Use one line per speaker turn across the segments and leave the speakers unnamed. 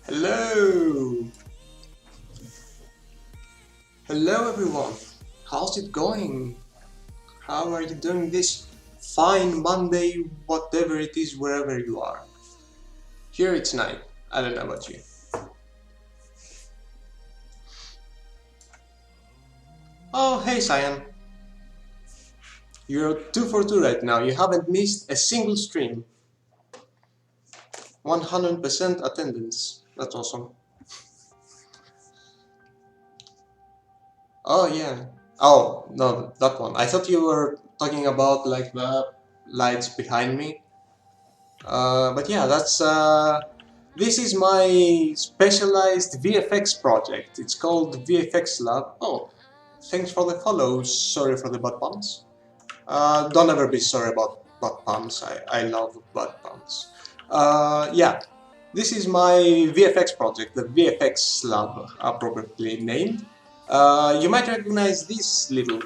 Hello! Hello everyone! How's it going? How are you doing this fine Monday, whatever it is, wherever you are? Here it's night. I don't know about you. Oh, hey Cyan. You're 2 for 2 right now. You haven't missed a single stream. 100% attendance. That's awesome. Oh, yeah. Oh, no, that one. I thought you were talking about like the lights behind me. But yeah, this is my specialized VFX project. It's called VFX Lab. Oh, thanks for the follow. Sorry for the butt puns. Don't ever be sorry about butt puns. I love butt puns. Yeah, this is my VFX project, the VFX Lab, appropriately named. You might recognize this little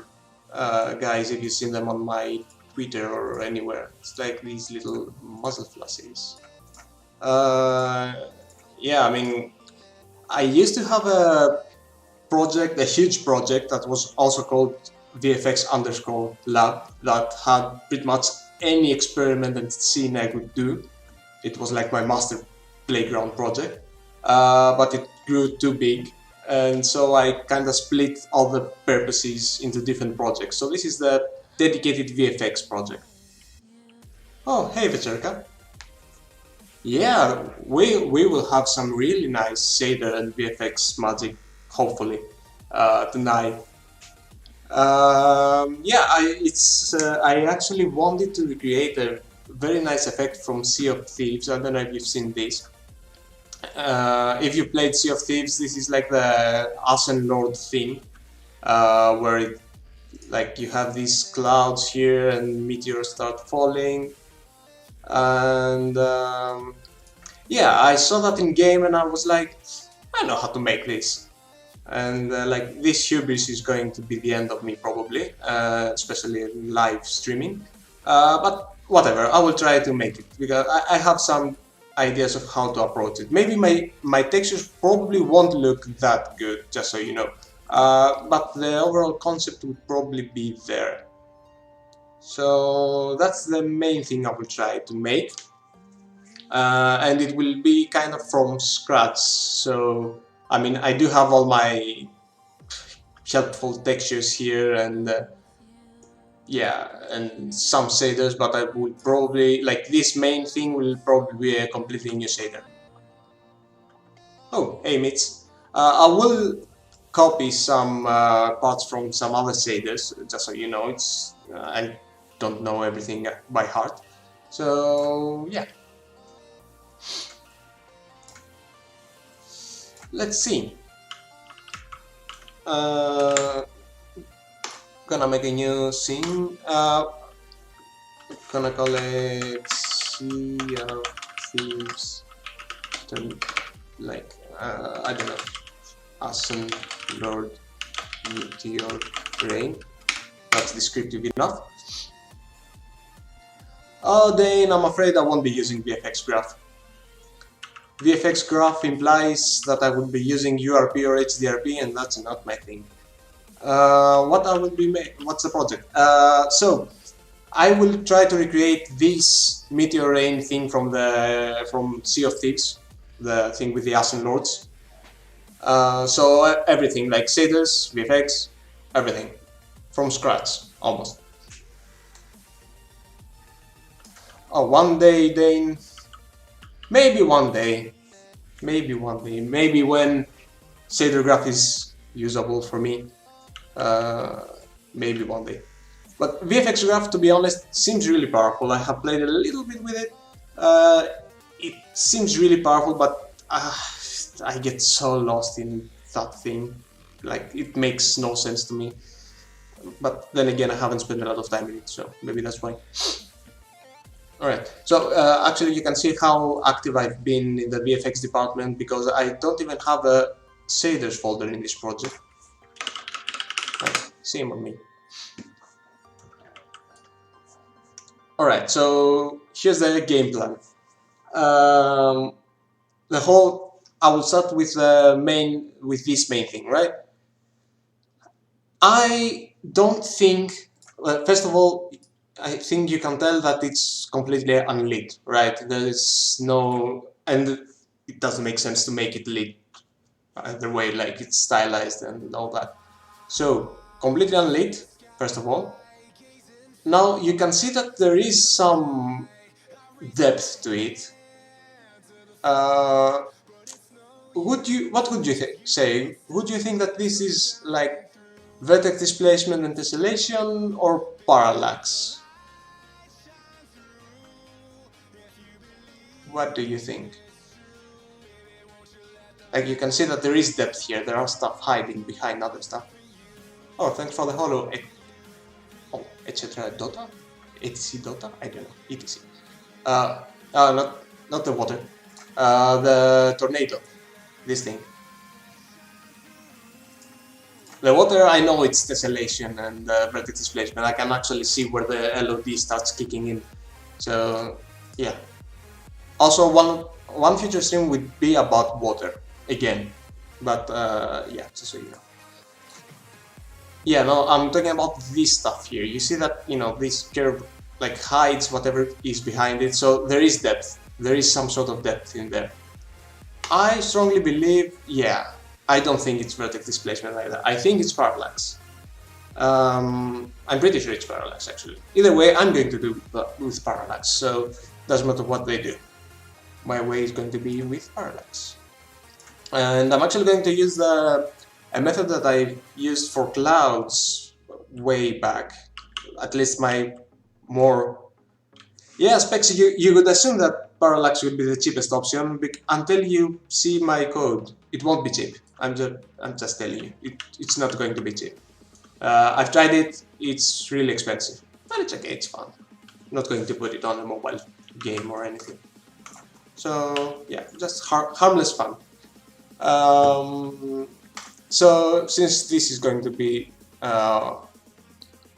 guys, if you've seen them on my Twitter or anywhere. It's like these little muzzle flashes. Yeah, I mean, I used to have a project, a huge project that was also called VFX_lab that had pretty much any experiment and scene I could do. It was like my master playground project, but it grew too big, and so I kind of split all the purposes into different projects. So this is the dedicated VFX project. Oh, hey Vecherka. Yeah, we will have some really nice shader and VFX magic, hopefully, tonight. I actually wanted to recreate a very nice effect from Sea of Thieves. I don't know if you've seen this. If you played Sea of Thieves, this is like the Ashen Lord theme, where like you have these clouds here and meteors start falling, and yeah, I saw that in game and I was like, I know how to make this. And like this hubris is going to be the end of me probably, especially in live streaming. But whatever, I will try to make it because I have some ideas of how to approach it. Maybe my textures probably won't look that good, just so you know. But the overall concept will probably be there. So that's the main thing I will try to make. And it will be kind of from scratch. So I mean, I do have all my helpful textures here and yeah, and some shaders, but I will probably, like this main thing will probably be a completely new shader. Oh, hey Mitch. I will copy some parts from some other shaders, just so you know. It's I don't know everything by heart. So yeah, let's see. Gonna make a new scene. Gonna call it Sea of Thieves. Like I don't know, Ashen Lord Meteor Rain. That's descriptive enough. Oh, then I'm afraid I won't be using VFX Graph. VFX Graph implies that I would be using URP or HDRP, and that's not my thing. What I will be what's the project? So I will try to recreate this Meteor Rain thing from Sea of Thieves, the thing with the Ashen Lords. So everything, like shaders, VFX, everything, from scratch, almost. Oh, one day, Dane. Maybe one day. Maybe one day. Maybe when shader graph is usable for me. Maybe one day. But VFX Graph, to be honest, seems really powerful. I have played a little bit with it. It seems really powerful, but I get so lost in that thing. Like, it makes no sense to me. But then again, I haven't spent a lot of time in it, so maybe that's why. Alright, so actually you can see how active I've been in the VFX department because I don't even have a shaders folder in this project. Right, shame on me. Alright, so here's the game plan. I will start with this main thing, right? I don't think, well, first of all, I think you can tell that it's completely unlit, right? There is no, and it doesn't make sense to make it lit either way, like it's stylized and all that. So, completely unlit, first of all. Now you can see that there is some depth to it. What would you say? Would you think that this is like vertex displacement and tessellation or parallax? What do you think? Like you can see that there is depth here, there are stuff hiding behind other stuff. Oh, thanks for the hollow, etc. Dota? etc. Dota? I don't know, etc. Not the water. The tornado. This thing. The water, I know it's tessellation and vertex displacement. I can actually see where the LOD starts kicking in. So yeah. Also, one future stream would be about water again, but yeah, just so you know. Yeah, no, I'm talking about this stuff here. You see that, you know, this curve like hides whatever is behind it, so there is depth. There is some sort of depth in there. I strongly believe, yeah, I don't think it's vertex displacement either. I think it's parallax. I'm pretty sure it's parallax actually. Either way, I'm going to do with parallax, so doesn't matter what they do. My way is going to be with parallax. And I'm actually going to use a method that I used for clouds way back. At least my more... Yeah, specs, you would assume that parallax would be the cheapest option until you see my code. It won't be cheap. I'm just telling you. It's not going to be cheap. I've tried it, it's really expensive. But it's okay, it's fun. I'm not going to put it on a mobile game or anything. So yeah, just harmless fun. So since this is going to be a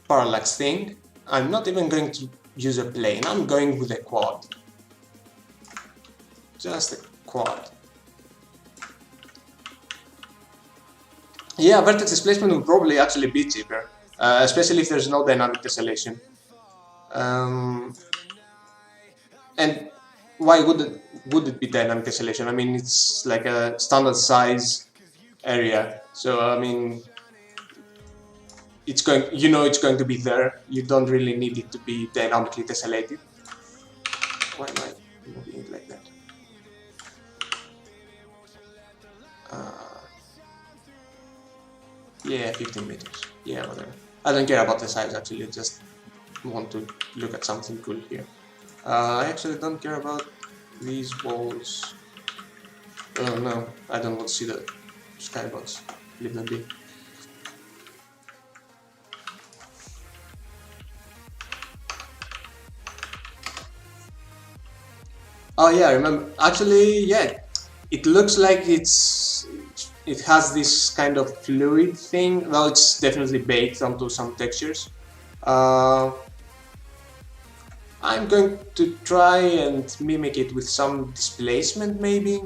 parallax thing, I'm not even going to use a plane, I'm going with a quad. Just a quad. Yeah, vertex displacement will probably actually be cheaper, especially if there's no dynamic tessellation. And why would it be dynamic tessellation? I mean, it's like a standard size area, so I mean, it's going, you know, it's going to be there. You don't really need it to be dynamically tessellated. Why am I moving it like that? Yeah, 15 meters. Yeah, whatever. I don't care about the size actually. I just want to look at something cool here. I actually don't care about these walls. Oh no, I don't want to see the skybox. Leave them be. Oh yeah, I remember. Actually, yeah, it looks like it has this kind of fluid thing. Well, it's definitely baked onto some textures. I'm going to try and mimic it with some displacement, maybe.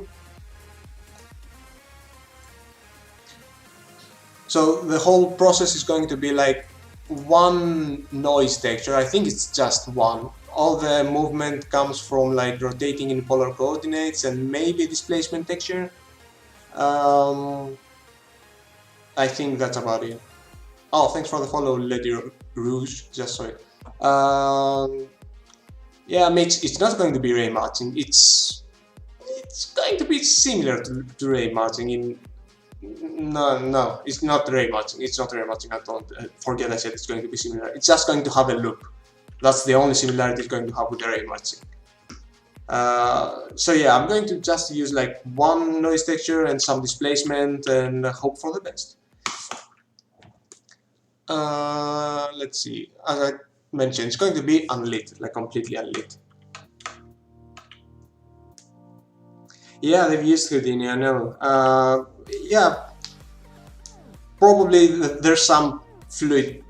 So the whole process is going to be like one noise texture. I think it's just one. All the movement comes from like rotating in polar coordinates and maybe displacement texture. I think that's about it. Oh, thanks for the follow, Lady Rouge. Just sorry. Yeah, I mean, it's not going to be ray matching. It's going to be similar to ray matching in... No, it's not ray matching. It's not ray matching at all. Forget I said it's going to be similar. It's just going to have a loop. That's the only similarity it's going to have with the ray matching. So yeah, I'm going to just use like one noise texture and some displacement and hope for the best. Let's see. As I mentioned, it's going to be unlit, like completely unlit. Yeah, they've used Houdini, I know. Yeah, probably there's some fluid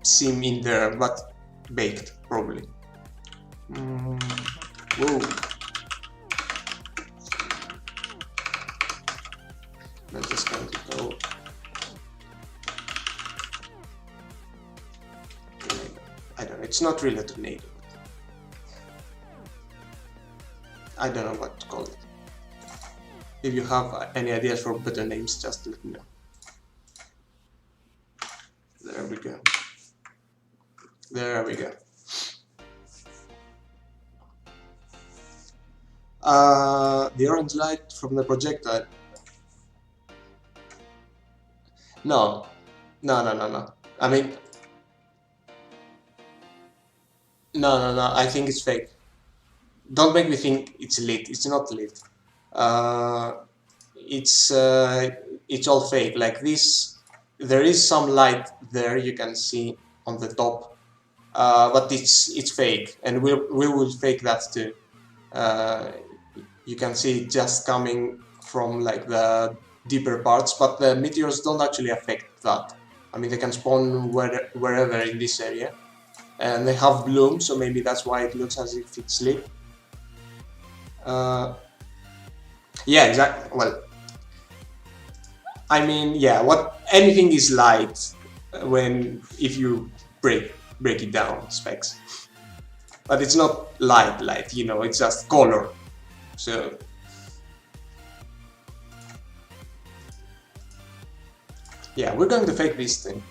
seam in there, but baked, probably. Whoa. I'm just going to go. I don't know, it's not really a tornado. I don't know what to call it. If you have any ideas for better names, just let me know. There we go. There we go. The orange light from the projectile. No. I mean, no. I think it's fake. Don't make me think it's lit. It's not lit. It's all fake. Like this, there is some light there you can see on the top, but it's fake, and we will fake that too. You can see it just coming from like the deeper parts, but the meteors don't actually affect that. I mean, they can spawn wherever in this area, and they have bloom, so maybe that's why it looks as if it's lit. Yeah, exactly. Well, I mean, yeah, anything is light if you break it down specs, but it's not light, you know, it's just color. So yeah, we're going to fake this thing.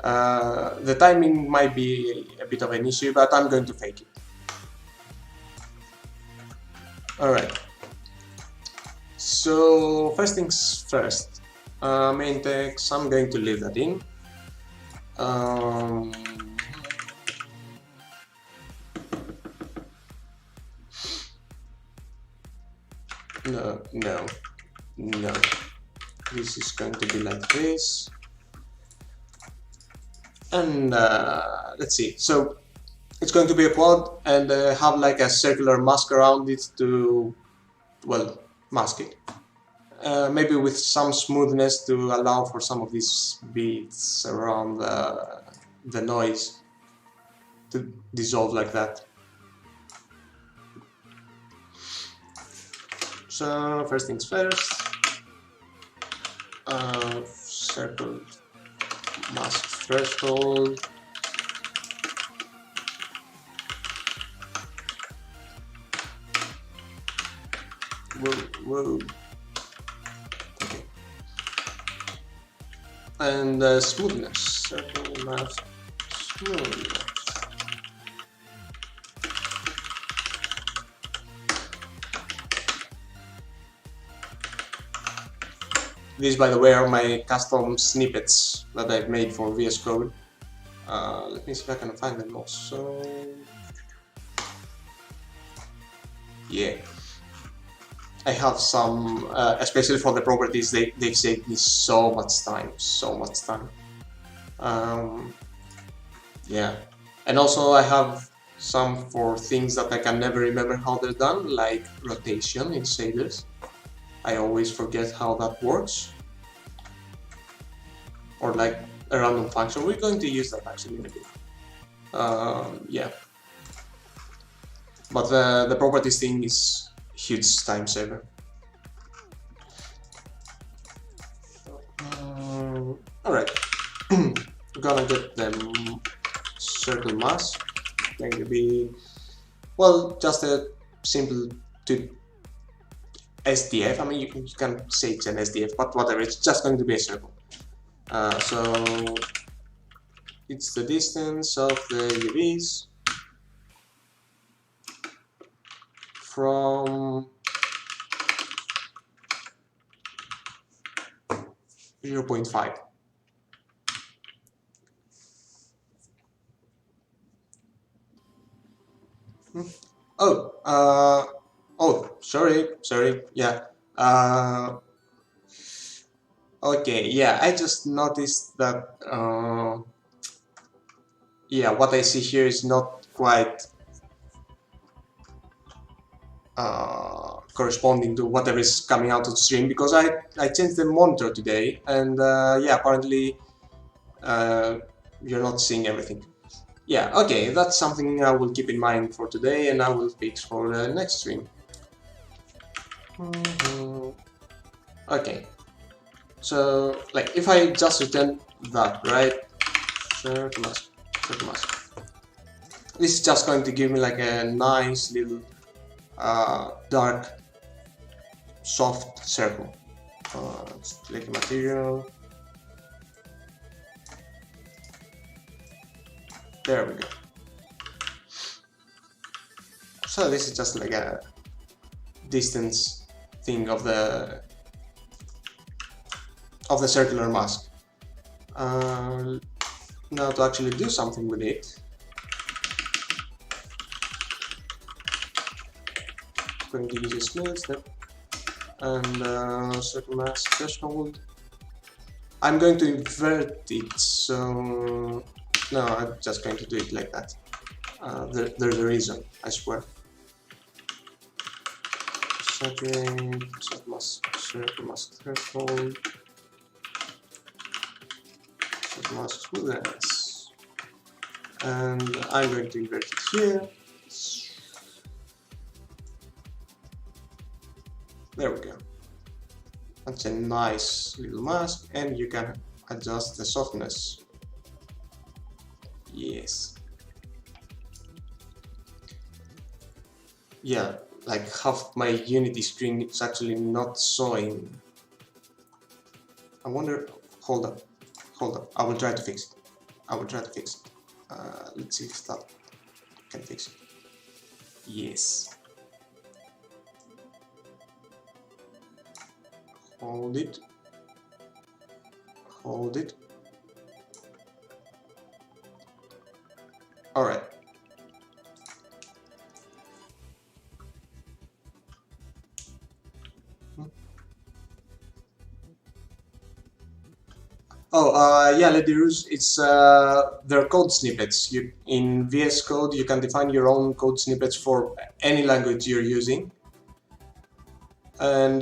The timing might be a bit of an issue, but I'm going to fake it. Alright. So first things first. Main text, I'm going to leave that in. No. This is going to be like this. And let's see. So it's going to be a quad and have like a circular mask around it to, well, mask it. Maybe with some smoothness to allow for some of these beats around the noise to dissolve like that. So first things first, circle mask threshold. Whoa. Okay. And smoothness, circle mask smoothness. These, by the way, are my custom snippets that I've made for VS Code. Let me see if I can find them also. Yeah. I have some, especially for the properties, they've saved me so much time. Yeah. And also I have some for things that I can never remember how they're done, like rotation in shaders. I always forget how that works. Or like a random function. We're going to use that actually in a bit. Yeah. But the properties thing is huge time saver. Alright. Gonna get the circle mask. Going to be, well, just a simple SDF. I mean, you can say it's an SDF, but whatever, it's just going to be a circle. So it's the distance of the UVs from 0.5. Oh, sorry, yeah. Okay, yeah, I just noticed that, yeah, what I see here is not quite corresponding to whatever is coming out of the stream, because I changed the monitor today, and yeah, apparently you're not seeing everything. Yeah, okay, that's something I will keep in mind for today, and I will fix for the next stream. Okay, so like if I just return that, right? Circle mask. This is just going to give me like a nice little dark soft circle. Select material. There we go. So this is just like a distance thing of the circular mask. Now to actually do something with it, I'm going to use a smooth step and circle mask threshold. I'm going to invert it, so no, I'm just going to do it like that. There's a reason, I swear. Saturate, circle plus circle mask threshold, circle mask smoothness, and I'm going to invert it here. There we go. That's a nice little mask, and you can adjust the softness. Yes. Yeah, like half my Unity screen is actually not showing. I wonder, hold up, I will try to fix it. Let's see if that can fix it. Yes. Hold it. Alright. Yeah, Ledirus, it's they're code snippets. In VS Code, you can define your own code snippets for any language you're using. And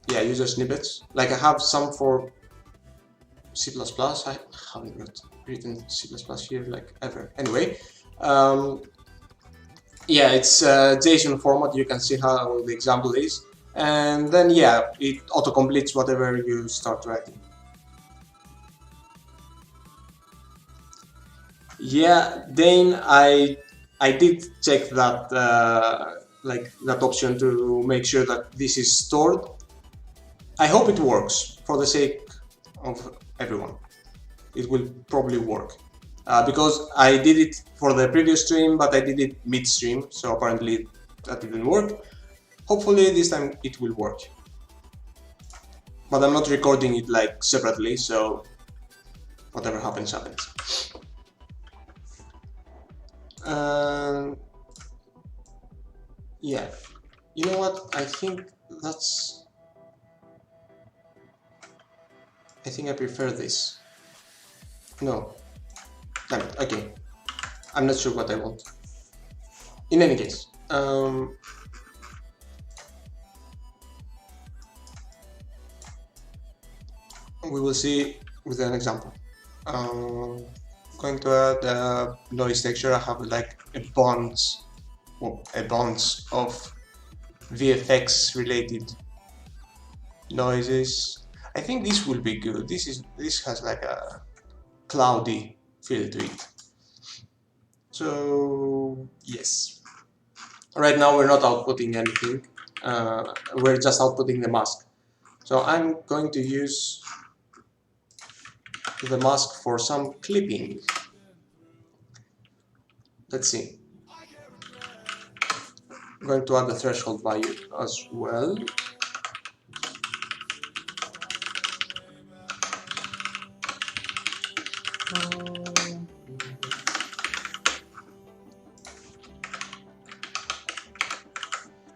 yeah, user snippets. Like I have some for C++. I haven't written C++ here like ever. Anyway, yeah, it's JSON format. You can see how the example is, and then yeah, it auto completes whatever you start writing. Yeah, Dane, I did check that like that option to make sure that this is stored. I hope it works for the sake of everyone. It will probably work because I did it for the previous stream, but I did it midstream, so apparently that didn't work. Hopefully this time it will work. But I'm not recording it like separately, so whatever happens, happens. Yeah, you know what? I think I prefer this. No, damn it. Okay, I'm not sure what I want. In any case, we will see with an example. Going to add a noise texture. I have like a bunch of VFX related noises. I think this will be good. This has like a cloudy feel to it. So yes, right now we're not outputting anything. We're just outputting the mask. So I'm going to use the mask for some clipping. Let's see. I'm going to add the threshold value as well.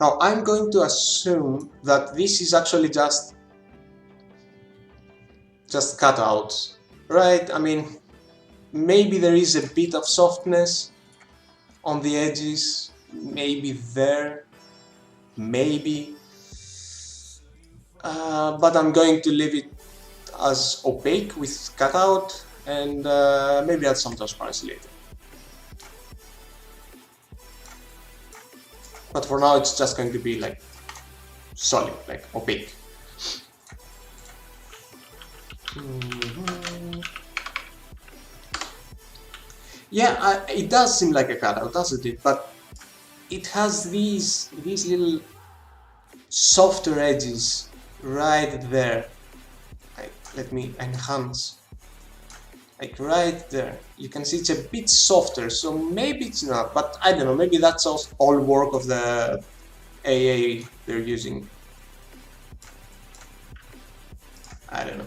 Now I'm going to assume that this is actually just cutouts, right? I mean, maybe there is a bit of softness on the edges, maybe there, maybe, but I'm going to leave it as opaque with cutout and maybe add some transparency later. But for now it's just going to be like solid, like opaque. Yeah, it does seem like a cutout, doesn't it? But it has these little softer edges right there. Like, let me enhance. Like right there, you can see it's a bit softer, so maybe it's not, but I don't know, maybe that's all work of the AA they're using. I don't know.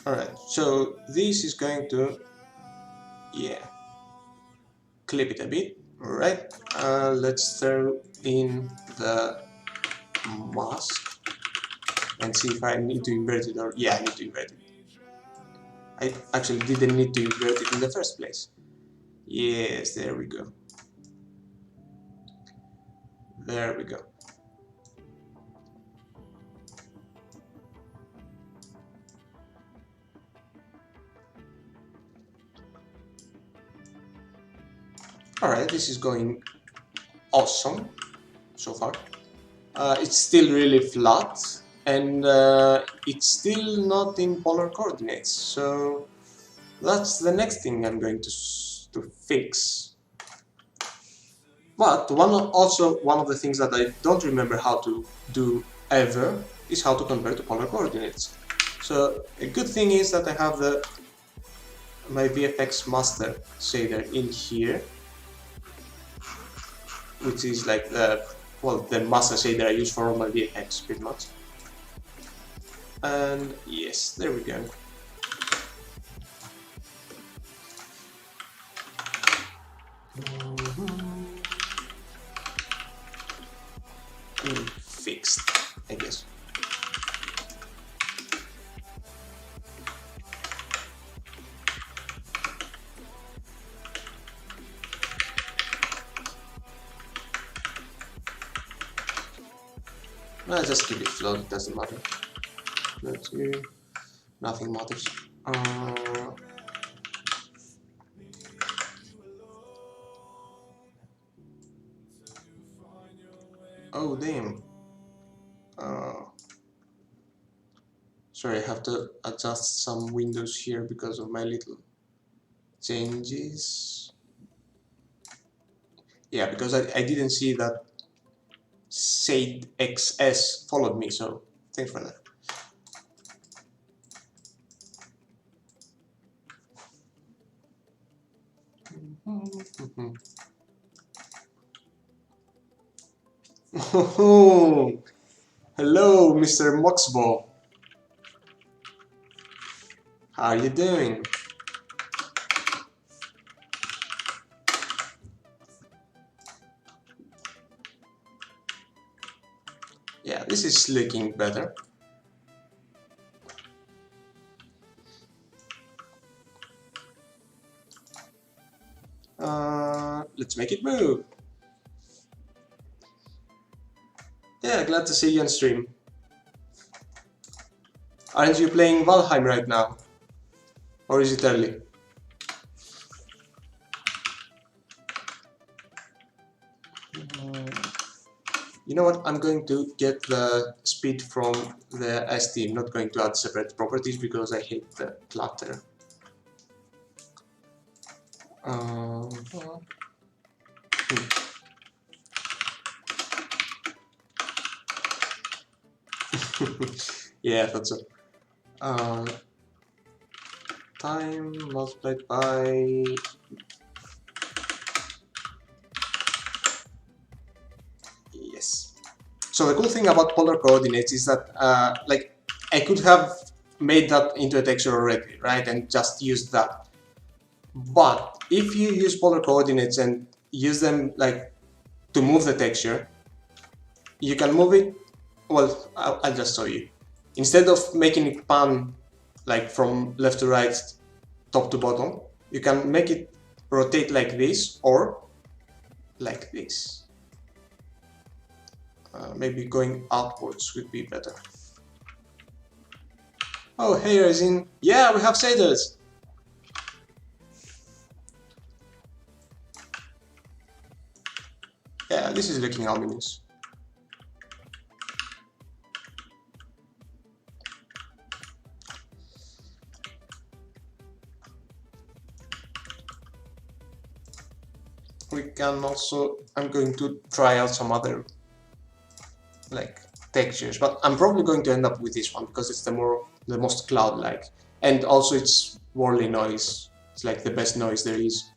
Alright, so this is going to, yeah, clip it a bit. Alright, let's throw in the mask and see if I need to invert it or, yeah, I need to invert it. I actually didn't need to invert it in the first place. Yes, there we go. There we go. Alright, this is going awesome so far. It's still really flat, and it's still not in polar coordinates, so that's the next thing I'm going to fix. But one of the things that I don't remember how to do ever is how to convert to polar coordinates. So a good thing is that I have my VFX master shader in here, which is like the master shader I use for all my VFX pretty much. And yes, there we go. Fixed, I guess. I'll just keep it float, it doesn't matter. Nothing matters. Oh damn. Sorry, I have to adjust some windows here because of my little changes. Yeah, because I didn't see that Shade XS followed me, so thanks for that. Oh, hello, Mr. Moxball. How are you doing? Yeah, this is looking better. Let's make it move. Yeah, glad to see you on stream. Aren't you playing Valheim right now? Or is it early? You know what, I'm going to get the speed from the ST. I'm not going to add separate properties because I hate the clutter. Yeah, I thought so. Time multiplied by... Yes. So the cool thing about polar coordinates is that like I could have made that into a texture already, right, and just used that. But if you use polar coordinates and use them like to move the texture, you can move it. Well, I'll just show you. Instead of making it pan like from left to right, top to bottom, you can make it rotate like this or like this. Maybe going outwards would be better. Oh, hey, Resin. Yeah, we have shaders. Yeah, this is looking ominous. We can also, I'm going to try out some other like textures, but I'm probably going to end up with this one because it's the most cloud-like, and also it's Worley noise. It's like the best noise there is.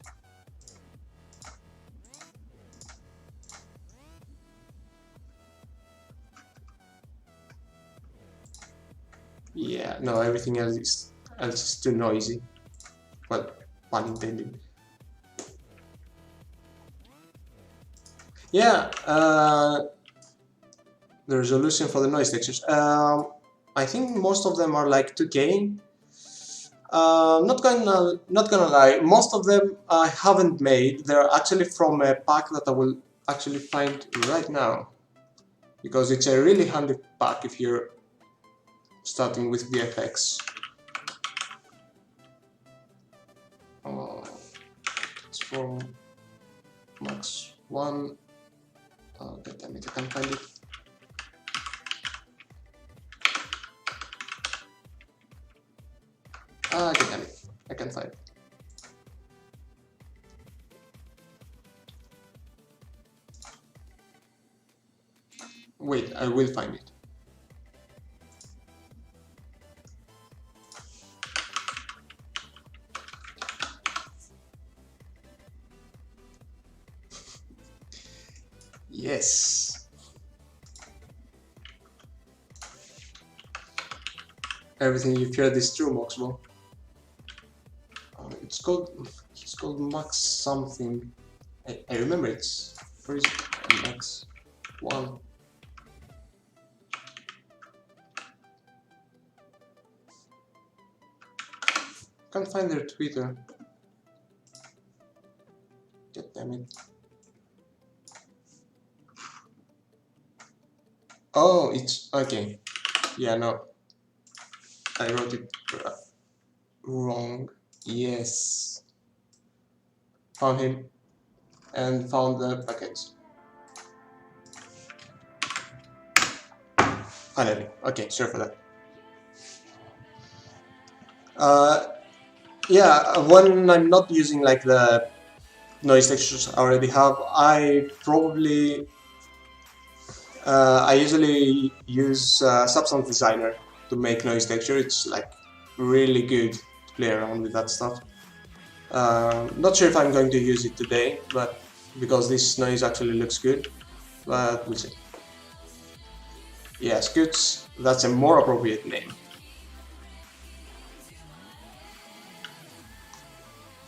Yeah, no, everything else is too noisy. Well, pun intended. Yeah, the resolution for the noise textures. I think most of them are like 2K. Not gonna lie, most of them I haven't made. They're actually from a pack that I will actually find right now, because it's a really handy pack if you're starting with VFX. It's from Max 1. God damn it, I can't find it. God damn it, I can't find it. Wait, I will find it. Yes. Everything you feared is true, Moxmo. It's called Max something. I remember it's first Max 1. Can't find their Twitter. God damn it. Oh, it's okay. Yeah, no. I wrote it wrong. Yes. Found him and found the package. Finally. Okay, sorry for that. Yeah, when I'm not using like the noise textures I already have, I usually use Substance Designer to make noise texture. It's like really good to play around with that stuff. Not sure if I'm going to use it today, but because this noise actually looks good, but we'll see. Yeah, Scoots, that's a more appropriate name.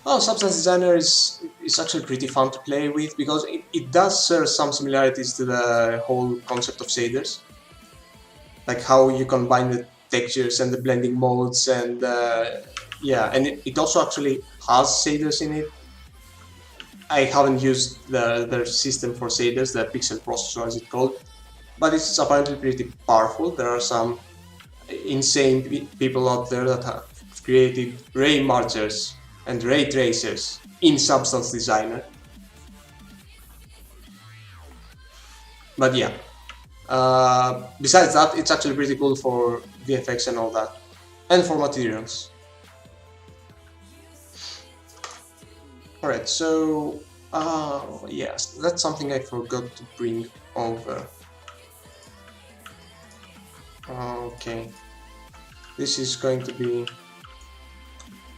Oh, Substance Designer is actually pretty fun to play with, because it does share some similarities to the whole concept of shaders. Like how you combine the textures and the blending modes, and yeah, and it also actually has shaders in it. I haven't used their system for shaders, the pixel processor as it's called, but it's apparently pretty powerful. There are some insane people out there that have created ray marchers and ray tracers in Substance Designer. But yeah, besides that, it's actually pretty cool for VFX and all that, and for materials. Alright, so yes, that's something I forgot to bring over. Okay, this is going to be.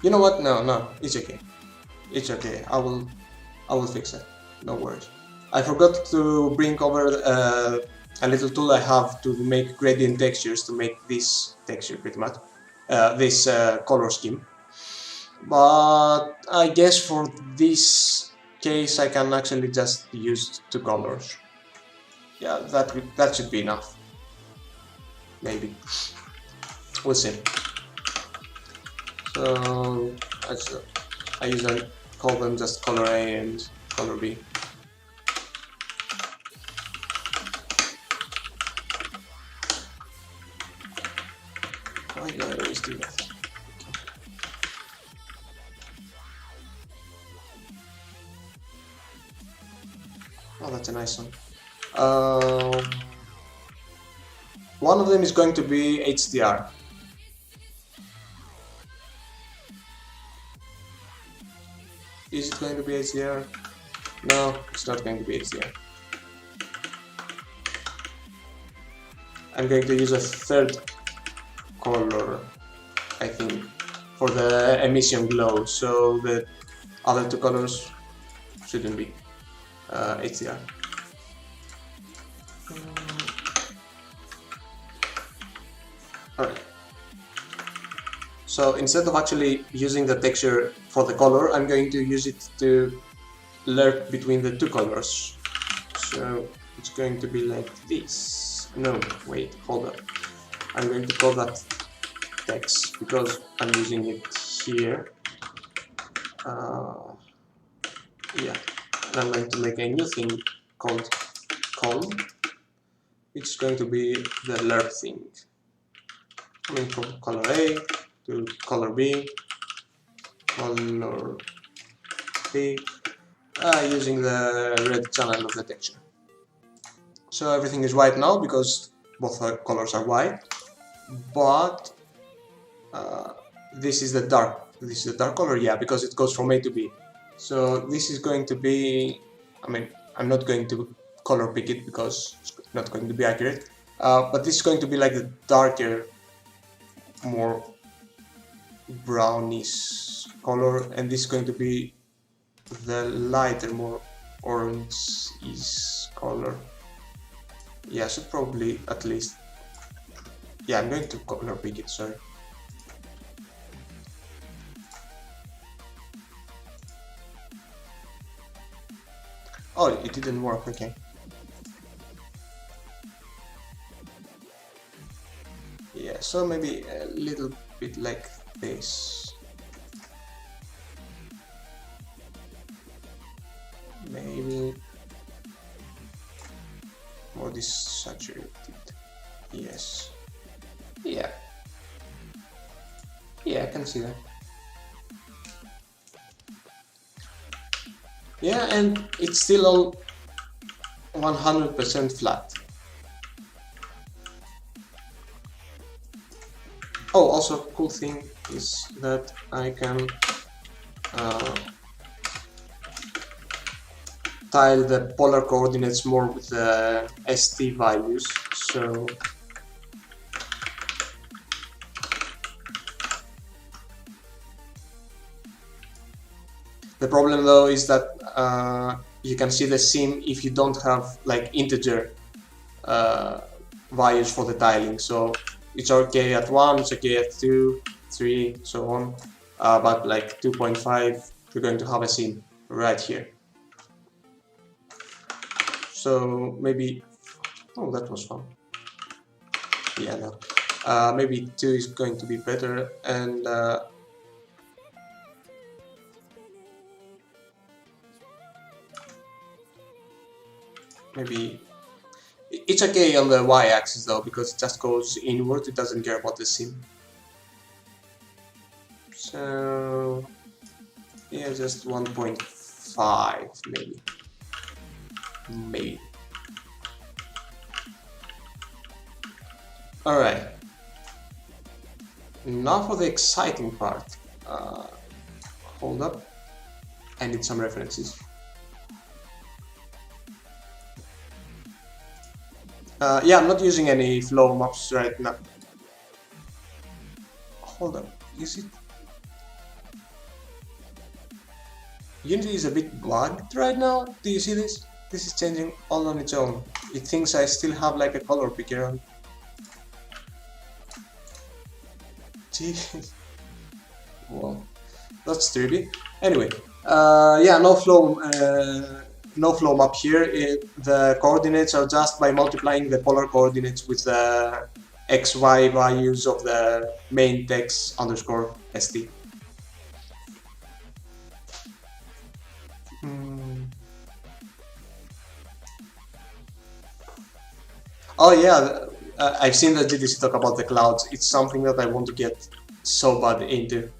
You know what? No, it's okay. It's okay. I will fix it. No worries. I forgot to bring over a little tool I have to make gradient textures to make this texture pretty much, this color scheme. But I guess for this case I can actually just use two colors. Yeah, that should be enough. Maybe. We'll see. So I usually call them just color A and color B. Why do I always do that? Oh, that's a nice one. One of them is going to be HDR. Is it going to be HDR? No, it's not going to be HDR. I'm going to use a third color, I think, for the emission glow, so the other two colors shouldn't be HDR. Alright. So instead of actually using the texture for the color, I'm going to use it to lurk between the two colors. So it's going to be like this. No, wait, hold on. I'm going to call that text because I'm using it here. Yeah, and I'm going to make a new thing called column, which is going to be the lerp thing. Coming from color A to color B, color B, using the red channel of the texture. So everything is white now because both colors are white, but this is the dark color, yeah, because it goes from A to B. So this is going to be, I mean, I'm not going to color pick it because it's not going to be accurate, but this is going to be like the darker, more brownish color, and this is going to be the lighter, more orange-ish color. Yeah, should probably at least, yeah, I'm going to color pick it, sorry. Oh, it didn't work, okay. Yeah, so maybe a little bit like this. Maybe more desaturated. Yes. Yeah. Yeah, I can see that. Yeah, and it's still all 100% flat. Oh, also cool thing is that I can tile the polar coordinates more with the ST values, so the problem though is that you can see the seam if you don't have like integer values for the tiling, so it's okay at 1, it's okay at 2, 3, so on, but like 2.5 we're going to have a seam right here. So maybe, oh, that was fun. Yeah, no. Maybe 2 is going to be better, and maybe it's okay on the y-axis though, because it just goes inward, it doesn't care about the seam. So yeah, just 1.5 maybe. Alright, now for the exciting part. Hold up, I need some references. Yeah, I'm not using any flow maps right now. Hold up, is it? Unity is a bit bugged right now. Do you see this? This is changing all on its own. It thinks I still have like a color picker on. Jeez. Well, that's sturdy. Anyway, yeah, no flow map here. The coordinates are just by multiplying the polar coordinates with the XY values of the main text underscore st. Oh yeah, I've seen the GDC talk about the clouds. It's something that I want to get so bad into.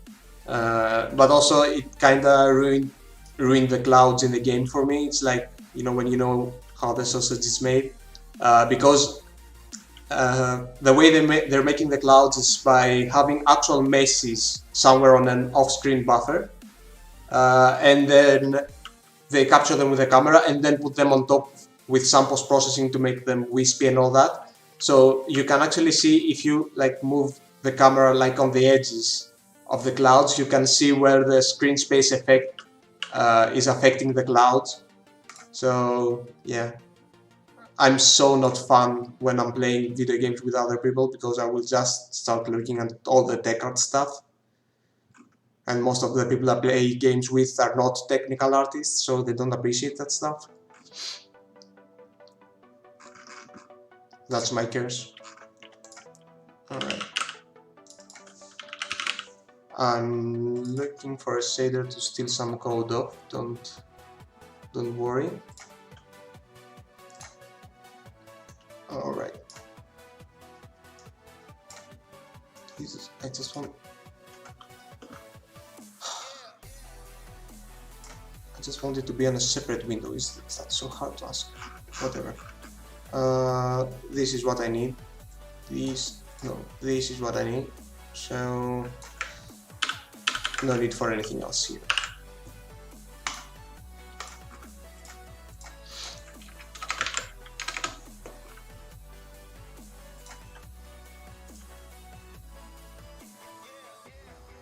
But also it kinda ruined the clouds in the game for me. It's like, you know, when you know how the sausage is made, because the way they're making the clouds is by having actual meshes somewhere on an off-screen buffer, and then they capture them with a camera and then put them on top with some post-processing to make them wispy and all that. So you can actually see if you like move the camera like on the edges of the clouds, you can see where the screen space effect is affecting the clouds. So yeah, I'm so not fun when I'm playing video games with other people because I will just start looking at all the tech art stuff. And most of the people I play games with are not technical artists, so they don't appreciate that stuff. That's my curse. Alright. I'm looking for a shader to steal some code off. Don't worry. All right. Jesus, I just want. I just want it to be on a separate window. Is that so hard to ask? Whatever. This is what I need. This is what I need. So no need for anything else here.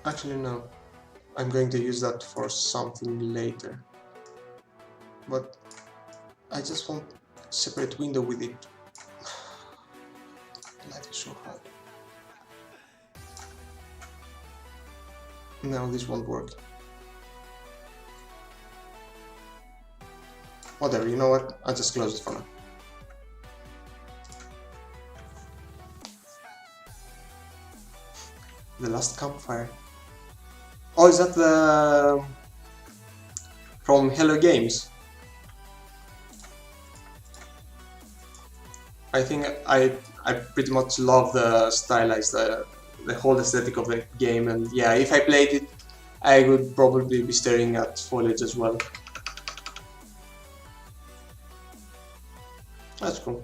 Actually, no. I'm going to use that for something later. But I just want a separate window with it. Life is so hard. No, this won't work. Whatever, you know what? I'll just close it for now. The last campfire. Oh, is that the... from Hello Games? I think I pretty much love the stylized, the whole aesthetic of the game, and yeah, if I played it, I would probably be staring at foliage as well. That's cool.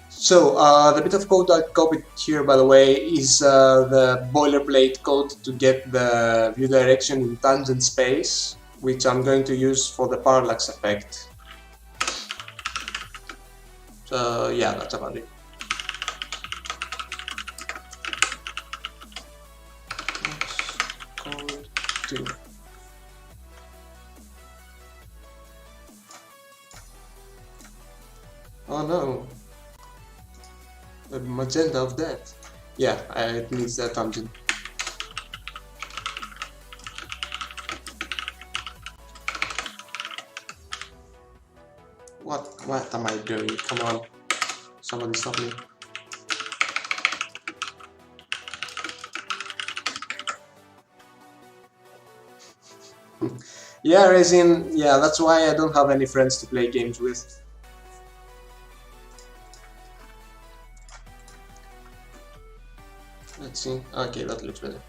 So, the bit of code I copied here, by the way, is the boilerplate code to get the view direction in tangent space, which I'm going to use for the parallax effect. So, yeah, that's about it. Code 2. Oh no. The magenta of that. Yeah, it needs that tangent. What am I doing? Come on. Somebody stop me. Yeah, Resin, yeah, that's why I don't have any friends to play games with. Let's see. Okay, that looks better.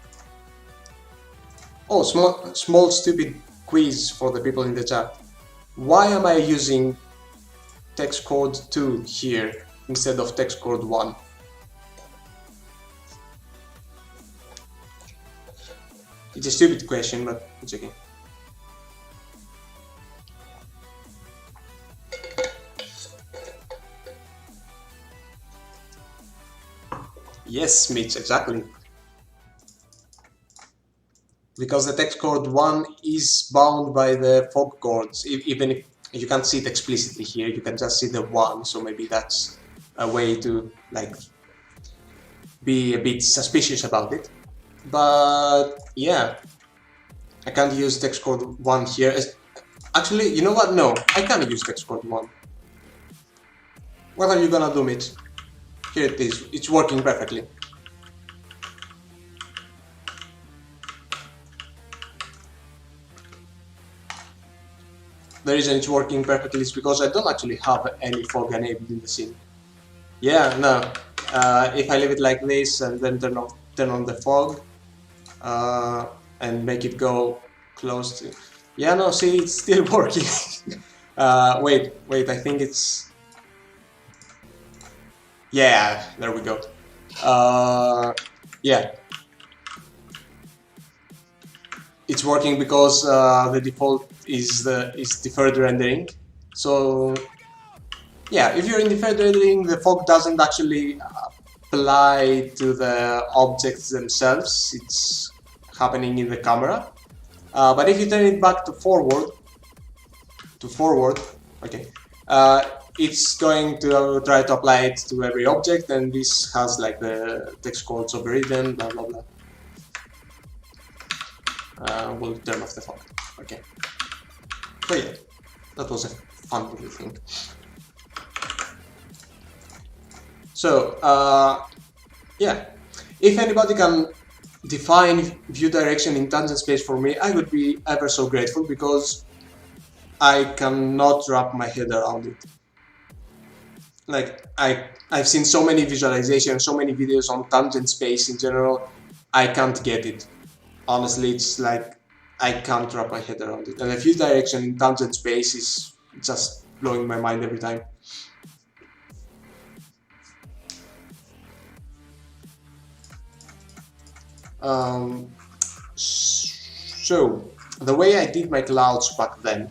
Oh, small stupid quiz for the people in the chat. Why am I using text code 2 here instead of text code 1? It's a stupid question, but it's okay. Yes, Mitch, exactly. Because the text code 1 is bound by the fog chords, even if you can't see it explicitly here, you can just see the 1, so maybe that's a way to like be a bit suspicious about it. But yeah, I can't use text code 1 here. Actually, you know what? No, I can't use text code 1. What are you gonna do, Mitch? Here it is, it's working perfectly. The reason it's working perfectly is because I don't actually have any fog enabled in the scene. Yeah, no. If I leave it like this and then turn on the fog and make it go close to... Yeah, no, see, it's still working. Wait, I think it's... Yeah, there we go. Yeah. It's working because the default is deferred rendering. So yeah, if you're in deferred rendering, the fog doesn't actually apply to the objects themselves. It's happening in the camera. But if you turn it back to forward, okay, it's going to try to apply it to every object, and this has like the text codes overridden, blah blah blah. We'll turn off the fog. Okay. So yeah, that was a fun little thing. So yeah, if anybody can define view direction in tangent space for me, I would be ever so grateful, because I cannot wrap my head around it. Like, I've seen so many visualizations, so many videos on tangent space in general. I can't get it. Honestly, it's like I can't wrap my head around it. And the view direction in tangent space is just blowing my mind every time. Um, so the way I did my clouds back then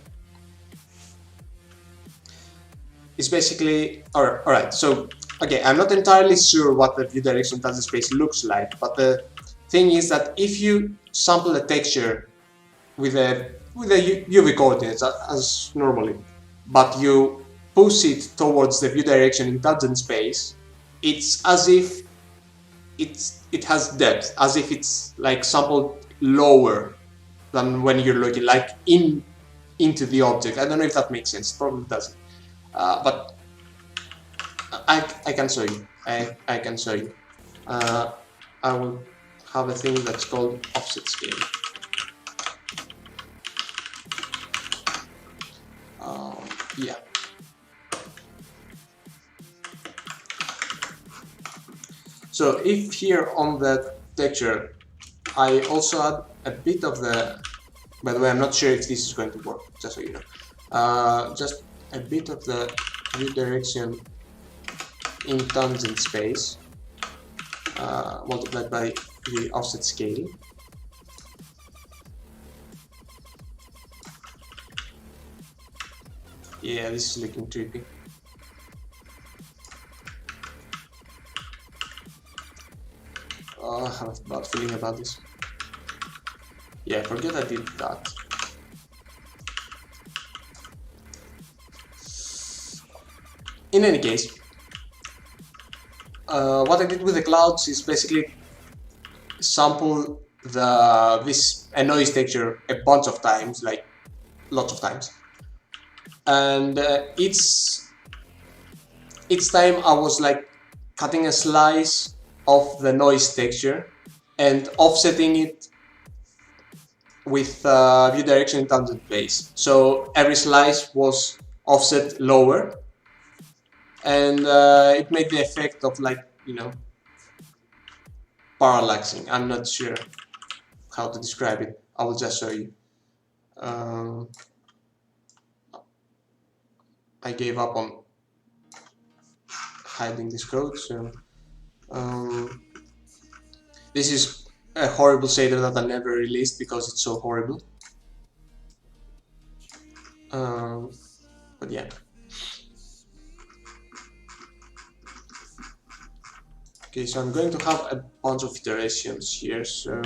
is basically, alright, so okay, I'm not entirely sure what the view direction tangent space looks like, but the thing is that if you sample a texture with a UV coordinates as normally, but you push it towards the view direction in tangent space, it's as if it has depth, as if it's like sampled lower than when you're looking like into the object. I don't know if that makes sense. Probably doesn't. But I can show you. I can show you. I will have a thing that's called offset scale. Yeah. So if here on the texture I also add a bit of the, by the way, I'm not sure if this is going to work, just so you know, just a bit of the view direction in tangent space multiplied by the offset scale. Yeah, this is looking trippy. I have a bad feeling about this. Yeah, forget I did that. In any case, what I did with the clouds is basically sample this noise texture a bunch of times, like lots of times, and each time I was like cutting a slice of the noise texture and offsetting it with view direction in tangent space. So every slice was offset lower, and it made the effect of, like, you know, parallaxing. I'm not sure how to describe it. I will just show you. I gave up on hiding this code, so this is a horrible shader that I never released because it's so horrible. But yeah. Okay, so I'm going to have a bunch of iterations here, so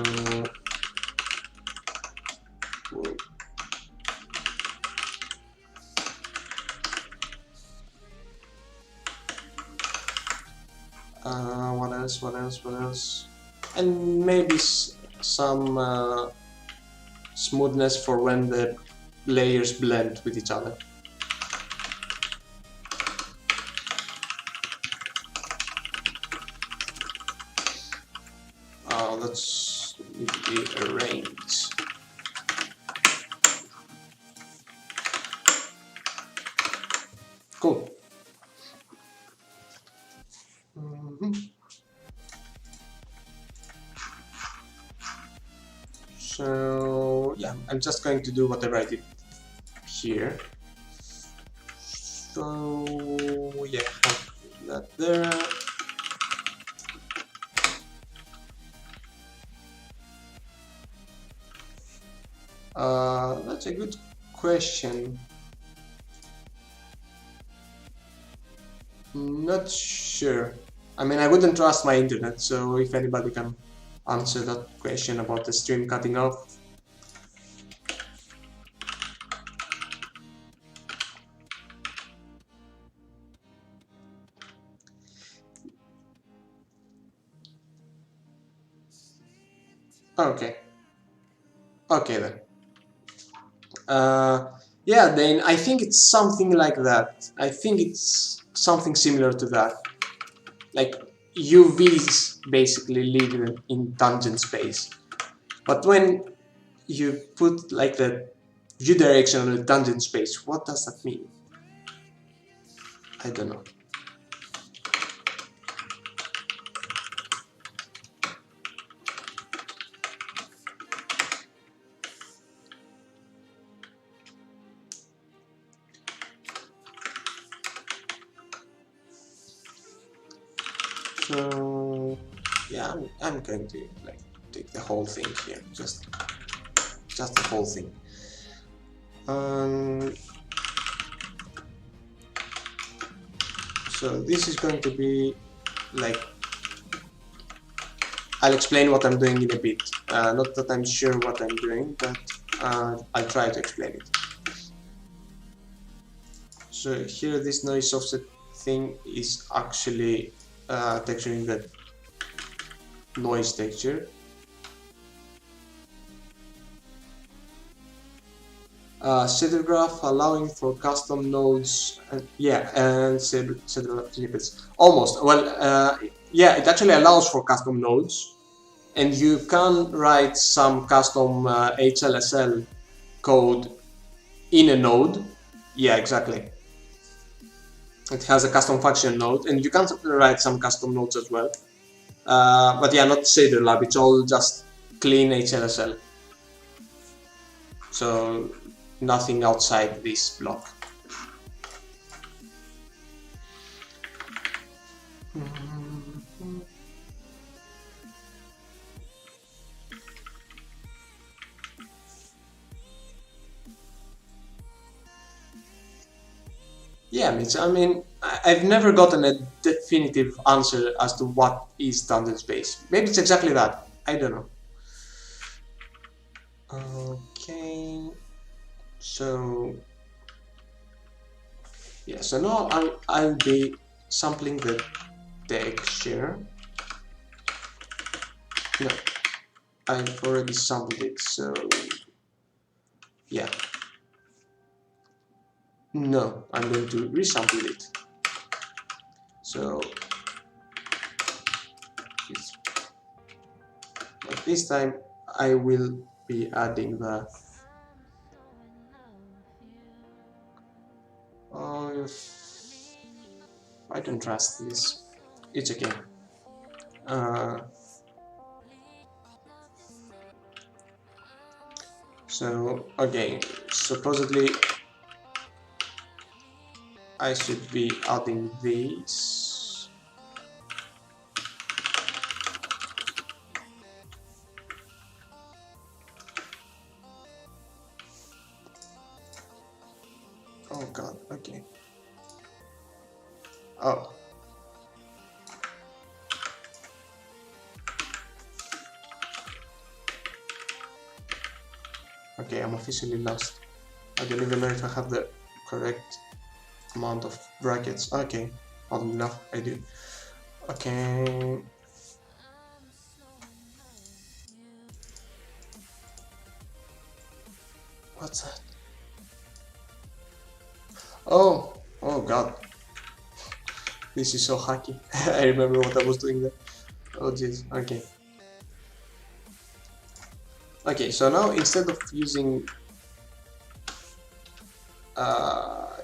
what else? And maybe some smoothness for when the layers blend with each other. That's need to be arranged. Cool. So yeah, I'm just going to do whatever I did here. So yeah, have that there. That's a good question. Not sure. I mean, I wouldn't trust my internet, so if anybody can answer that question about the stream cutting off. Okay. Okay then. Yeah, then I think it's something like that. I think it's something similar to that. Like, UVs basically live in tangent space. But when you put like the view direction on a tangent space, what does that mean? I don't know. So yeah, I'm going to like take the whole thing here, just the whole thing. So this is going to be like, I'll explain what I'm doing in a bit. Not that I'm sure what I'm doing, but I'll try to explain it. So here this noise offset thing is actually texturing the noise texture. Shader graph allowing for custom nodes, and shader snippets. Almost. Well, yeah, it actually allows for custom nodes, and you can write some custom HLSL code in a node. Yeah, exactly. It has a custom function node, and you can write some custom nodes as well. But yeah, not shader lab. It's all just clean HLSL. So nothing outside this block. Yeah, Mitch, I mean, I've never gotten a definitive answer as to what is tangent space. Maybe it's exactly that. I don't know. Okay, so yeah, so now I'll be sampling the texture. No, I've already sampled it, so yeah. No, I'm going to resample it. So this time I will be adding the I don't trust this. It's okay. So again, supposedly I should be adding these. Oh god, okay. Oh. Okay, I'm officially lost. I don't even know if I have the correct amount of brackets. Okay, oddly enough, I do. Okay. What's that? Oh, oh god. This is so hacky. I remember what I was doing there. Oh jeez, okay. Okay, so now instead of using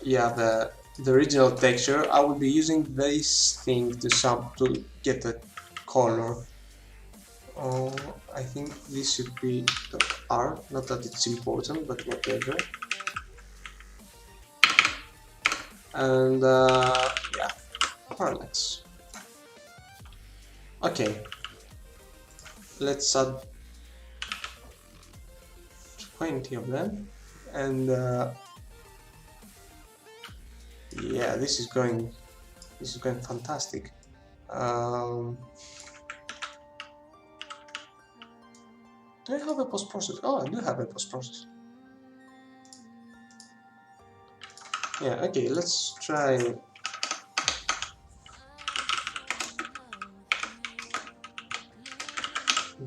yeah, the original texture, I will be using this thing to get the color. Oh, I think this should be the R, not that it's important, but whatever. And yeah, parallax. Okay, let's add 20 of them, and yeah, this is going fantastic. Do I have a post process? Oh, I do have a post process. Yeah, okay, let's try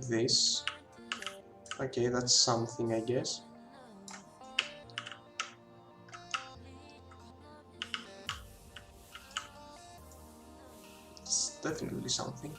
this. Okay, that's something, I guess. definitely something.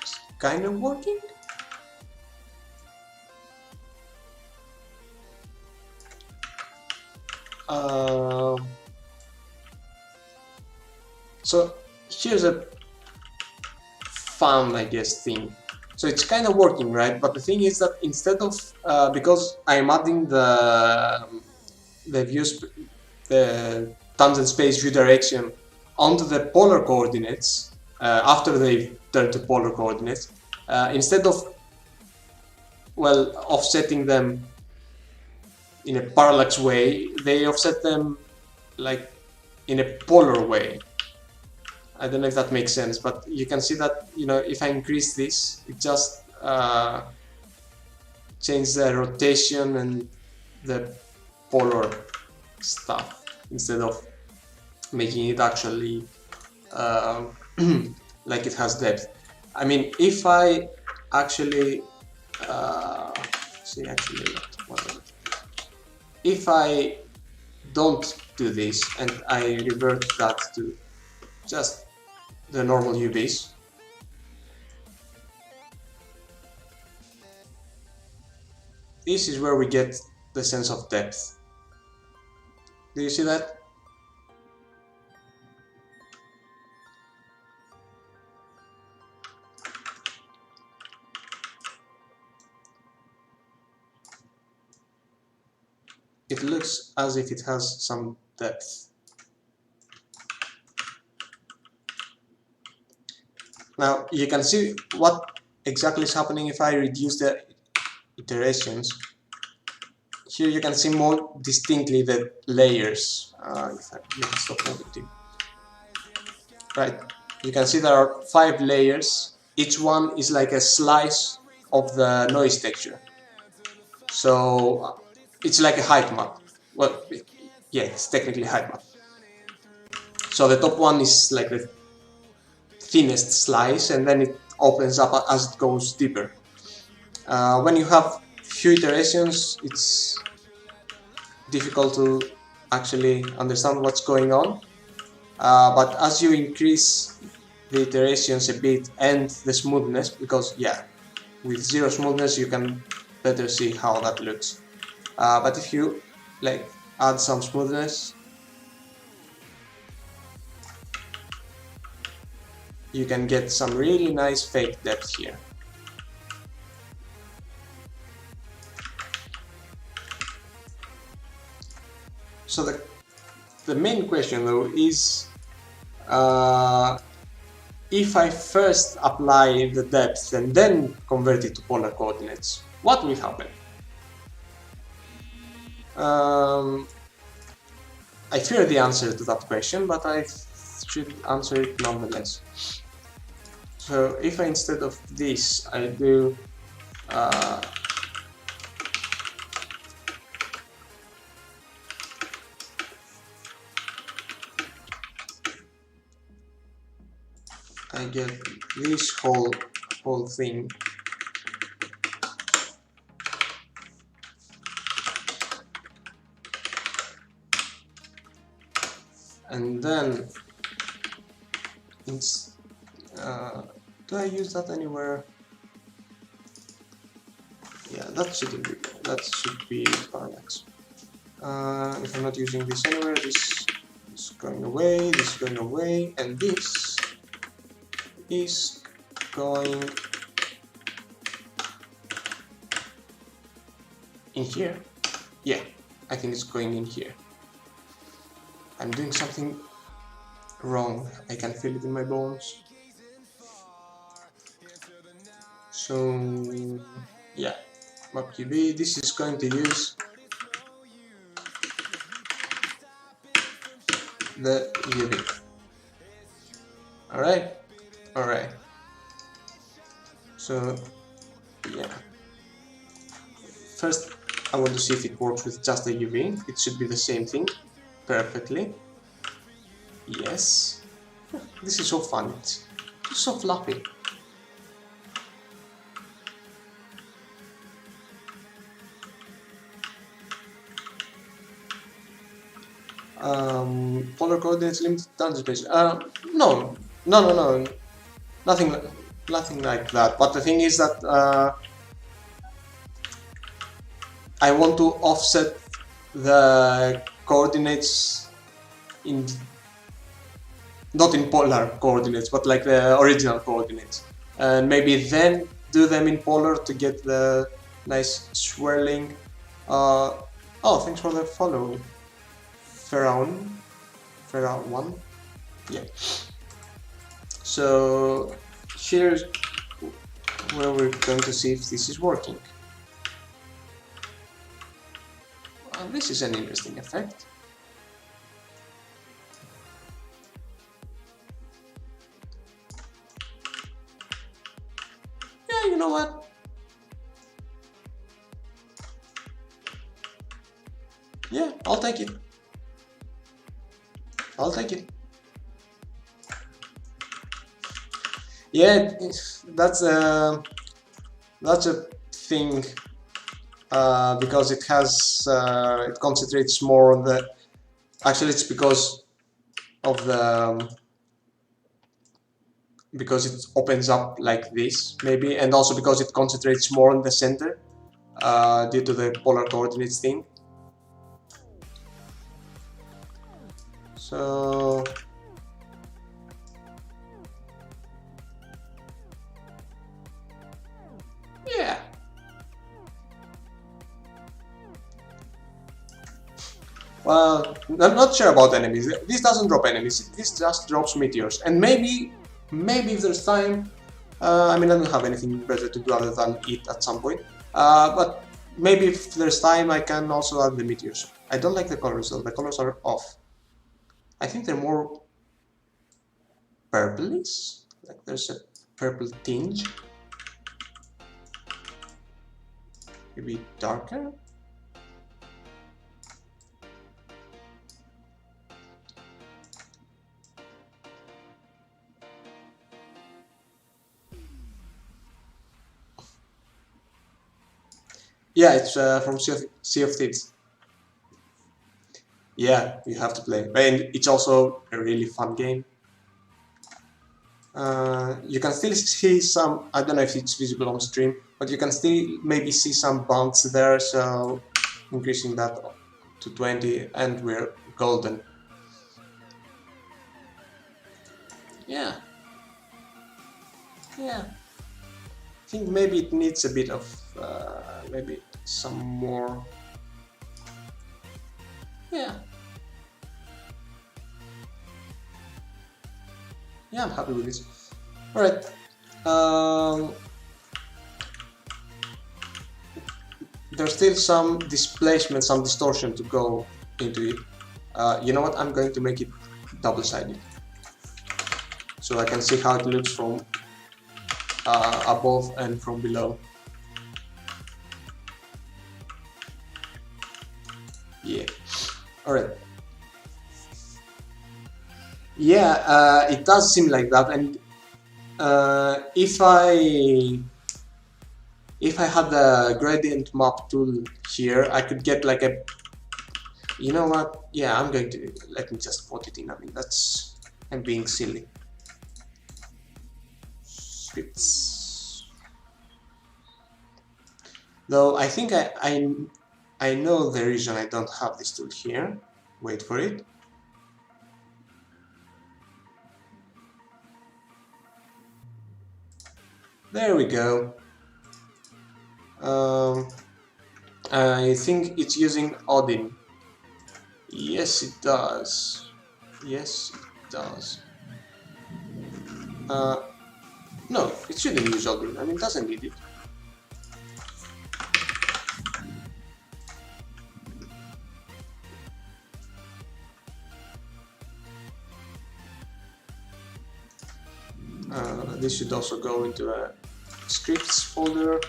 It's kind of working. So here's a fun, I guess, thing. So it's kind of working, right? But the thing is that instead of because I'm adding the views, the tangent space view direction onto the polar coordinates after they turn to polar coordinates, instead of offsetting them in a parallax way, they offset them like in a polar way. I don't know if that makes sense, but you can see that, you know, if I increase this, it just changes the rotation and the polar stuff instead of making it actually like it has depth. I mean, if I actually if I don't do this and I revert that to just the normal UVs, this is where we get the sense of depth. Do you see that? It looks as if it has some depth. Now you can see what exactly is happening if I reduce the iterations. Here you can see more distinctly the layers. If I stop editing. Right, you can see there are 5 layers. Each one is like a slice of the noise texture. So it's like a height map. Well, yeah, it's technically a height map. So the top one is like the thinnest slice, and then it opens up as it goes deeper. When you have few iterations, it's difficult to actually understand what's going on. But as you increase the iterations a bit and the smoothness, because yeah, with zero smoothness you can better see how that looks. But if you like add some smoothness, you can get some really nice fake depth here. So the main question though is if I first apply the depth and then convert it to polar coordinates, what will happen? I fear the answer to that question, but I should answer it nonetheless. So if I, instead of this, I do I get this whole thing, and then it's do I use that anywhere? Yeah, that shouldn't be, that should be parallax. If I'm not using this anywhere, this is going away, this is going away, and this is going in here. Yeah, I think it's going in here. I'm doing something wrong. I can feel it in my bones. So yeah, map QB, this is going to use the UV. Alright? Alright. So yeah. First I want to see if it works with just the UV. It should be the same thing perfectly. Yes. This is so fun. It's so fluffy. Polar coordinates limited down space. No, no. Nothing, nothing like that. But the thing is that I want to offset the coordinates in not in polar coordinates, but like the original coordinates, and maybe then do them in polar to get the nice swirling. Oh, thanks for the follow, Pharaon. Pharaon one. Yeah. So here's where we're going to see if this is working. This is an interesting effect. Yeah, you know what? Yeah, I'll take it. I'll take it. Yeah, that's a thing because it has it concentrates more on the. Actually, it's because of the because it opens up like this maybe, and also because it concentrates more on the center due to the polar coordinates thing. So yeah. Well, I'm not sure about enemies. This doesn't drop enemies. This just drops meteors. And maybe if there's time, I mean, I don't have anything better to do other than eat at some point. But maybe if there's time, I can also add the meteors. I don't like the colors though. The colors are off. I think they're more purplish. Like there's a purple tinge. Maybe darker. Yeah, it's from Sea of Thieves. Yeah, you have to play. And it's also a really fun game. You can still see some, I don't know if it's visible on stream, but you can still maybe see some bumps there, so increasing that to 20 and we're golden. Yeah. Yeah. I think maybe it needs a bit of, maybe some more. Yeah. Yeah, I'm happy with this. Alright. There's still some displacement, some distortion to go into it. You know what? I'm going to make it double-sided, so I can see how it looks from above and from below. Yeah. Alright. Yeah, it does seem like that, and if I had the gradient map tool here, I could get like a. You know what? Yeah, I'm going to let me just put it in. I mean, I'm being silly. Scripts. Though I think I know the reason I don't have this tool here. Wait for it. There we go. I think it's using Odin. Yes, it does. Yes, it does. No, it shouldn't use Odin. I mean, it doesn't need it. This should also go into a scripts folder,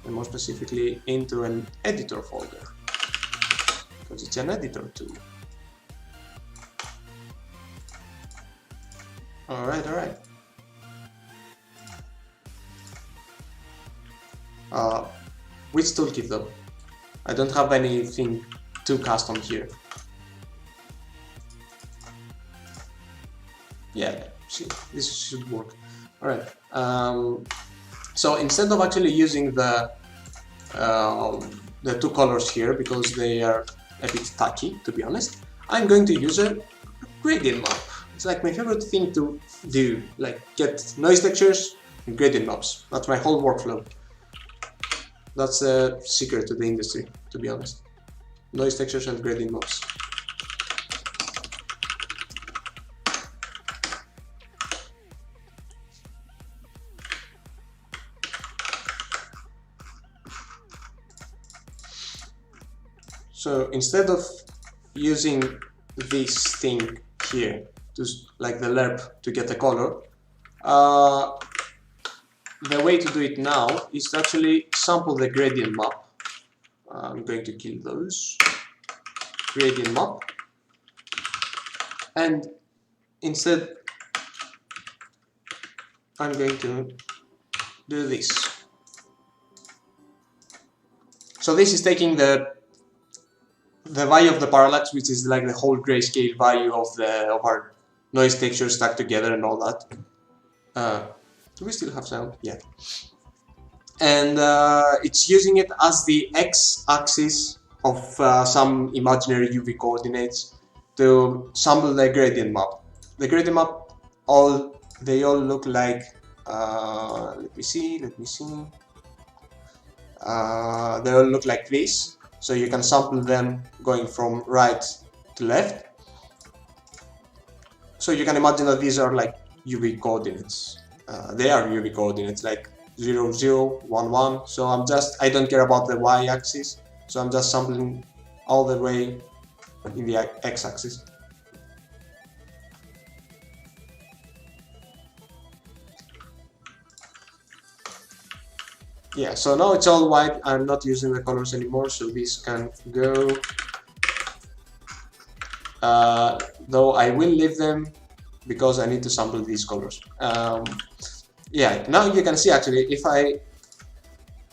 and more specifically into an editor folder, because it's an editor tool. Alright, alright. Which toolkit though? I don't have anything too custom here. Yeah, see, this should work. Alright. So instead of actually using the two colors here, because they are a bit tacky, to be honest, I'm going to use a gradient map. It's like my favorite thing to do, like get noise textures and gradient maps. That's my whole workflow. That's a secret to the industry, to be honest. Noise textures and gradient maps. So instead of using this thing here, to like the lerp to get a color, the way to do it now is to actually sample the gradient map. I'm going to kill those. Gradient map. And instead, I'm going to do this. So this is taking the value of the parallax, which is like the whole grayscale value of our noise texture stacked together and all that. Do we still have sound? Yeah. And it's using it as the x-axis of some imaginary UV coordinates to sample the gradient map. The gradient map, they all look like, let me see. They all look like this. So you can sample them going from right to left. So you can imagine that these are like UV coordinates. They are UV coordinates, like 0, 0, 1, 1. So I don't care about the y-axis. So I'm just sampling all the way in the x-axis. Yeah, so now it's all white. I'm not using the colors anymore, so this can go. Though I will leave them because I need to sample these colors. Yeah, now you can see actually, if I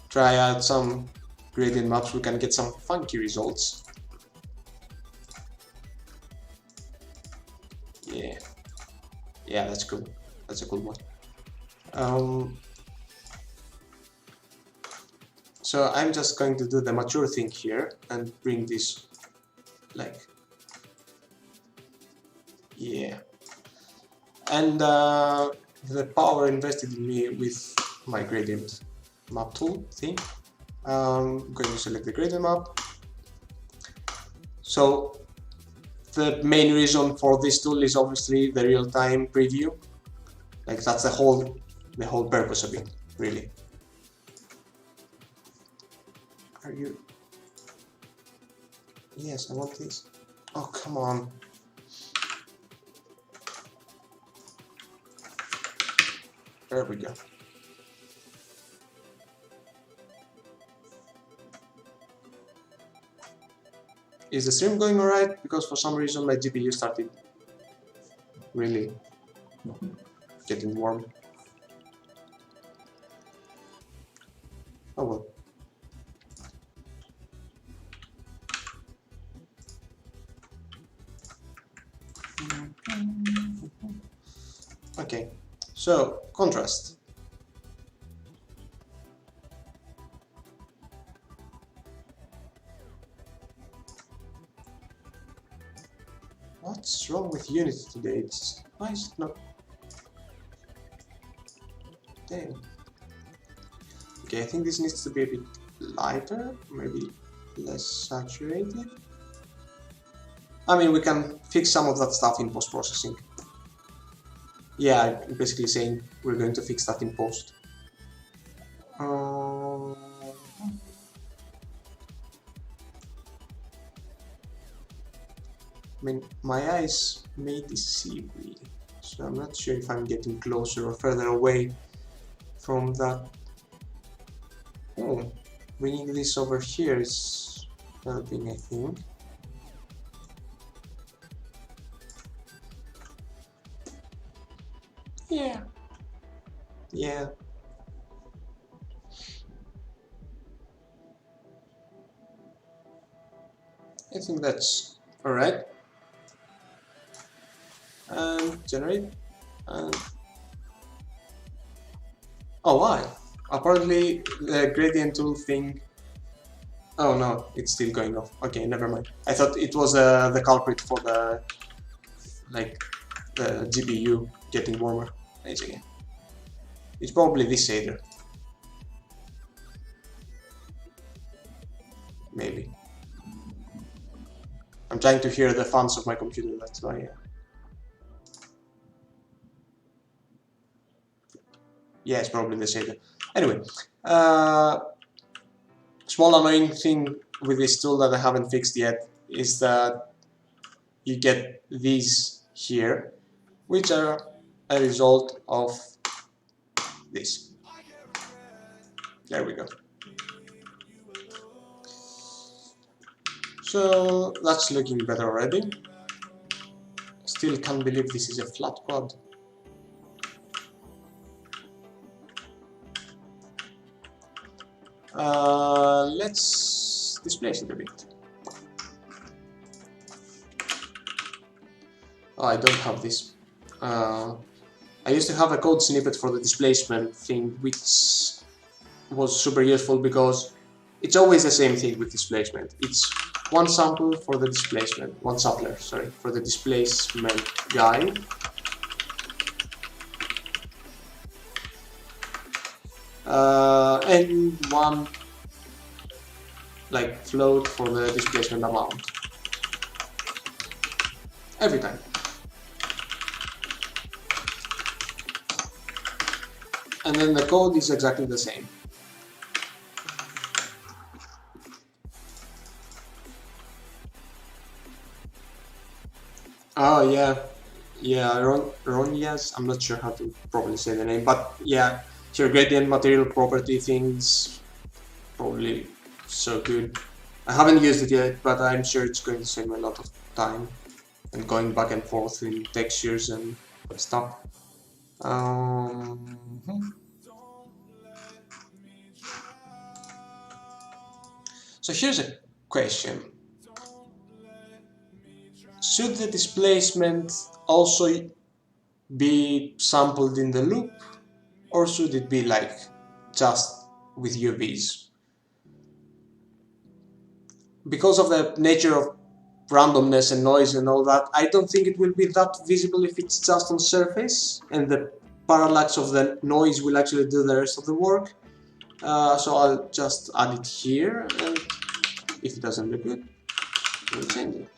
try out some gradient maps, we can get some funky results. Yeah, that's cool. That's a cool one. So I'm just going to do the mature thing here and bring this like, yeah. And the power invested in me with my gradient map tool thing. I'm going to select the gradient map. So the main reason for this tool is obviously the real-time preview. Like that's the whole purpose of it, really. Are you? Yes, I want this. Oh, come on. There we go. Is the stream going alright? Because for some reason my GPU started really getting warm. Oh well. Okay, so contrast. What's wrong with Unity today? Why is it not? Damn. Okay, I think this needs to be a bit lighter, maybe less saturated. I mean, we can fix some of that stuff in post-processing. Yeah, I'm basically saying we're going to fix that in post. I mean, my eyes may deceive me, so I'm not sure if I'm getting closer or further away from that. Oh, bringing this over here is helping, I think. Yeah. Yeah. I think that's alright. And generate. And oh, why? Apparently, the gradient tool thing. Oh no, it's still going off. Okay, never mind. I thought it was the culprit for the like the GPU getting warmer. It's again. It's probably this shader. Maybe. I'm trying to hear the fans of my computer. That's why. Yeah, it's probably the shader. Anyway, uh, small annoying thing with this tool that I haven't fixed yet is that you get these here, which are a result of this. There we go. So that's looking better already. Still can't believe this is a flat quad. Let's displace it a bit. Oh, I don't have this. I used to have a code snippet for the displacement thing, which was super useful because it's always the same thing with displacement. It's one sample for the displacement, one sampler, sorry, for the displacement guy. And one like float for the displacement amount. Every time. And then the code is exactly the same. Oh yeah, yeah, Ronias. I'm not sure how to properly say the name, but yeah, your gradient material property things probably so good. I haven't used it yet, but I'm sure it's going to save me a lot of time and going back and forth in textures and stuff. Hmm. So here's a question. Should the displacement also be sampled in the loop, or should it be like just with UVs? Because of the nature of randomness and noise and all that, I don't think it will be that visible if it's just on surface, and the parallax of the noise will actually do the rest of the work. So I'll just add it here, and if it doesn't look good, we'll change it.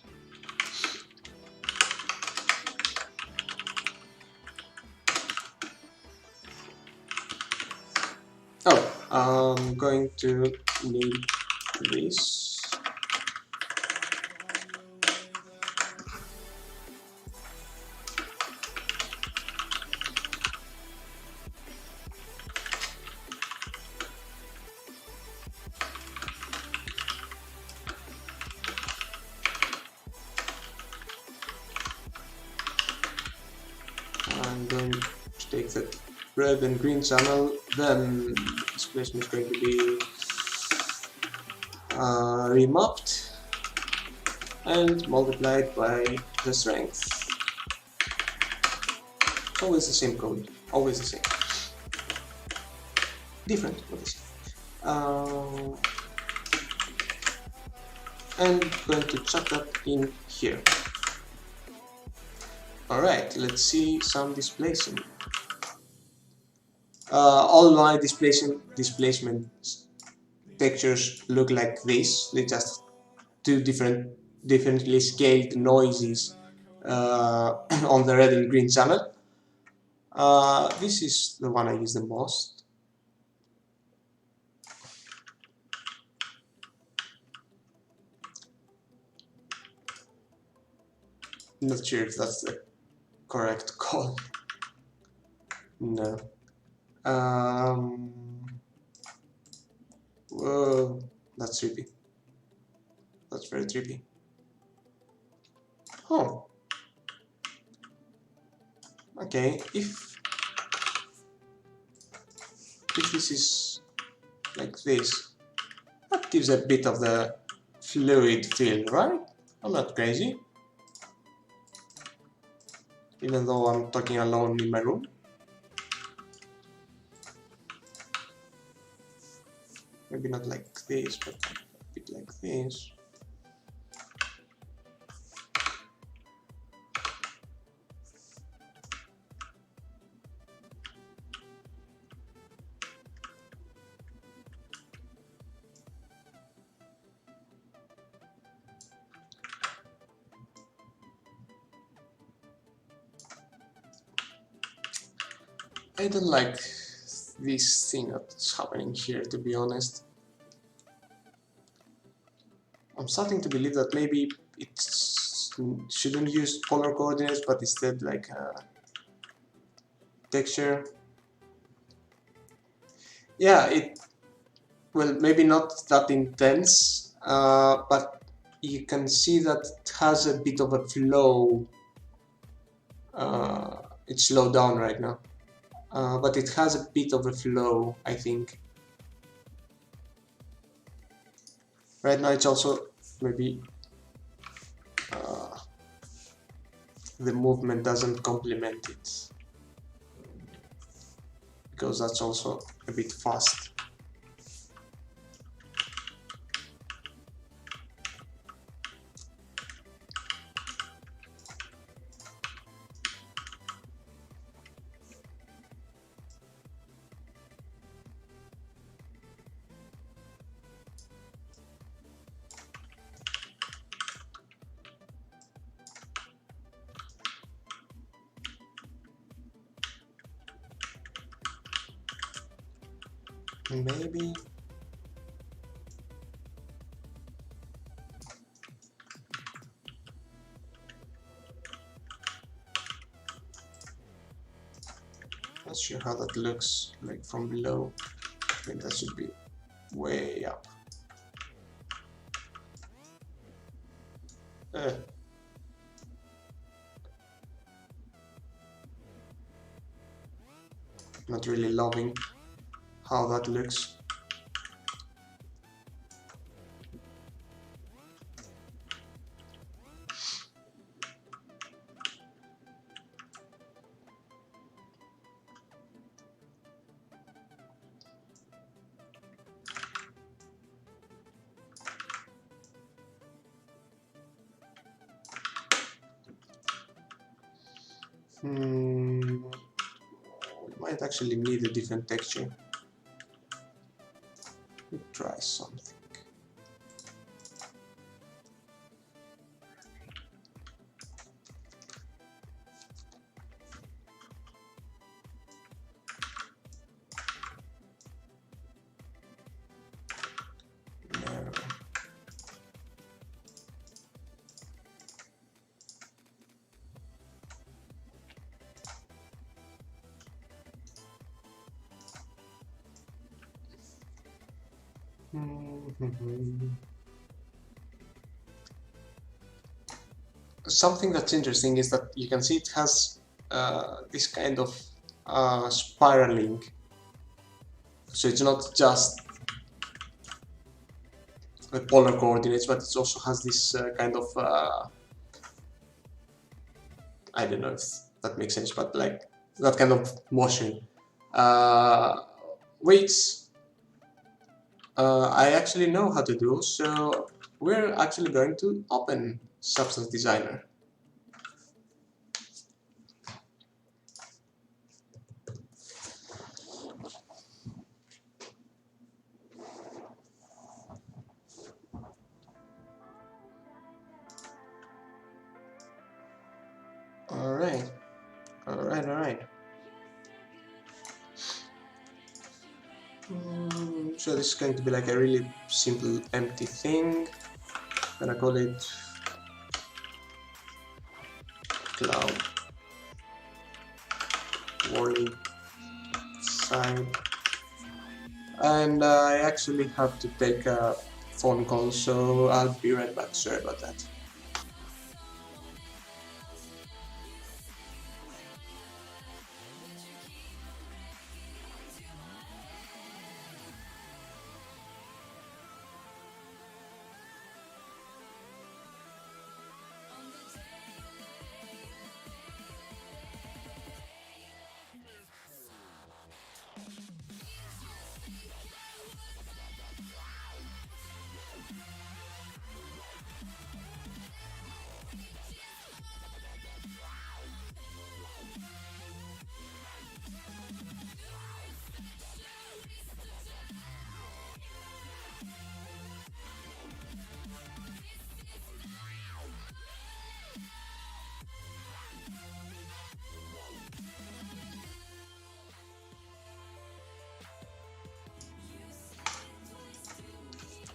Oh, I'm going to need this. I'm going to take the red and green channel, then displacement is going to be remapped and multiplied by the strength. It's always the same code, always the same. Different, but the same. And going to chuck that in here. Alright, let's see some displacement. All my displacement textures look like this. They just two differently scaled noises on the red and green channel. This is the one I use the most. Not sure if that's the correct call. No. Whoa, that's trippy. That's very trippy. Oh. Okay, if if this is like this, that gives a bit of the fluid feel, right? I'm not crazy, even though I'm talking alone in my room. Maybe not like this, but a bit like this. I don't like this thing that's happening here, to be honest. I'm starting to believe that maybe it shouldn't use polar coordinates, but instead like a texture. Yeah, well, maybe not that intense, but you can see that it has a bit of a flow. It's slowed down right now, but it has a bit of a flow, I think. Right now it's also maybe the movement doesn't complement it, because that's also a bit fast. Maybe not sure how that looks like from below. I think that should be way up. Uh, Not really loving how that looks. We might actually need a different texture. Let's try something. Narrow. Something that's interesting is that you can see it has this kind of spiraling. So it's not just the polar coordinates, but it also has this kind of I don't know if that makes sense, but like that kind of motion, which I actually know how to do. So we're actually going to open Substance Designer. All right, all right, all right. So this is going to be like a really simple empty thing. I'm gonna call it cloud warning sign. And I actually have to take a phone call, so I'll be right back. Sorry about that.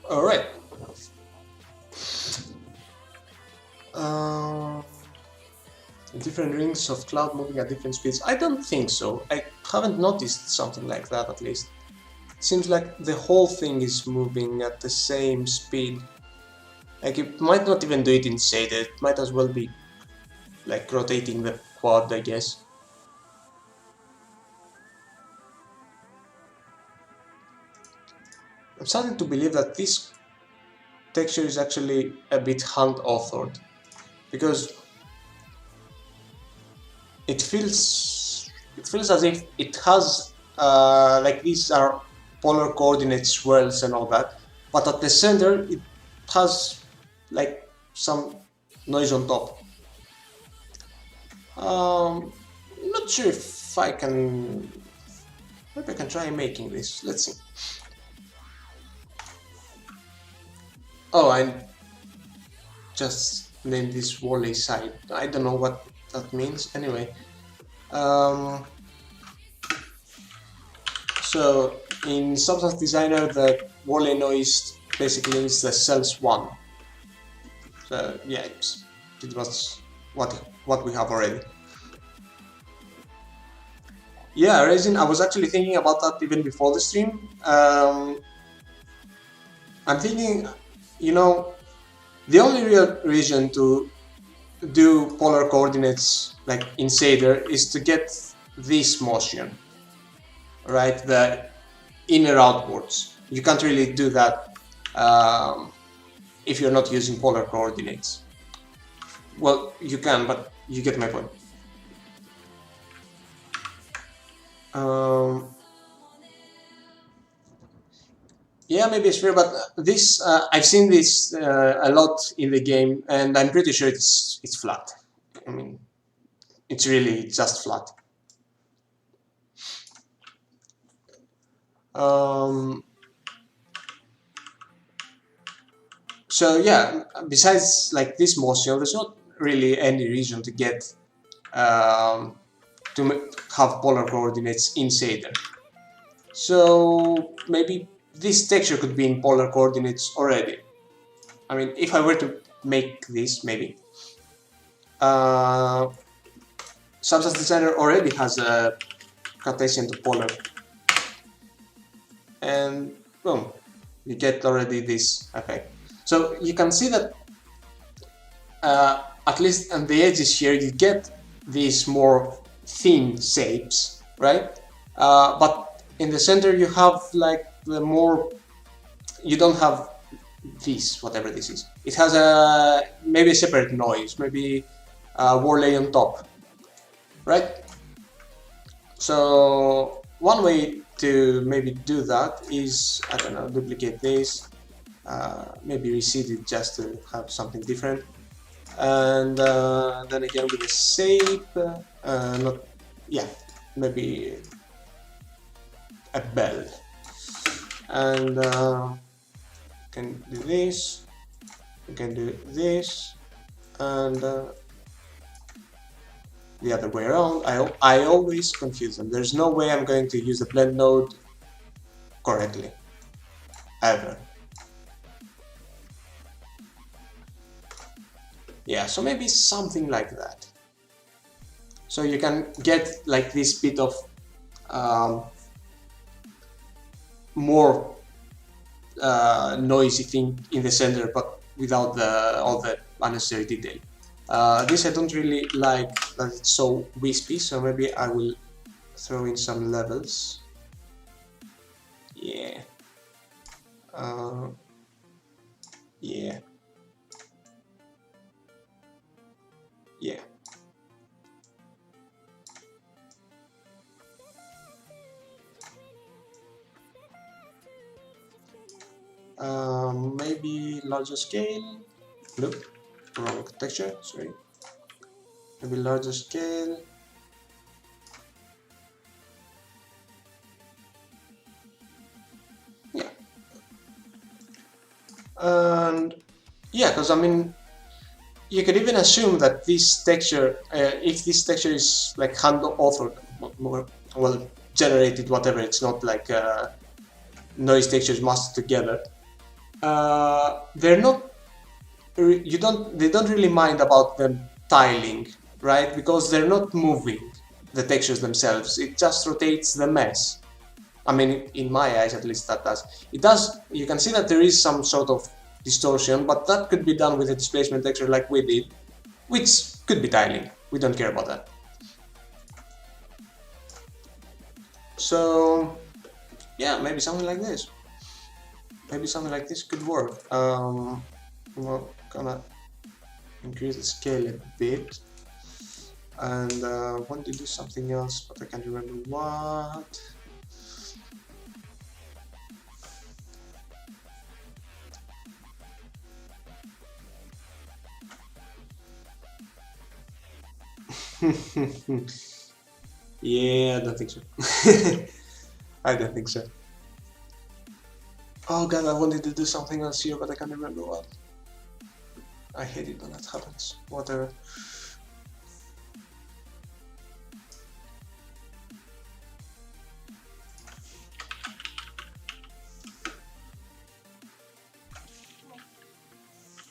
All right. Uh, Different rings of cloud moving at different speeds. I don't think so. I haven't noticed something like that, at least. Seems like the whole thing is moving at the same speed. Like, it might not even do it in shader, it might as well be like rotating the quad, I guess. I'm starting to believe that this texture is actually a bit hand-authored, because it feels as if it has like these are polar coordinate swirls and all that, but at the center it has like some noise on top. Not sure if I can. Maybe I can try making this. Let's see. Oh, I just named this Wally side. I don't know what that means. Anyway, um, so in Substance Designer, the Wally noise basically is the cells one. So yeah, it's pretty much what we have already. Yeah, Resin. I was actually thinking about that even before the stream. I'm thinking, you know, the only real reason to do polar coordinates like in shader is to get this motion, right? The inner outwards. You can't really do that if you're not using polar coordinates. Well, you can, but you get my point. Um, yeah, maybe it's fair, but this I've seen this a lot in the game, and I'm pretty sure it's flat. I mean, it's really just flat. So yeah, besides like this motion, there's not really any reason to get um, have polar coordinates in shader. So maybe this texture could be in polar coordinates already. I mean, if I were to make this, maybe. Uh, Substance Designer already has a Cartesian to polar, and boom, you get already this effect. So you can see that at least on the edges here, you get these more thin shapes, right? But in the center, you have like the more. You don't have this, whatever this is. It has a maybe a separate noise, maybe a overlay on top, right? So one way to maybe do that is, I don't know, duplicate this, maybe reseed it just to have something different, and then again with the shape, not, yeah, maybe a bell, and can do this, we can do this, and the other way around. I always confuse them. There's no way I'm going to use the blend node correctly, ever. Yeah, so maybe something like that. So you can get like this bit of more noisy thing in the center, but without all the unnecessary detail. This I don't really like that it's so wispy, so maybe I will throw in some levels. Yeah. Yeah. Yeah. Maybe larger scale. Nope, wrong texture. Sorry. Maybe larger scale. Yeah. And yeah, because I mean, you could even assume that this texture, if this texture is like hand authored, well generated, whatever, it's not like noise textures mashed together. they're not they don't really mind about the tiling, right? Because they're not moving the textures themselves. It just rotates the mesh. I mean, in my eyes, at least that does. It does. You can see that there is some sort of distortion, but that could be done with a displacement texture like we did, which could be tiling. We don't care about that. So yeah, maybe something like this. Maybe something like this could work. We're gonna increase the scale a bit, and want to do something else, but I can't remember what. Yeah, I don't think so. I don't think so. Oh god, I wanted to do something else here, but I can't remember what. I hate it when that happens. Whatever.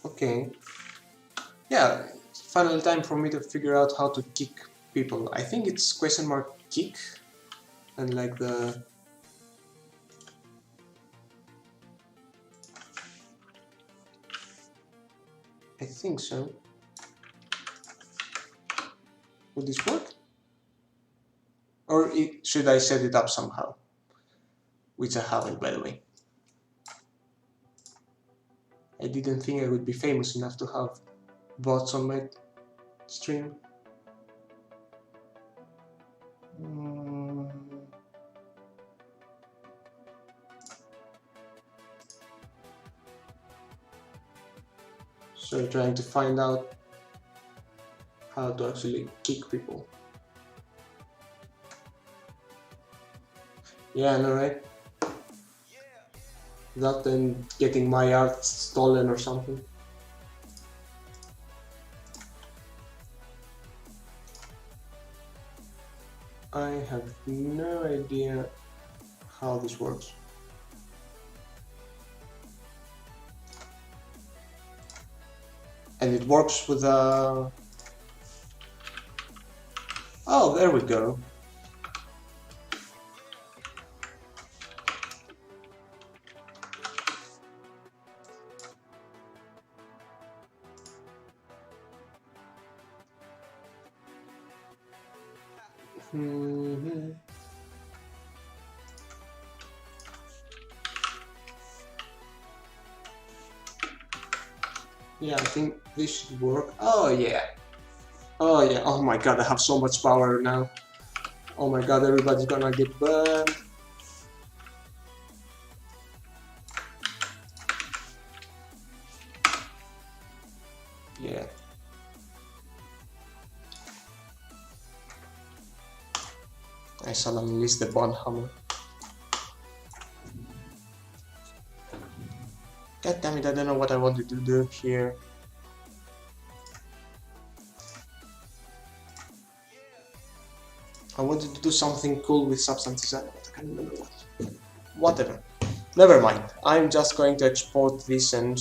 Okay. Yeah, final time for me to figure out how to kick people. I think it's question mark kick, and like the... I think so. Would this work? Or should I set it up somehow? Which I haven't, by the way. I didn't think I would be famous enough to have bots on my stream. So trying to find out how to actually kick people. Yeah, I know, right? That and getting my art stolen or something. I have no idea how this works. And it works with a... Oh, there we go. Yeah, I think this should work. Oh yeah. Oh yeah. Oh my god, I have so much power now. Oh my god, everybody's gonna get burned. Yeah. I shall unleash the bond hammer. God damn it, I don't know what I wanted to do here. I wanted to do something cool with Substance Design, but I can't remember what. Whatever. Never mind. I'm just going to export this and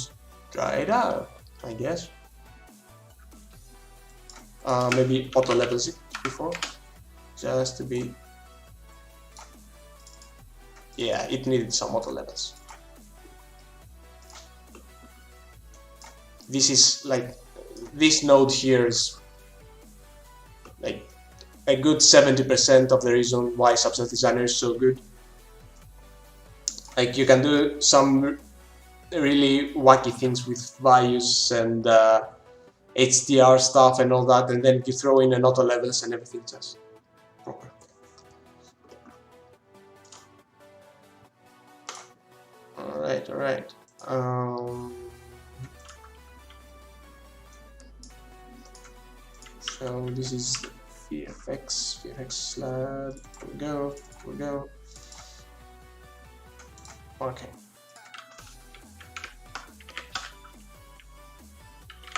try it out, I guess. Maybe auto levels it before, just to be... Yeah, it needed some auto levels. This is like... This node here is like a good 70% of the reason why Substance Designer is so good. Like, you can do some really wacky things with values and HDR stuff and all that, and then you throw in an auto levels and everything just proper. Alright, alright. So this is VFX slab. Here we go. Okay.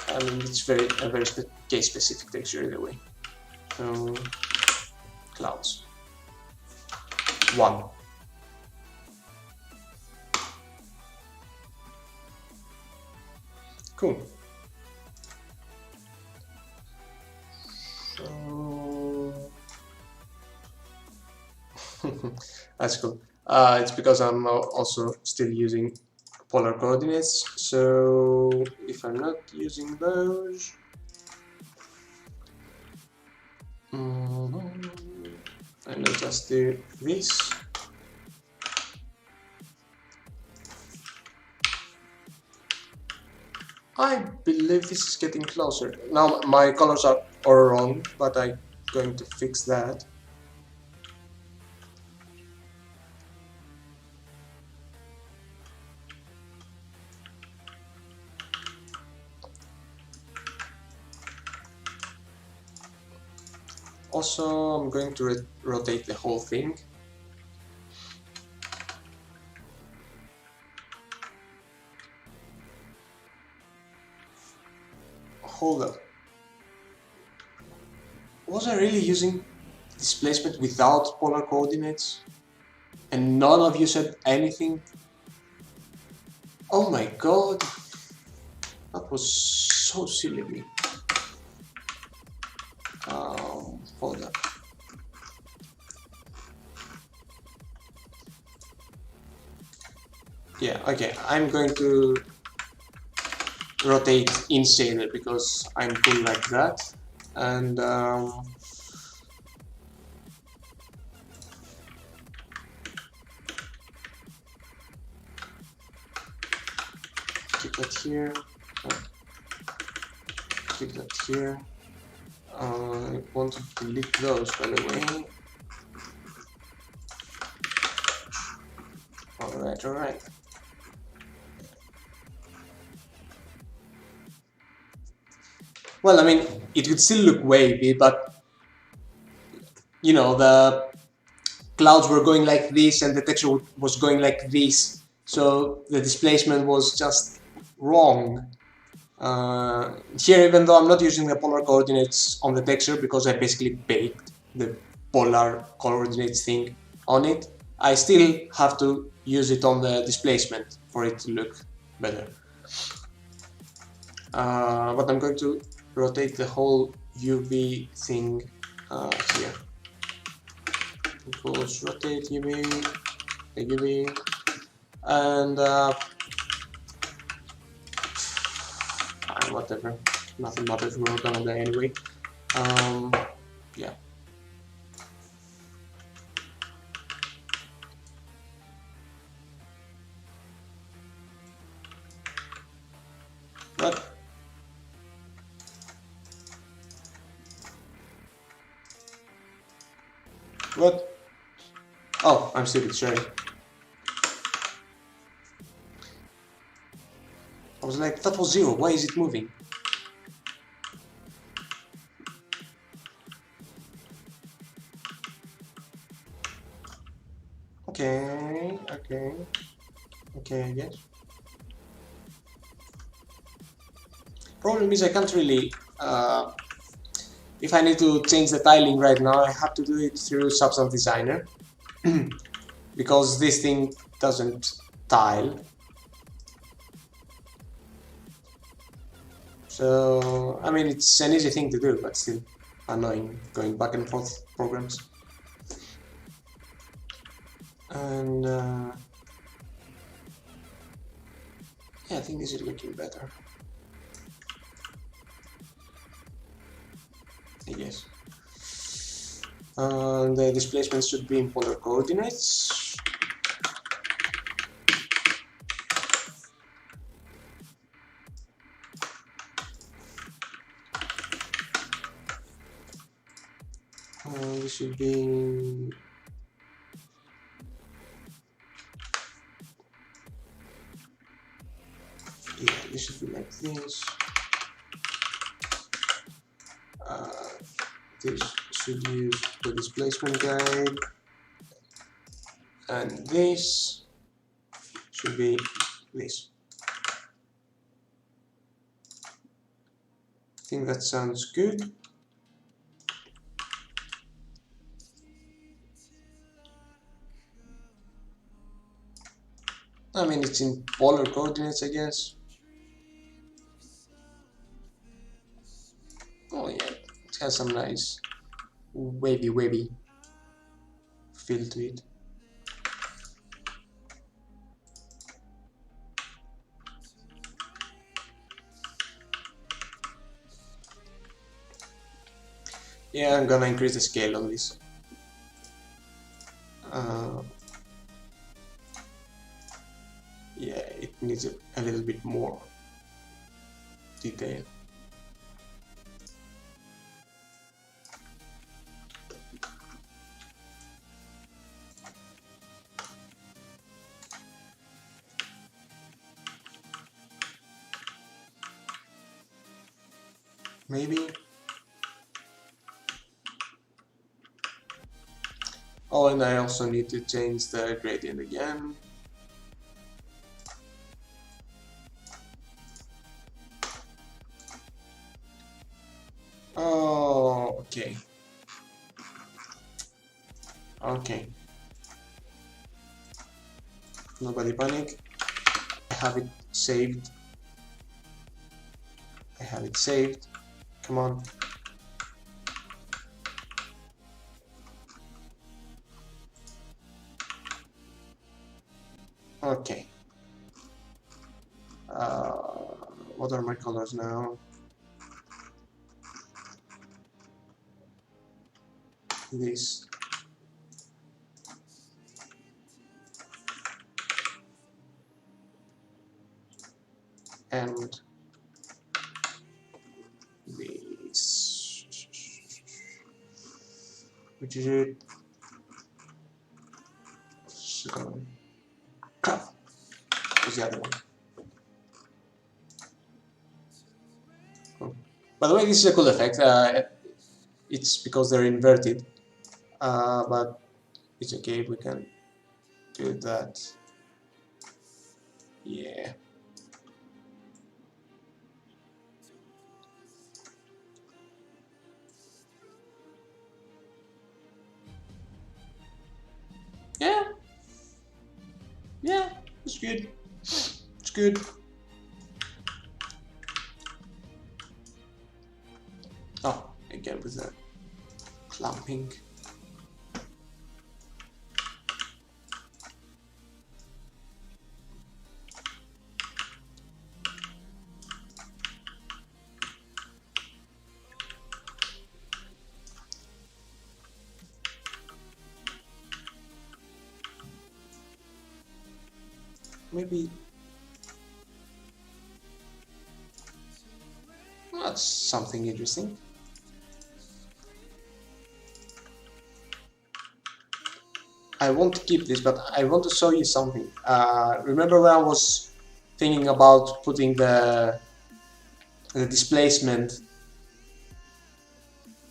I mean, it's a very case specific texture either way. So clouds. 1. Cool. So that's cool. It's because I'm also still using polar coordinates. So if I'm not using those, and let's just do this. I believe this is getting closer. Now my colors are wrong, but I'm going to fix that. Also, I'm going to rotate the whole thing. Hold up. Was I really using displacement without polar coordinates? And none of you said anything? Oh my god. That was so silly of me. Hold up. Yeah, okay. I'm going to rotate insanely because I'm cool like that. And keep that here. Keep that here. I want to delete those, by the way. Alright, alright. Well, I mean, it would still look wavy, but you know, the clouds were going like this and the texture was going like this, so the displacement was just wrong. Here, even though I'm not using the polar coordinates on the texture because I basically baked the polar coordinates thing on it, I still have to use it on the displacement for it to look better. But I'm going to rotate the whole UV thing here. Equals rotate UV, UV, and whatever, nothing matters, we're gonna die anyway. Yeah. What? What? Oh, I'm stupid, sorry. I was like, that was 0, why is it moving? Okay, I guess. Problem is I can't really, if I need to change the tiling right now, I have to do it through Substance Designer. Because this thing doesn't tile. So, I mean, it's an easy thing to do, but still annoying going back and forth programs. And yeah, I think this is looking better. I guess. The displacement should be in polar coordinates. This should be... yeah, this should be like this. This should use the displacement guide. And this should be this. I think that sounds good. I mean, it's in polar coordinates, I guess. has some nice wavy feel to it. Yeah, I'm gonna increase the scale on this. Yeah, it needs a little bit more detail. Maybe. Oh, and I also need to change the gradient again. Oh, okay. Okay. Nobody panic. I have it saved. I have it saved. Come on. Okay. What are my colors now? This. And this. Which is it? So, crap. What's the other one? Oh. By the way, this is a cool effect. It's because they're inverted, but it's okay. We can do that. Yeah. Yeah. Yeah. It's good. It's good. Oh, again with the clamping. Maybe that's something interesting. I want to keep this, but I want to show you something. Remember when I was thinking about putting the displacement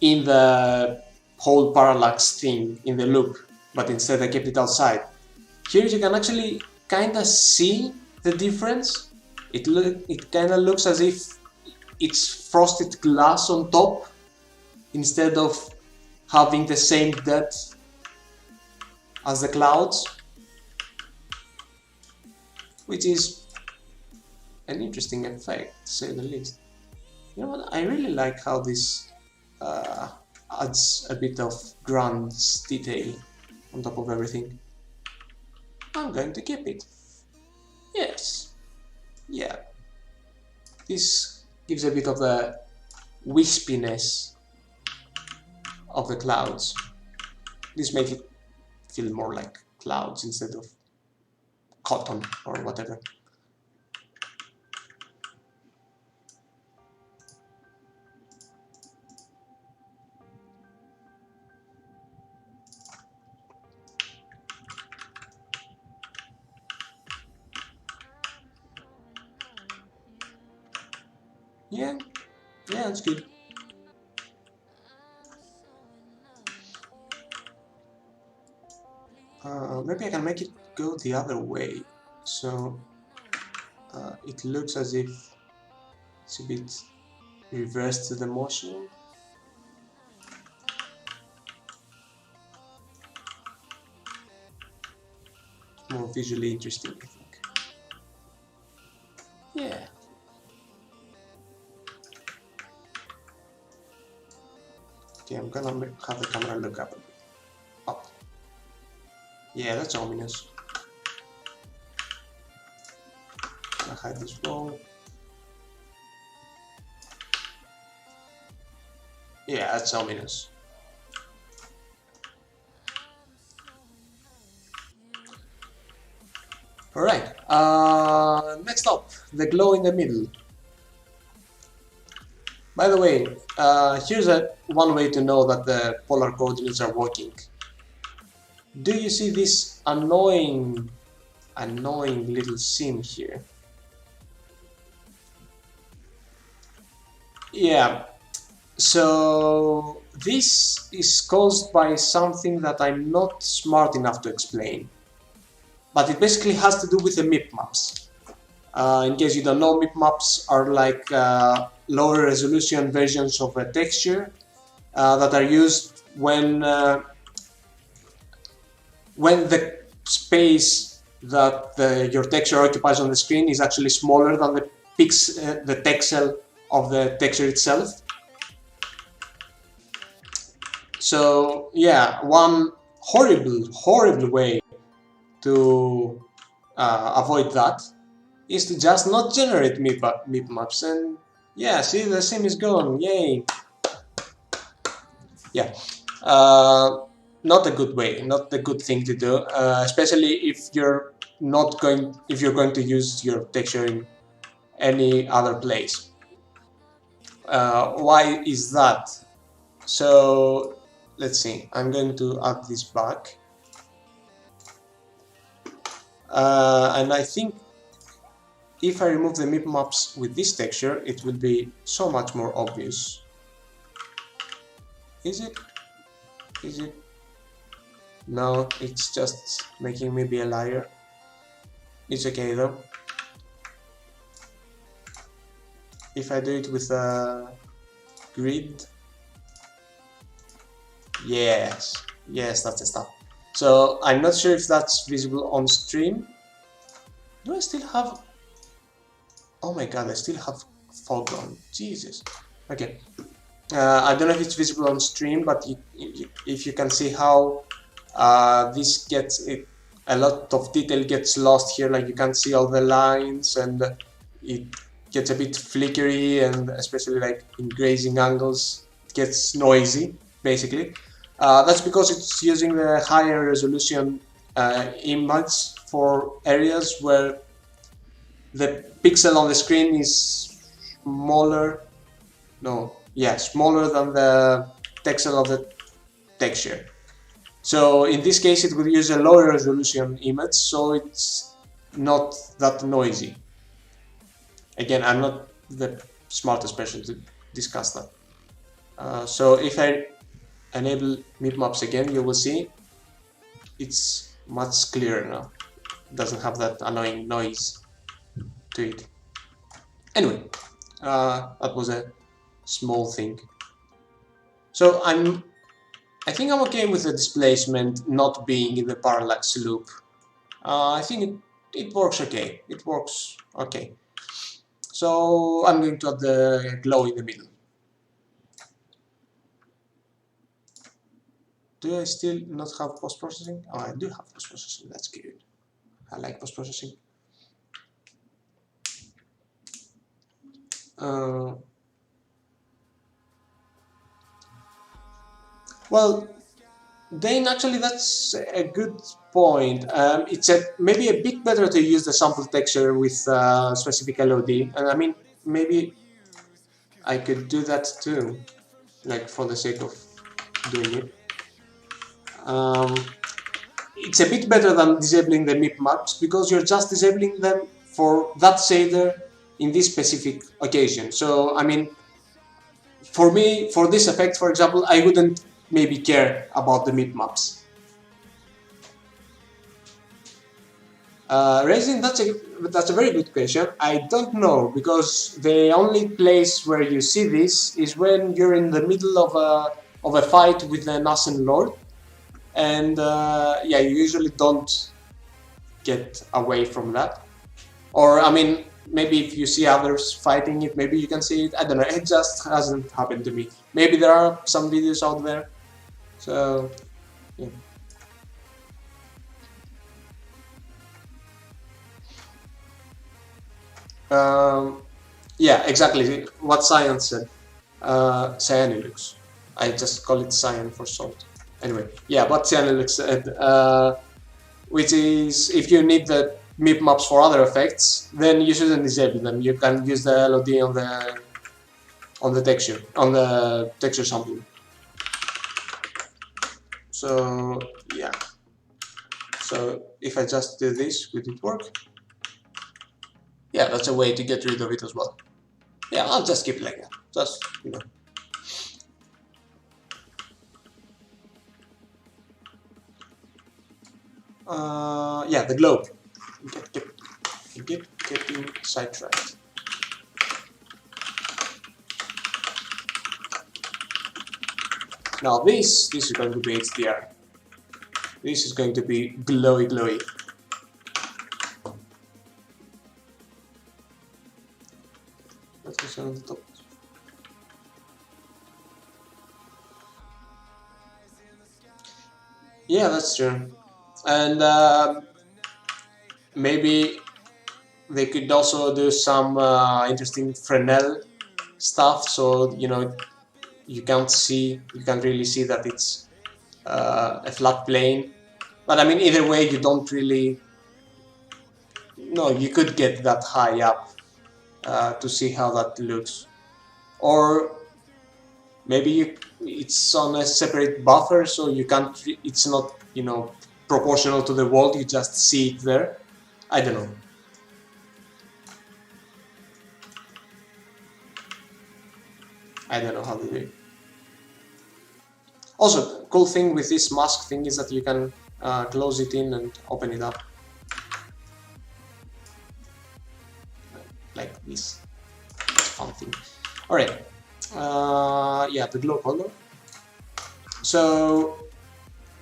in the whole parallax thing in the loop, but instead I kept it outside. Here you can actually kind of see the difference. It kind of looks as if it's frosted glass on top instead of having the same depth as the clouds, which is an interesting effect to say the least. You know what? I really like how this adds a bit of grand detail on top of everything. I'm going to keep it. Yes. Yeah. This gives a bit of the wispiness of the clouds. This makes it feel more like clouds instead of cotton or whatever. Yeah, yeah, it's good. Maybe I can make it go the other way. So it looks as if it's a bit reversed to the motion. More visually interesting, I think. Yeah. gonna have the camera look up. Up. Yeah, that's ominous. Gonna hide this wall. Yeah, that's ominous. Alright, next up, the glow in the middle. By the way, here's one way to know that the polar coordinates are working. Do you see this annoying little seam here? Yeah, so this is caused by something that I'm not smart enough to explain. But it basically has to do with the MIP maps. In case you don't know, MIP maps are like lower resolution versions of a texture that are used when the space that your texture occupies on the screen is actually smaller than the pixel of the texture itself. So yeah, one horrible way to avoid that is to just not generate MIP maps, and yeah, see, the sim is gone, yay! Yeah, not a good way, not a good thing to do, especially if you're going to use your texture in any other place. Why is that? So let's see, I'm going to add this back. And I think if I remove the MIP maps with this texture, it will be so much more obvious. Is it? Is it? No, it's just making me be a liar. It's okay though. If I do it with a grid, yes, that's the stuff. So I'm not sure if that's visible on stream. Do I still have? Oh my god, I still have fog on. Jesus. Okay. I don't know if it's visible on stream, but if you can see how this gets a lot of detail gets lost here. Like you can't see all the lines, and it gets a bit flickery, and especially like in grazing angles, it gets noisy. Basically, that's because it's using the higher resolution image for areas where the pixel on the screen is smaller. No, yeah, smaller than the pixel of the texture. So in this case, it will use a lower resolution image, so it's not that noisy. Again, I'm not the smartest person to discuss that. So if I enable MIP maps again, you will see it's much clearer now. It doesn't have that annoying noise to it. Anyway, that was a small thing. So I think I'm okay with the displacement not being in the parallax loop. I think it works okay. It works okay. So I'm going to add the glow in the middle. Do I still not have post-processing? Oh, I do have post-processing. That's good. I like post-processing. Well, Dane, actually, that's a good point. It's maybe a bit better to use the sample texture with specific LOD, and I mean, maybe I could do that too, like for the sake of doing it. It's a bit better than disabling the MIP maps because you're just disabling them for that shader in this specific occasion. So, I mean, for me, for this effect, for example, I wouldn't maybe care about the MIP maps. Raisin, that's a very good question. I don't know, because the only place where you see this is when you're in the middle of a fight with an Asen Lord, and yeah, you usually don't get away from that. Or I mean, maybe if you see others fighting it, maybe you can see it. I don't know. It just hasn't happened to me. Maybe there are some videos out there. So yeah. Yeah, exactly what Cyan said. Cyanilux. I just call it Cyan for short. Anyway, yeah, what Cyanilux said, which is if you need the MIP maps for other effects, then you shouldn't disable them. You can use the LOD on the texture sampling. So yeah. So if I just do this, would it work? Yeah, that's a way to get rid of it as well. Yeah, I'll just keep it like that. Just, you know. Yeah, the globe. Getting sidetracked. Now this is going to be HDR. This is going to be glowy glowy. Let's go on the top. Yeah, that's true. And maybe they could also do some interesting Fresnel stuff, so you know you can't really see that it's a flat plane. But I mean, either way, you don't really. No, you could get that high up to see how that looks, or maybe it's on a separate buffer, so you can't. It's not, you know, proportional to the wall. You just see it there. I don't know. I don't know how to do it. Also, cool thing with this mask thing is that you can close it in and open it up. Like this. Fun thing. Alright. Yeah, the glow color. So,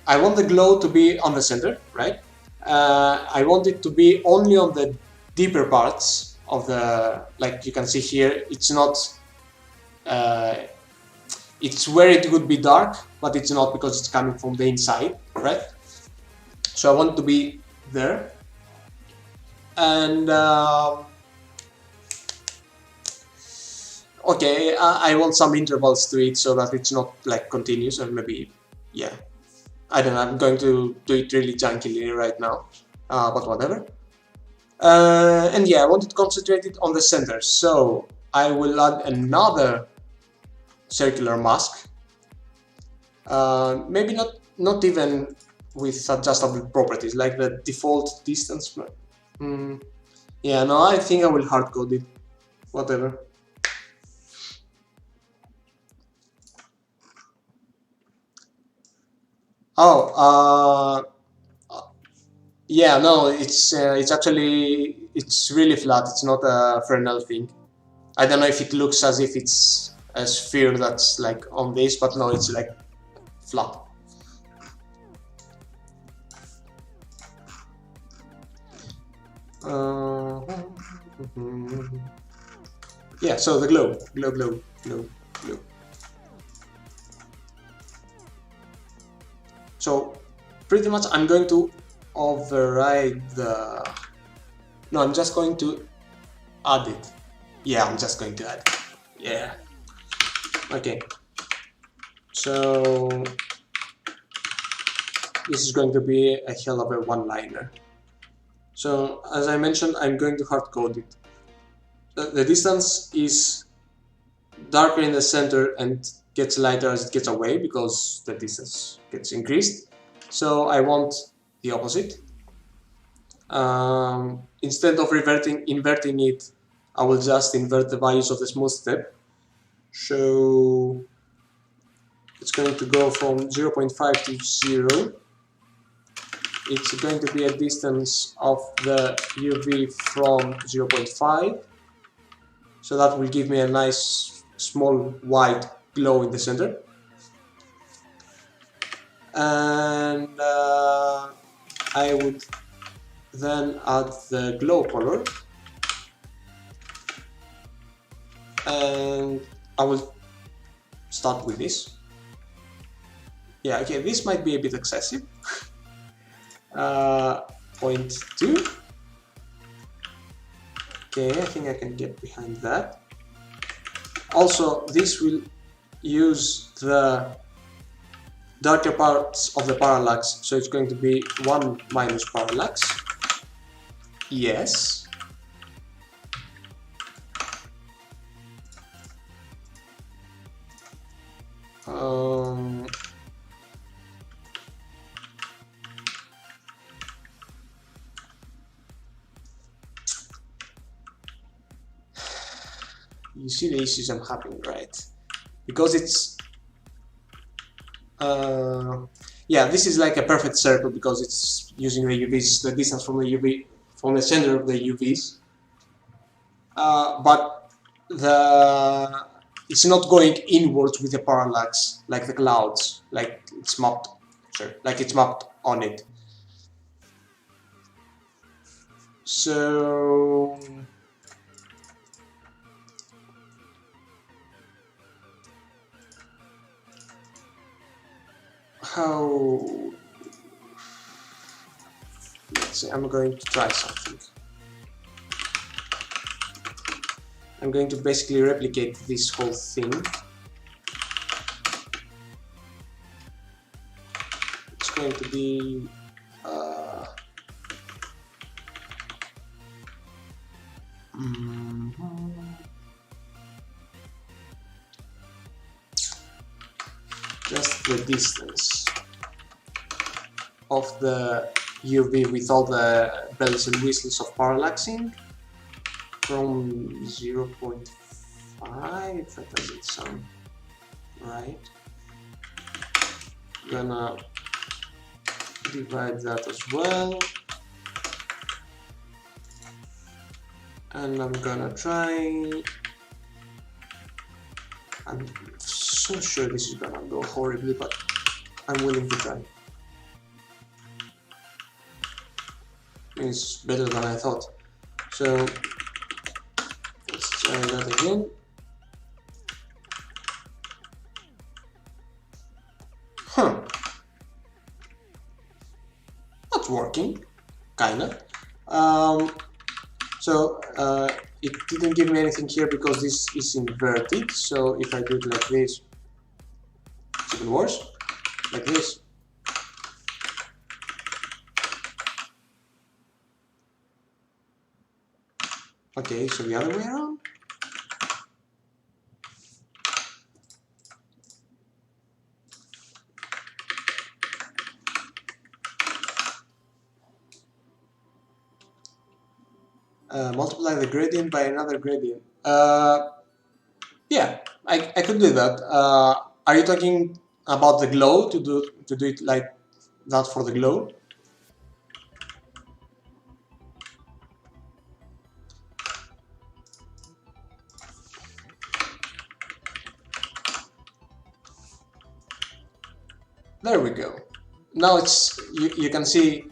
I want the glow to be on the center, right? I want it to be only on the deeper parts of the, like you can see here, it's not, it's where it would be dark, but it's not because it's coming from the inside, right? So I want it to be there. And okay, I want some intervals to it so that it's not like continuous, or maybe, yeah. I don't know, I'm going to do it really junkily right now, but whatever. And yeah, I want it concentrated on the center, so I will add another circular mask. Maybe not even with adjustable properties, like the default distance. Yeah, no, I think I will hard code it. Whatever. Oh, yeah, no, it's actually it's really flat. It's not a Fresnel thing. I don't know if it looks as if it's a sphere that's like on this, but no, it's like flat. Yeah, so the glow. So pretty much I'm going to override the... No, I'm just going to add it. Yeah, I'm just going to add it. Yeah. Okay. So this is going to be a hell of a one-liner. So as I mentioned, I'm going to hard code it. The distance is darker in the center and gets lighter as it gets away because the distance gets increased. So I want the opposite. Instead of inverting it, I will just invert the values of the smooth step. So it's going to go from 0.5 to 0. It's going to be a distance of the UV from 0.5. So that will give me a nice small white glow in the center. And I would then add the glow color. and I will start with this. Yeah, okay, this might be a bit excessive. 0.2. Okay, I think I can get behind that. Also, this will use the darker parts of the parallax, so it's going to be 1 minus parallax. Yes. You see the issues I'm having, right? Because it's yeah, this is like a perfect circle because it's using the UVs, the distance from the UV, from the center of the UVs. But it's not going inwards with the parallax like the clouds, like it's mapped, like it's mapped on it. So how? Let's see. I'm going to try something. I'm going to basically replicate this whole thing. It's going to be just the distance of the UV with all the bells and whistles of parallaxing from 0.5. That doesn't sound right. Gonna divide that as well, and I'm gonna try. I'm so sure this is gonna go horribly, but I'm willing to try. It's better than I thought. So let's try that again. Huh. That's working, kinda. So it didn't give me anything here because this is inverted. So if I do it like this, it's even worse. Like this. Okay, so the other way around. Multiply the gradient by another gradient. Yeah, I could do that. Are you talking about the glow to do it like that for the glow? There we go. Now it's you can see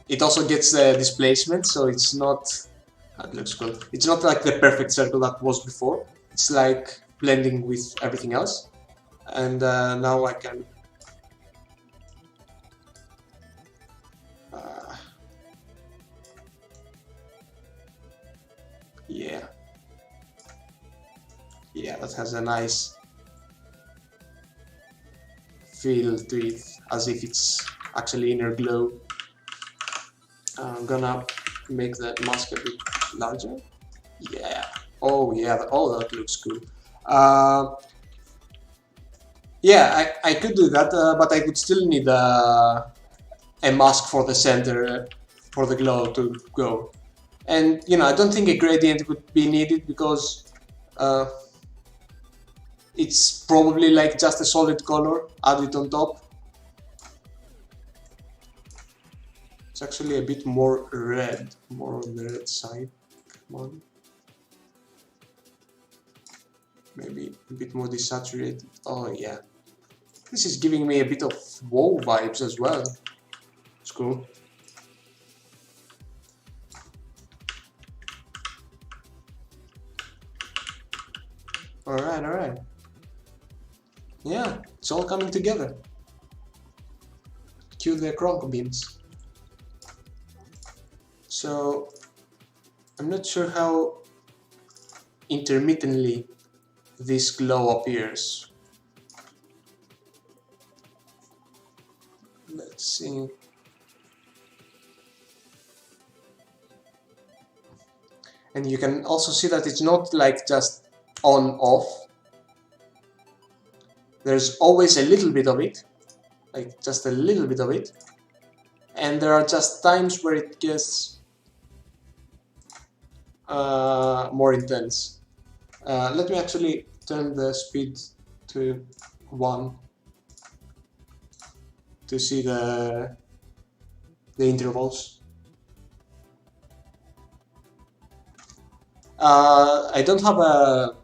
it also gets the displacement, so it's not. That looks cool. It's not like the perfect circle that was before. It's like blending with everything else. And now I can. Yeah. Yeah, that has a nice feel to it, as if it's actually inner glow. I'm gonna make the mask a bit larger. Yeah. Oh yeah. Oh, that looks cool. Yeah, I could do that, but I would still need a mask for the center for the glow to go. And you know, I don't think a gradient would be needed because it's probably like just a solid color added on top. It's actually a bit more red, more on the red side. Come on. Maybe a bit more desaturated. Oh yeah. This is giving me a bit of WoW vibes as well. It's cool. Alright, alright. Yeah, it's all coming together. Cue the Kronk beams. So, I'm not sure how intermittently this glow appears. Let's see. And you can also see that it's not like just on off. There's always a little bit of it, like just a little bit of it. And there are just times where it gets more intense. Let me actually turn the speed to 1 to see the intervals. I don't have a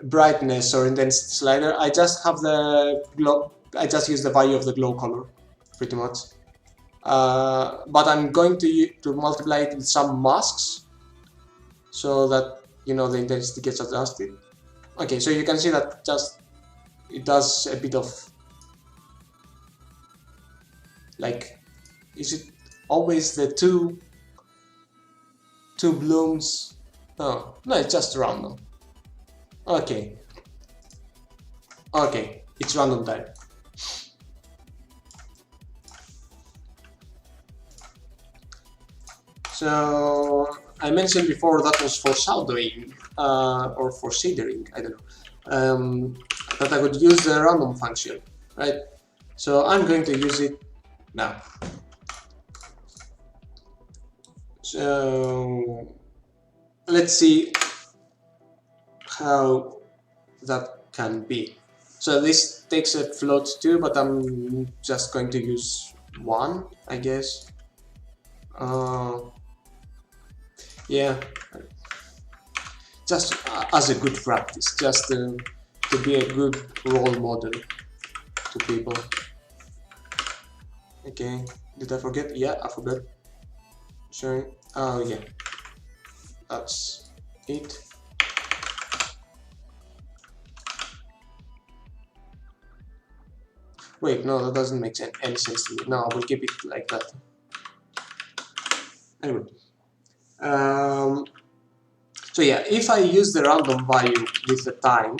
brightness or intensity slider. I just have the glow. I just use the value of the glow color, pretty much. But I'm going to multiply it with some masks, so that the intensity gets adjusted. Okay, so you can see that just it does a bit of like, is it always the two blooms? Oh, no, it's just random. Okay. Okay, it's random time. So I mentioned before that was for shadowing or for shadering, I don't know, that I would use the random function, right? So I'm going to use it now. So let's see how that can be. So this takes a float too, but I'm just going to use 1, I guess. Yeah, just as a good practice, just to be a good role model to people. Okay, did I forget? Yeah, I forgot. Sorry. Oh yeah, that's it. Wait, no, that doesn't make any sense to me. No, I will keep it like that. Anyway. So yeah, if I use the random value with the time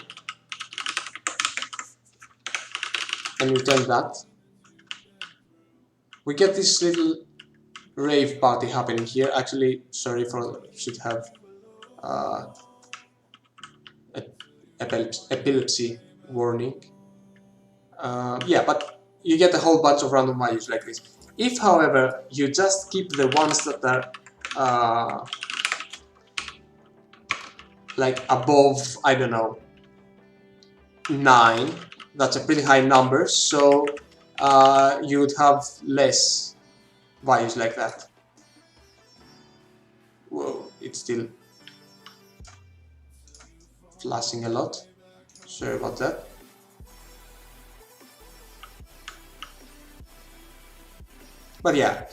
and return that, we get this little rave party happening here. Actually, sorry for should have epilepsy warning. Yeah, but you get a whole bunch of random values like this. If, however, you just keep the ones that are like above, I don't know, 9, that's a pretty high number, so you would have less values like that. Whoa, it's still flashing a lot. Sorry about that. But yeah,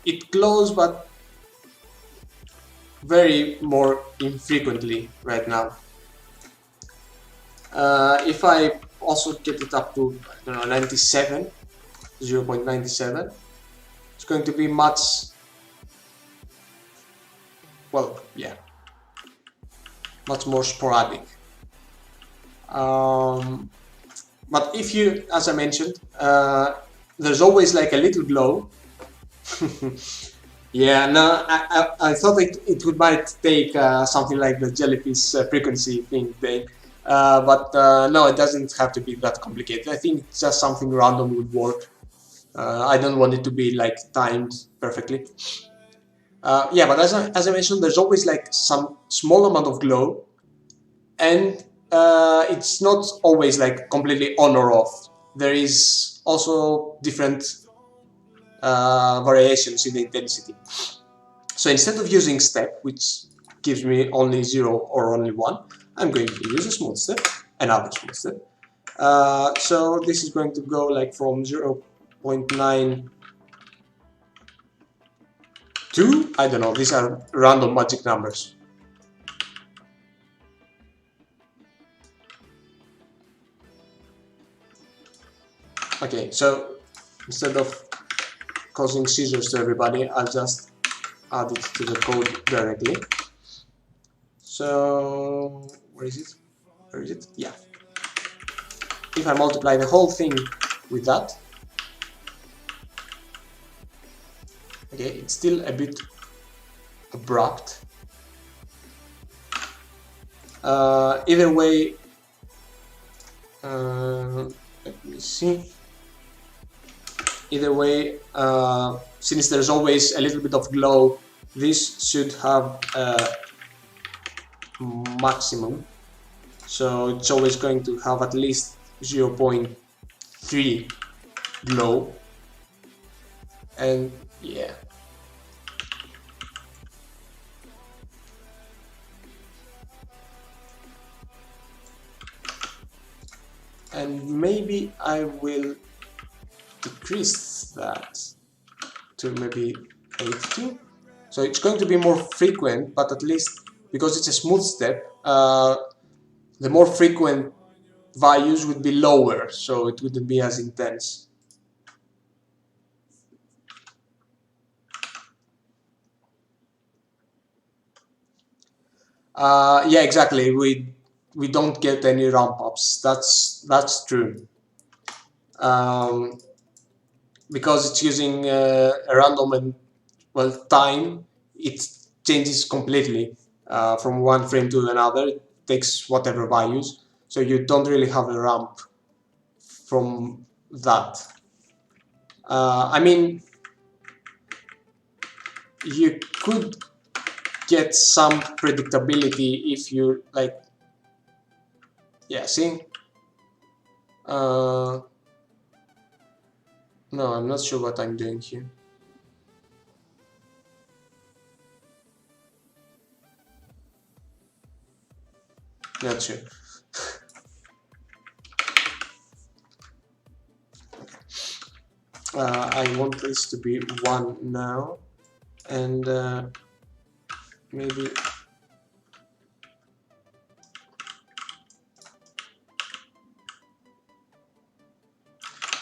it glows, but very more infrequently right now. If I also get it up to, I don't know, 97, 0.97, it's going to be much, well, yeah, much more sporadic. But if you, as I mentioned, there's always like a little glow. Yeah, no, I thought it would might take something like the jellyfish frequency thing, but no, it doesn't have to be that complicated. I think just something random would work. I don't want it to be like timed perfectly. Yeah, but as I mentioned, there's always like some small amount of glow, and it's not always like completely on or off. There is also different variations in the intensity. So instead of using step, which gives me only 0 or only 1, I'm going to use a smooth step, another smooth step. So this is going to go like from 0.9 to, I don't know, these are random magic numbers. Okay, so instead of causing seizures to everybody, I'll just add it to the code directly. So where is it? Where is it? Yeah. If I multiply the whole thing with that, okay, it's still a bit abrupt. Either way, let me see. Either way, since there's always a little bit of glow, this should have a maximum. So it's always going to have at least 0.3 glow. And yeah. And maybe I will decrease that to maybe 80. So it's going to be more frequent, but at least because it's a smooth step, the more frequent values would be lower, so it wouldn't be as intense. Yeah, exactly. We don't get any ramp ups. That's true. Because it's using a random and well time, it changes completely from one frame to another. It takes whatever values, so you don't really have a ramp from that. I mean, you could get some predictability if you like. Yeah, see. No, I'm not sure what I'm doing here. Not sure. I want this to be 1 now, and maybe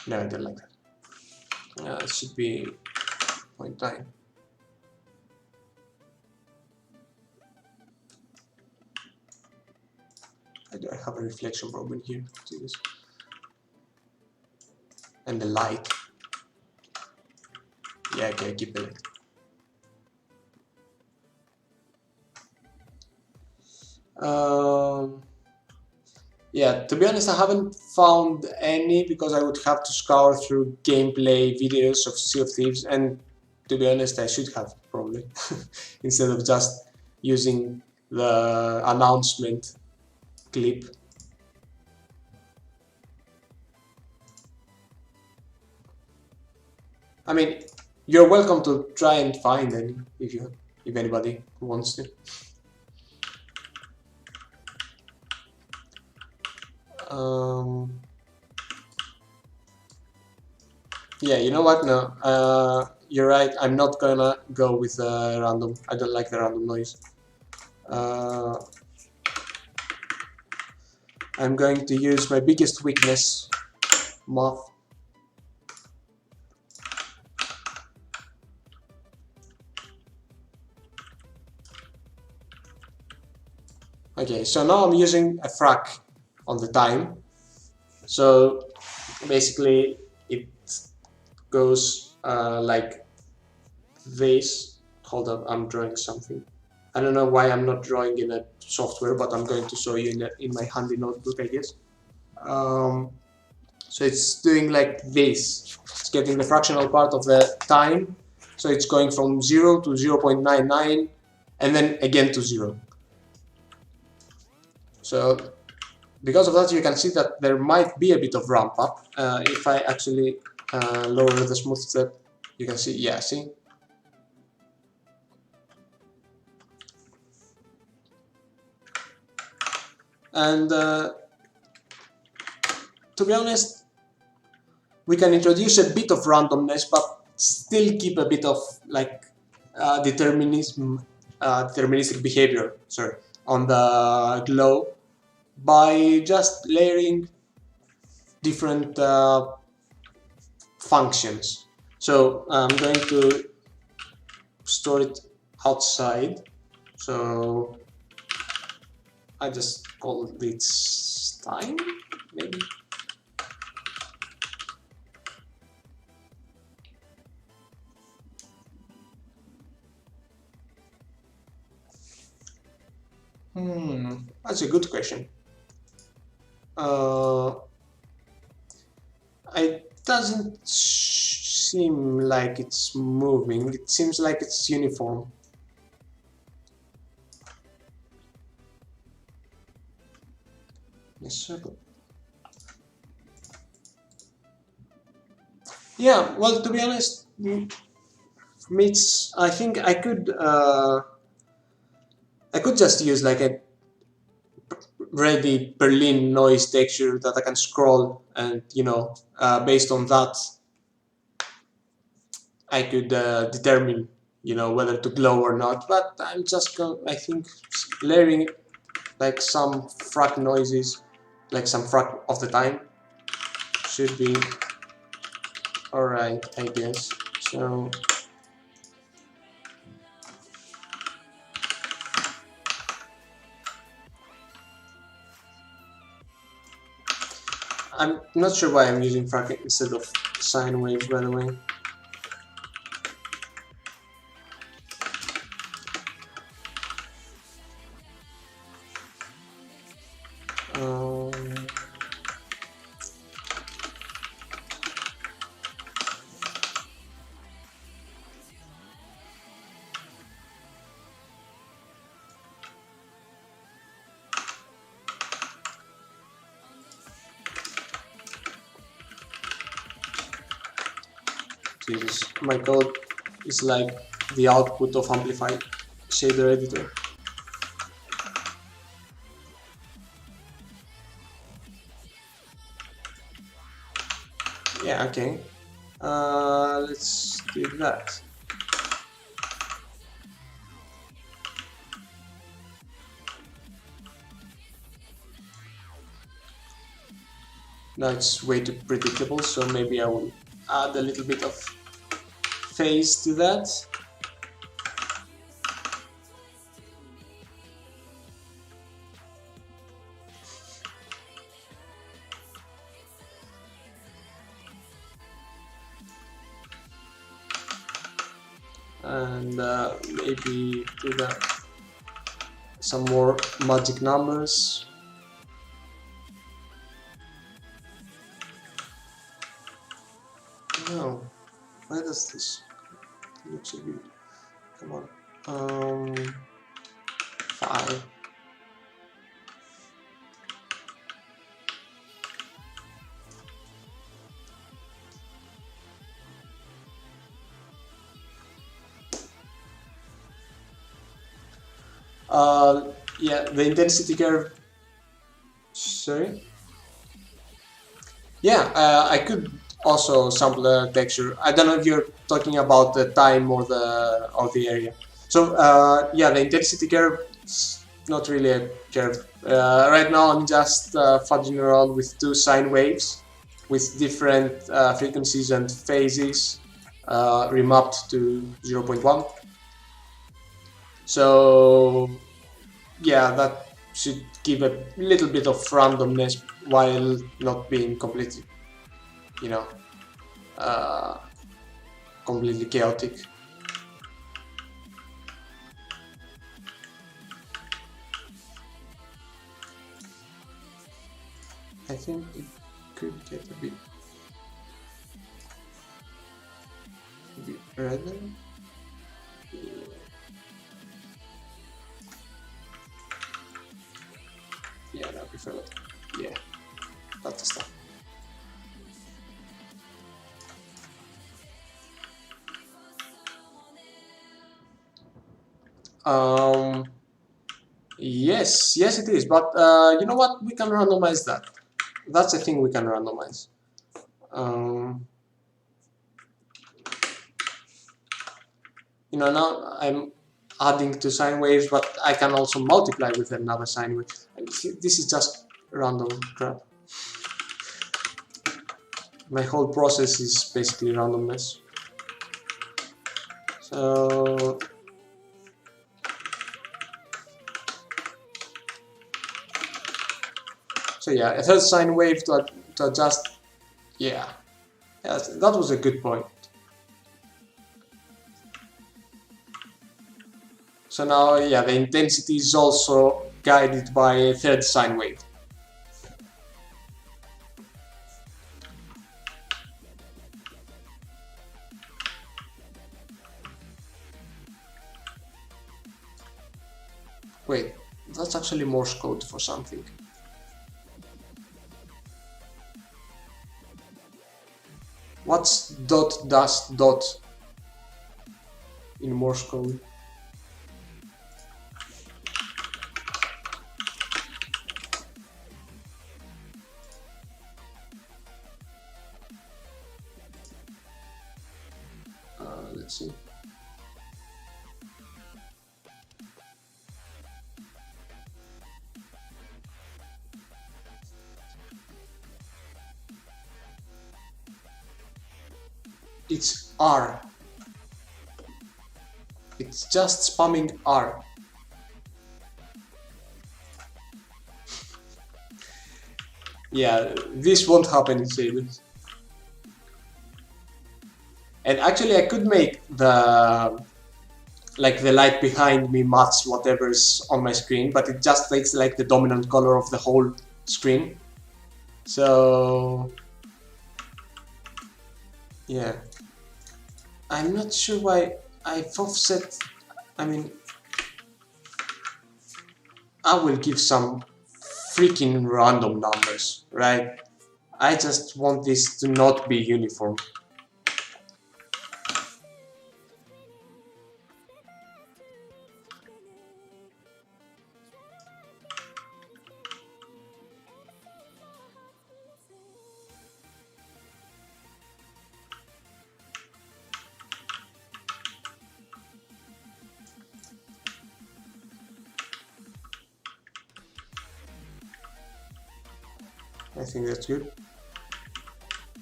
no, I don't like that. It should be 0.9. I have a reflection problem here. See this? And the light. Yeah, okay, keep the light. Yeah, to be honest, I haven't found any because I would have to scour through gameplay videos of Sea of Thieves, and to be honest, I should have probably instead of just using the announcement clip. I mean, you're welcome to try and find any if anybody wants to. Yeah, you know what? No, you're right. I'm not gonna go with random. I don't like the random noise. I'm going to use my biggest weakness, moth. Okay, so now I'm using a frac on the time. So basically it goes like this. Hold up, I'm drawing something. I don't know why I'm not drawing in a software, but I'm going to show you in my handy notebook, I guess. So it's doing like this. It's getting the fractional part of the time. So it's going from 0 to 0.99 and then again to 0. So because of that, you can see that there might be a bit of ramp up. If I actually lower the smooth step, you can see, yeah, see? And to be honest, we can introduce a bit of randomness, but still keep a bit of like deterministic behavior, sorry, on the glow by just layering different functions. So I'm going to store it outside. So I just call it time, maybe. That's a good question. Uh, it doesn't seem like it's moving. It seems like it's uniform. Yes, sir. Yeah, well, to be honest, for me, I think I could just use like a ready Berlin noise texture that I can scroll, and based on that, I could determine whether to glow or not. But I'm just I think layering like some frag noises, like some frag of the time, should be alright, I guess. So I'm not sure why I'm using frag instead of sine waves, by the way. Jesus, my code is like the output of Amplify shader editor. Yeah, okay. Let's do that. That's way too predictable, so maybe I will add a little bit of phase to that. And maybe do that. Some more magic numbers. No, why does this look so good? Come on. 5. Yeah, the intensity curve. Sorry. Yeah, I could also sample the texture. I don't know if you're talking about the time or the area. So yeah, the intensity curve is not really a curve. Right now I'm just fudging around with 2 sine waves with different frequencies and phases remapped to 0.1. So yeah, that should give a little bit of randomness while not being completely, you know, uh, completely chaotic. I think it could get a bit redder. Yeah, I prefer that. Yeah, that's the stuff. Um, yes, it is. But you know what? We can randomize that. That's a thing we can randomize. Now I'm adding to sine waves, but I can also multiply with another sine wave. This is just random crap. My whole process is basically randomness. So yeah, a third sine wave to adjust. Yeah, yes, that was a good point. So now, yeah, the intensity is also guided by a third sine wave. Wait, that's actually Morse code for something. What's dot dash dot in Morse code? Let's see. It's R. It's just spamming R. Yeah, this won't happen in Sabers. And actually I could make the light behind me match whatever's on my screen, but it just takes like the dominant color of the whole screen. So yeah, I'm not sure why I've offset. I mean, I will give some freaking random numbers, right? I just want this to not be uniform. I think that's good.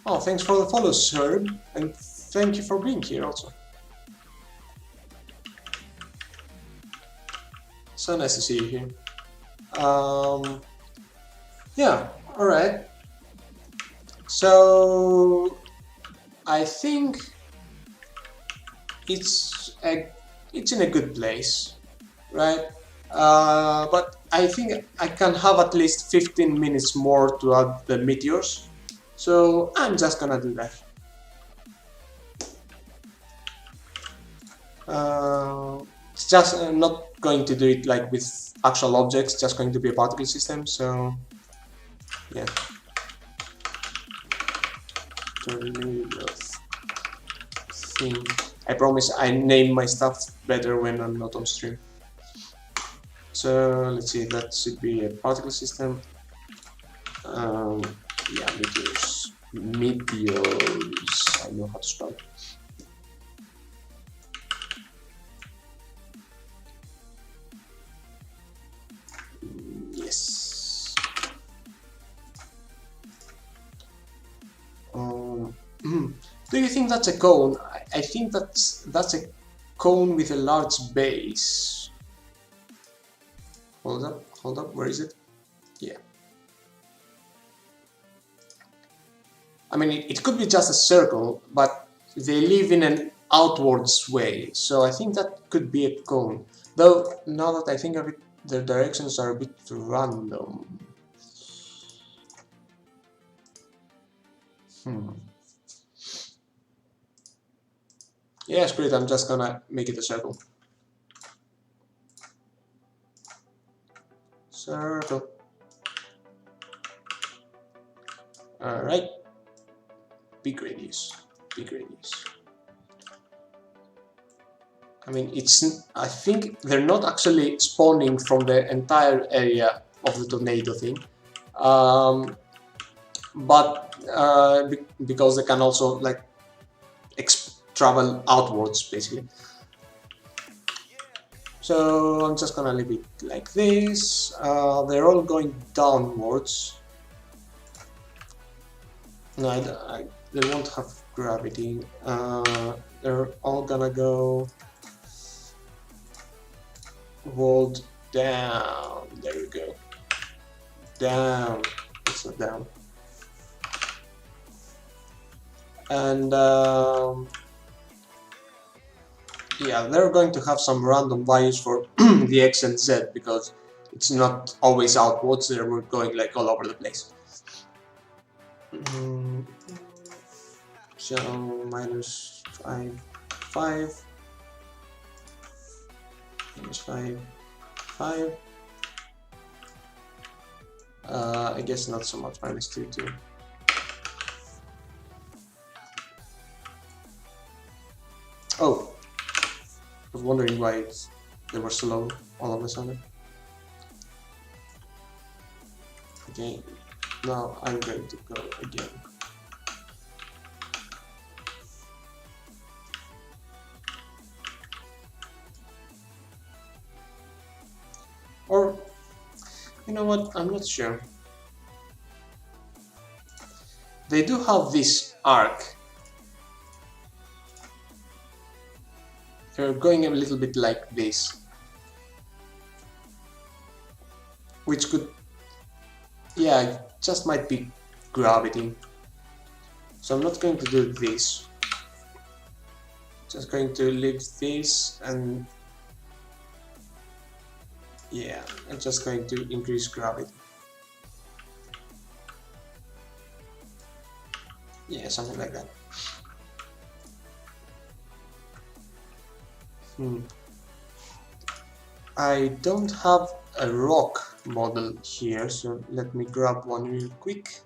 Oh, thanks for the follow, sir, and thank you for being here also. So nice to see you here. Yeah, alright. So I think it's in a good place, right? But I think I can have at least 15 minutes more to add the meteors, so I'm just gonna do that. It's just not going to do it like with actual objects, just going to be a particle system, so yeah. Thing. I promise I name my stuff better when I'm not on stream. So let's see, that should be a particle system. Yeah, meteors. Meteors. I know how to spell. Yes. Do you think that's a cone? I think that's a cone with a large base. Hold up, where is it? Yeah. I mean, it could be just a circle, but they live in an outwards way, so I think that could be a cone. Though, now that I think of it, their directions are a bit random. Yeah, screw it, I'm just gonna make it a circle. Circle. Alright. Big radius. Big radius. I mean, I think they're not actually spawning from the entire area of the tornado thing. But because they can also like travel outwards basically. So I'm just gonna leave it like this. They're all going downwards. No, they won't have gravity. They're all gonna go rolled down. There we go. Down. It's not down. And yeah, they're going to have some random values for the X and Z because it's not always outwards. They're going like all over the place. So minus 5, 5, minus 5, 5. I guess not so much, minus 2, 2. Oh, I was wondering why they were slow all of a sudden. Okay, now I'm going to go again. Or, you know what, I'm not sure. They do have this arc. They're going a little bit like this. Which could, yeah, just might be gravity. So I'm not going to do this. Just going to leave this and yeah, I'm just going to increase gravity. Yeah, something like that. I don't have a rock model here, so let me grab one real quick.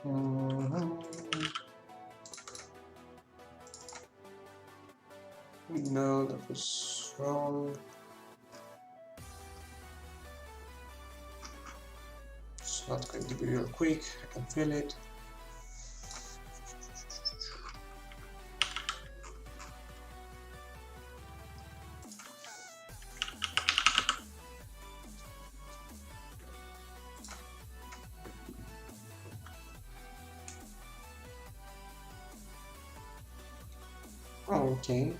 No, that was wrong. It's not going to be real quick, I can feel it. Okay.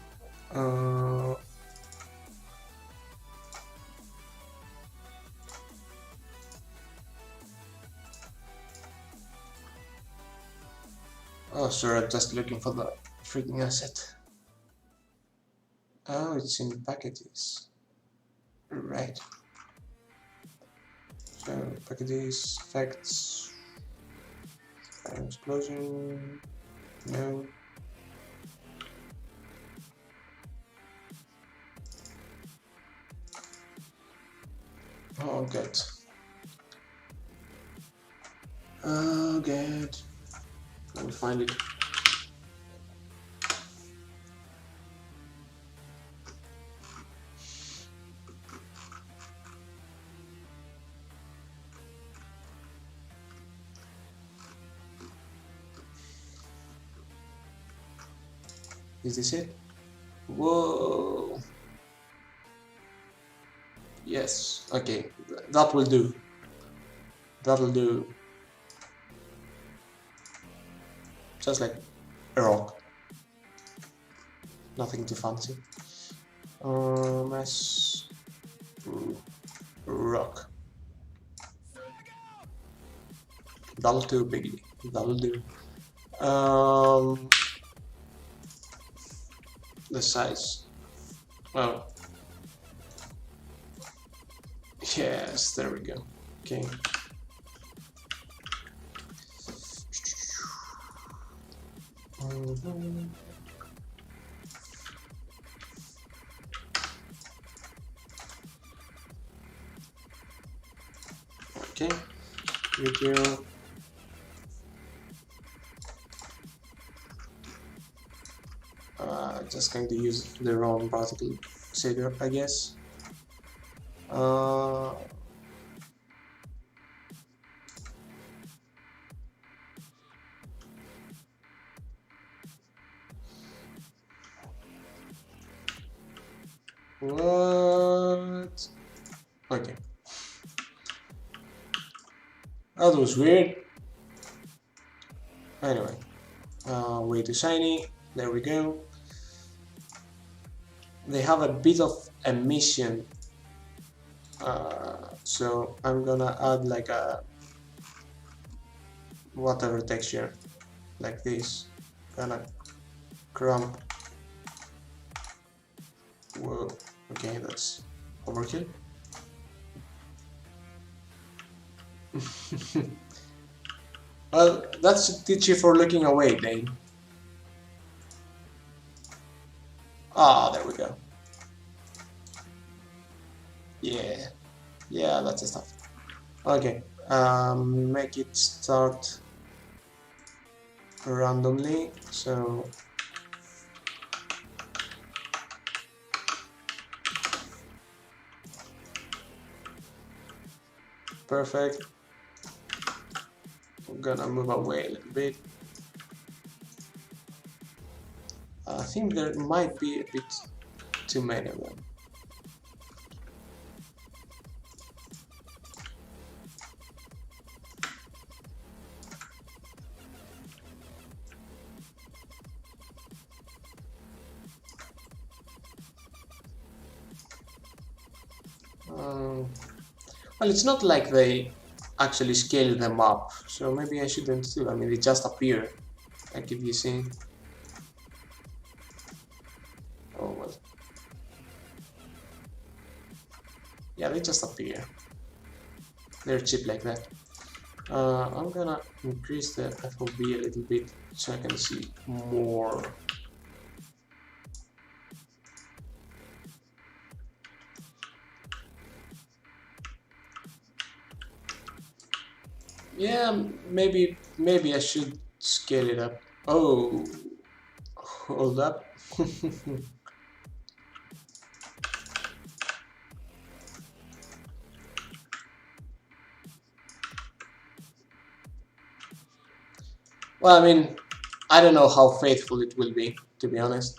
Oh, sorry, I'm just looking for the freaking asset. Oh, it's in packages. Right. So, packages, effects, fire explosion, no. Oh, good. Oh, good. Let me find it. Is this it? Whoa. Yes, okay, that will do. That'll do. Just like a rock. Nothing too fancy. Mass rock. That'll do, biggie. That'll do. The size. Oh. Yes, there we go. Okay. Okay. Video. Just going to use the wrong particle saver, I guess. What? Okay. That was weird. Anyway, way to shiny. There we go. They have a bit of emission, so I'm gonna add like a whatever texture, like this. Gonna crump. Whoa. Okay, that's overkill. Well, that's teach you for looking away, Dane. Ah, there we go. Yeah, yeah, that's the stuff. Okay, make it start randomly. So perfect. I'm gonna move away a little bit. I think there might be a bit too many of them. Well, it's not like they actually scale them up, so maybe I shouldn't do. I mean, they just appear, like if you see. Oh well. Yeah, they just appear. They're cheap like that. I'm gonna increase the FOV a little bit so I can see more. Yeah, maybe I should scale it up. Oh, hold up. Well, I mean, I don't know how faithful it will be, to be honest.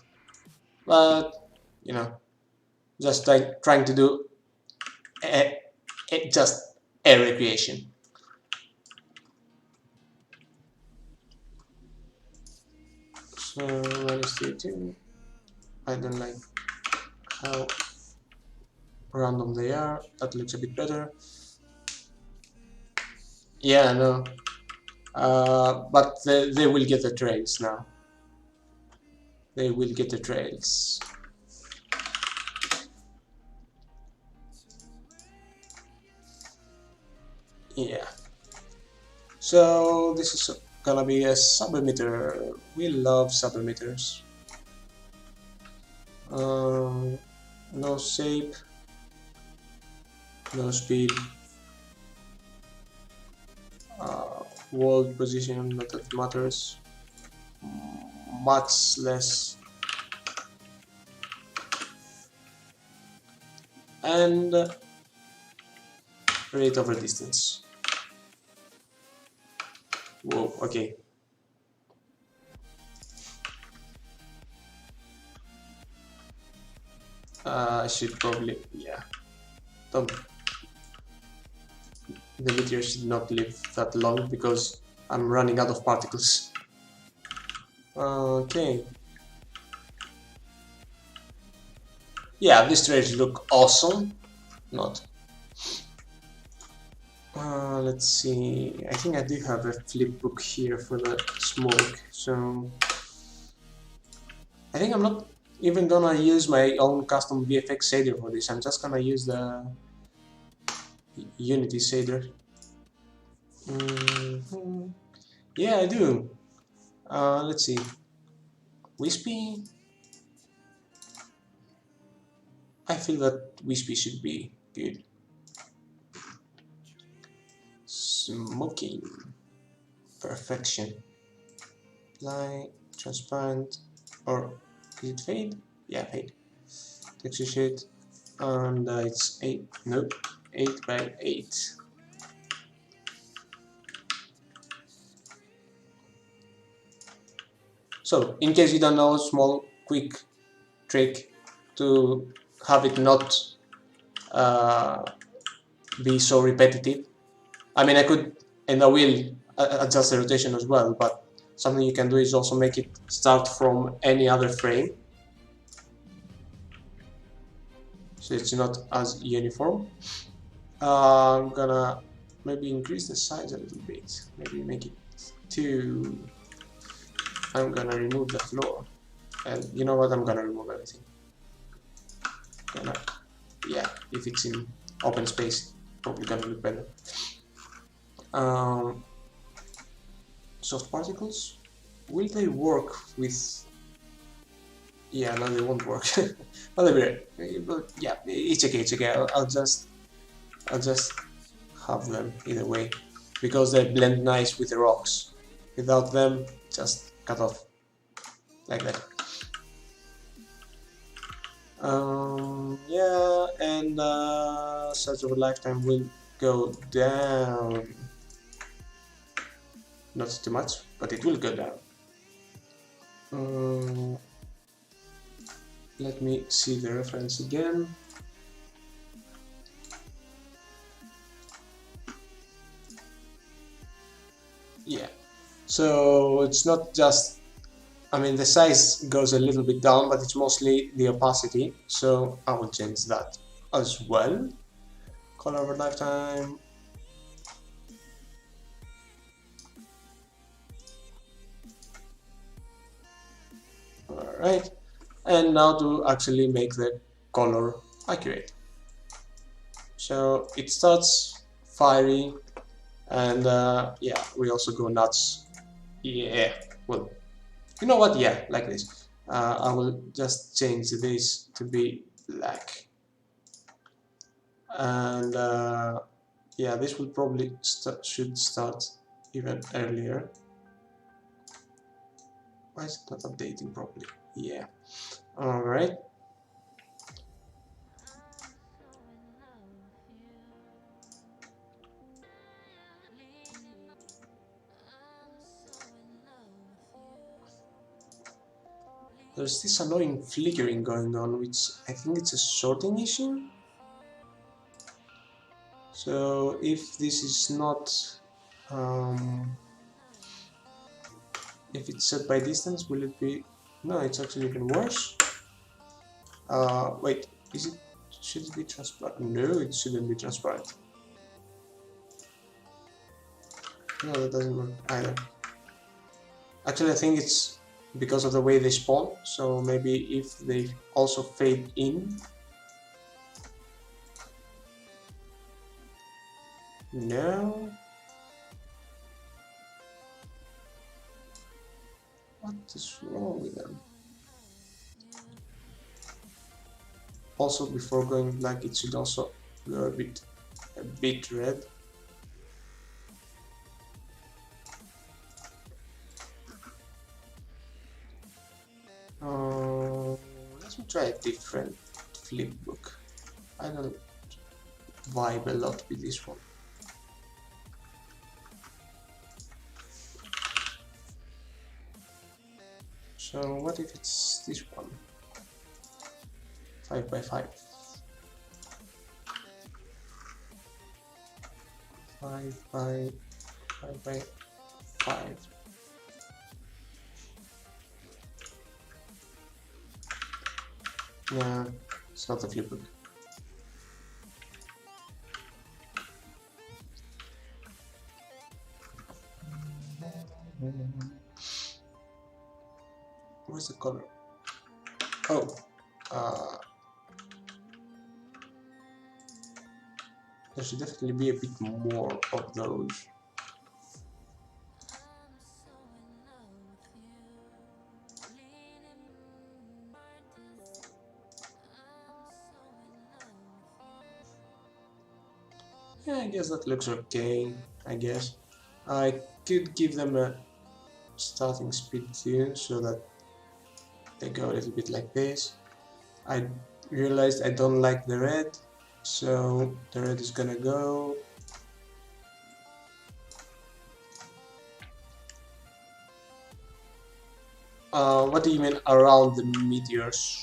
But, you know, just trying to do just a recreation. So, minus 32. I don't like how random they are. That looks a bit better. Yeah, no. But they will get the trails now. They will get the trails. Yeah. So this is gonna be a sub-emitter. We love sub-emitters. No shape, no speed, world position, not that matters. Much less. And rate over distance. Whoa, okay. I should probably, yeah. Don't. The meteor should not live that long because I'm running out of particles. Okay. Yeah, these trails look awesome. Not. Let's see. I think I do have a flip book here for the smoke, so I think I'm not even gonna use my own custom VFX shader for this. I'm just gonna use the Unity shader. Yeah, I do. Let's see. Wispy. I feel that Wispy should be good. Smoking. Perfection. Apply. Transparent. Or is it fade? Yeah, fade. Texture shade. And it's 8. Nope. 8 by 8. So, in case you don't know, small, quick trick to have it not be so repetitive. I mean, I could, and I will adjust the rotation as well, but something you can do is also make it start from any other frame, so it's not as uniform. I'm gonna maybe increase the size a little bit, maybe make it 2. I'm gonna remove the floor, and you know what, I'm gonna remove everything. Yeah, if it's in open space, probably gonna look better. Soft particles, will they work with? Yeah, no, they won't work. Whatever. But yeah, it's okay. It's okay. I'll just have them either way, because they blend nice with the rocks. Without them, just cut off like that. Yeah, and size of a lifetime will go down. Not too much, but it will go down. Let me see the reference again. Yeah, so it's not just, I mean, the size goes a little bit down, but it's mostly the opacity, so I will change that as well. Color over lifetime. Alright, and now to actually make the color accurate. So it starts fiery, and yeah, we also go nuts. Yeah, well, you know what? Yeah, like this. I will just change this to be black, and yeah, this will probably should start even earlier. Why is it not updating properly? Yeah. All right. There's this annoying flickering going on, which I think it's a sorting issue. So if this is not, if it's set by distance, will it be? No, it's actually even worse. Wait, is it? Should it be transparent? No, it shouldn't be transparent. No, that doesn't work either. Actually, I think it's because of the way they spawn. So maybe if they also fade in. No. What is wrong with them? Also, before going black, it should also go a bit red. Let me try a different flip book. I don't vibe a lot with this one. So what if it's this one? 5 by 5. 5 by 5 by 5. Yeah, it's not a flipbook. Where's the color? Oh, there should definitely be a bit more of those. Yeah, I guess that looks okay, I guess. I could give them a starting speed too, so that they go a little bit like this. I realized I don't like the red, so the red is gonna go. What do you mean around the meteors?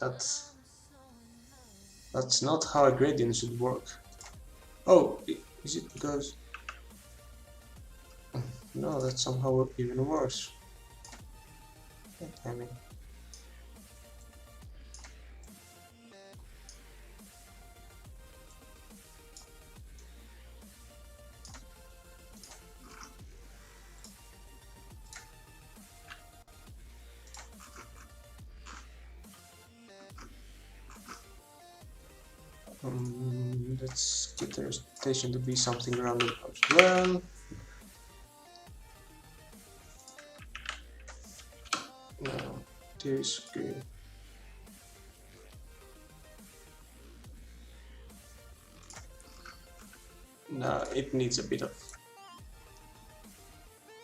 That's that's not how a gradient should work. Oh, is it because... No, that's somehow even worse. I mean, let's get the rotation to be something random as well. No, this green. No, it needs a bit of...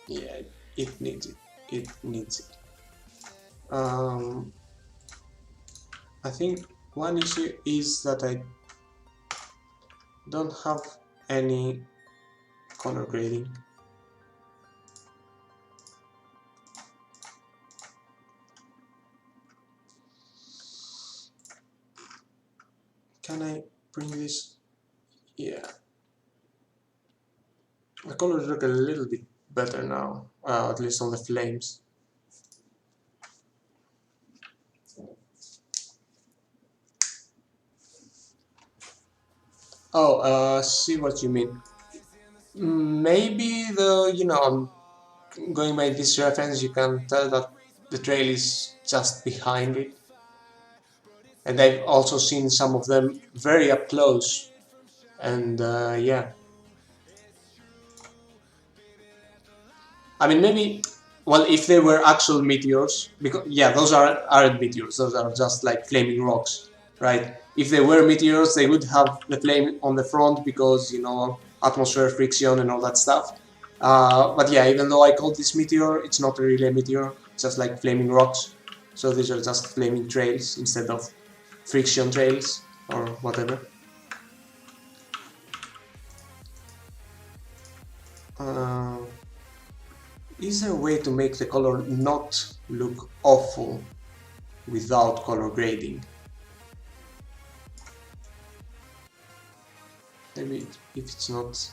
Yeah, it needs it. It needs it. I think one issue is that I don't have any color grading. Can I bring this? Yeah. The colors look a little bit better now, at least on the flames. Oh, see what you mean. Maybe going by this reference, you can tell that the trail is just behind it. And I've also seen some of them very up close. And yeah. I mean, maybe, well, if they were actual meteors, because yeah, those aren't meteors. Those are just like flaming rocks, right? If they were meteors, they would have the flame on the front because atmosphere friction and all that stuff. But yeah, even though I call this meteor, it's not really a meteor. It's just like flaming rocks. So these are just flaming trails instead of friction trails or whatever. Uh, is there a way to make the color not look awful without color grading? Maybe if it's not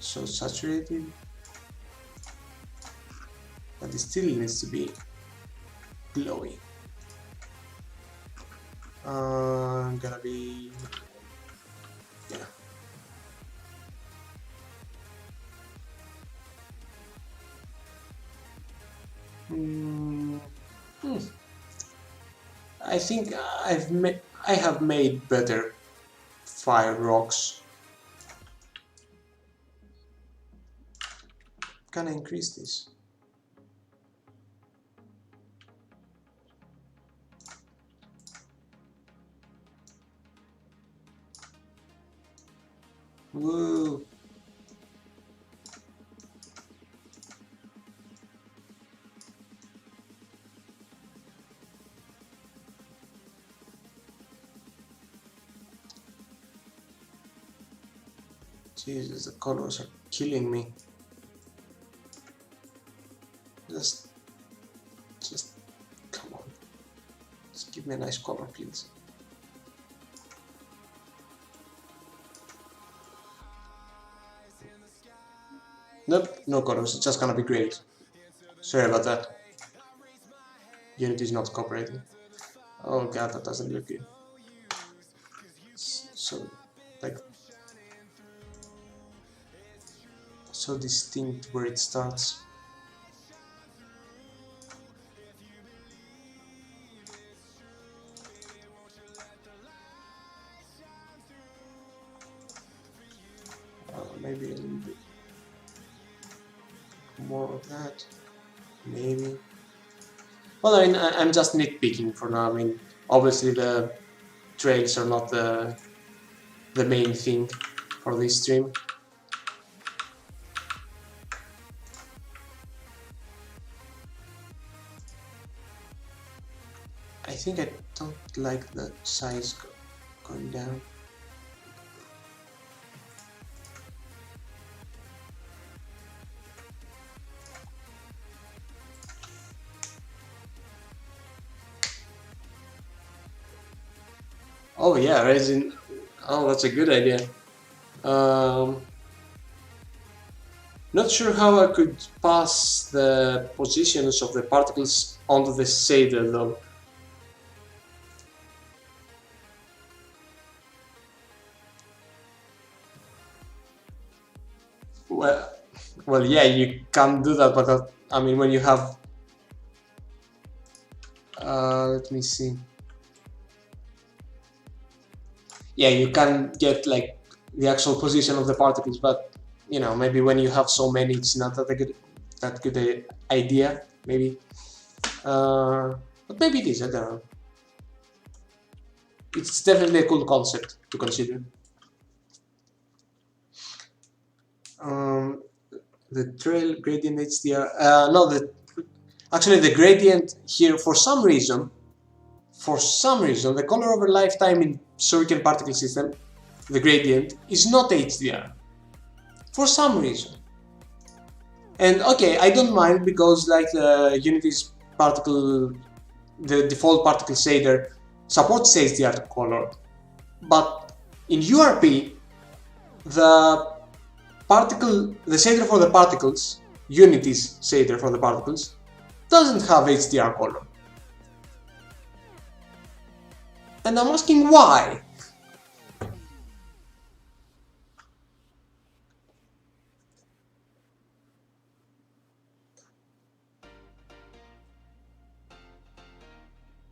so saturated, but it still needs to be glowy. Gonna be, yeah. I think I have made better fire rocks. Can I increase this? Woo! Jesus, the colors are killing me. Just come on. Just give me a nice color, please. Nope, no colors. It's just gonna be great. Sorry about that. Unity is not cooperating. Oh god, that doesn't look good. So, like, so distinct where it starts. Maybe a little bit more of that. Maybe. Well, I mean, I'm just nitpicking for now. I mean, obviously the trails are not the main thing for this stream. I think I don't like the size going down. Oh yeah, resin. Oh, that's a good idea. Um, Not sure how I could pass the positions of the particles onto the shader though. Well, well, yeah, you can do that, but I mean, when you have, let me see. Yeah, you can get like the actual position of the particles, but you know, maybe when you have so many, it's not that good idea. Maybe, but maybe it is. I don't know. It's definitely a cool concept to consider. Um, the trail gradient HDR. No, actually the gradient here for some reason, the color over lifetime in Shuriken particle system, the gradient is not HDR. For some reason. And okay, I don't mind because like Unity's particle, the default particle shader supports HDR color, but in URP, the the shader for the particles, Unity's shader for the particles, doesn't have HDR color. And I'm asking why.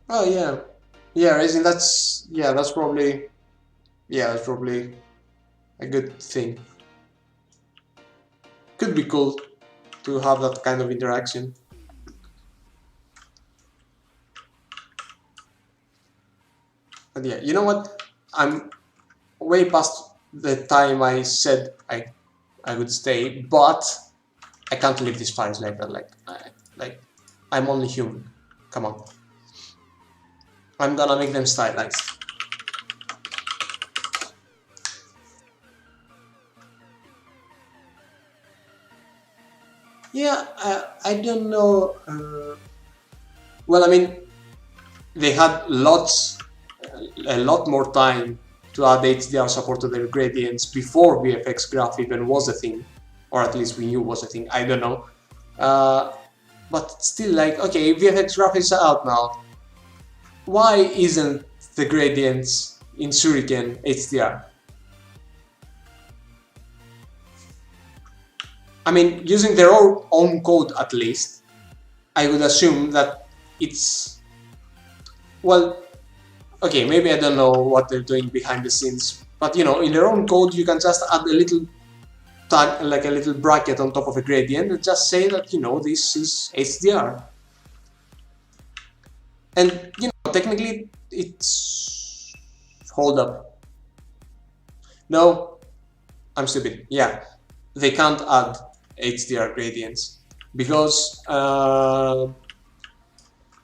Oh yeah, yeah. Resin. That's probably that's probably a good thing. Could be cool to have that kind of interaction. But yeah, you know what? I'm way past the time I said I would stay, but I can't leave these files like that. Like I'm only human. Come on. I'm gonna make them stylized. Yeah, I don't know. Well, I mean, they had a lot more time to add HDR support to their gradients before VFX Graph even was a thing, or at least we knew was a thing. I don't know, uh, but still, like, okay, VFX Graph is out now. Why isn't the gradients in Shuriken HDR? I mean, using their own code at least, I would assume that it's well, okay, maybe I don't know what they're doing behind the scenes, but you know, in their own code, you can just add a little tag, like a little bracket on top of a gradient, and just say that, you know, this is HDR. And, you know, technically, it's... Hold up. No, I'm stupid. Yeah, they can't add HDR gradients because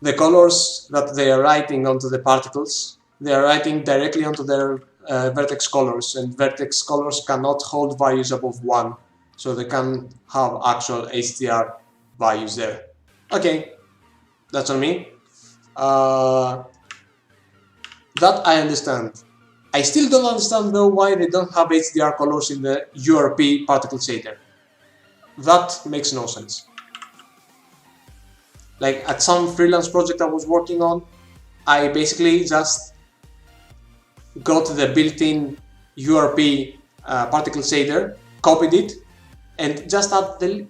the colors that they are writing onto the particles, they are writing directly onto their vertex colors, and vertex colors cannot hold values above 1, so they can have actual HDR values there. Okay, that's on me. Uh, that I understand. I still don't understand though why they don't have HDR colors in the URP particle shader. That makes no sense. Like at some freelance project I was working on, I basically just got the built-in URP particle shader, copied it, and just added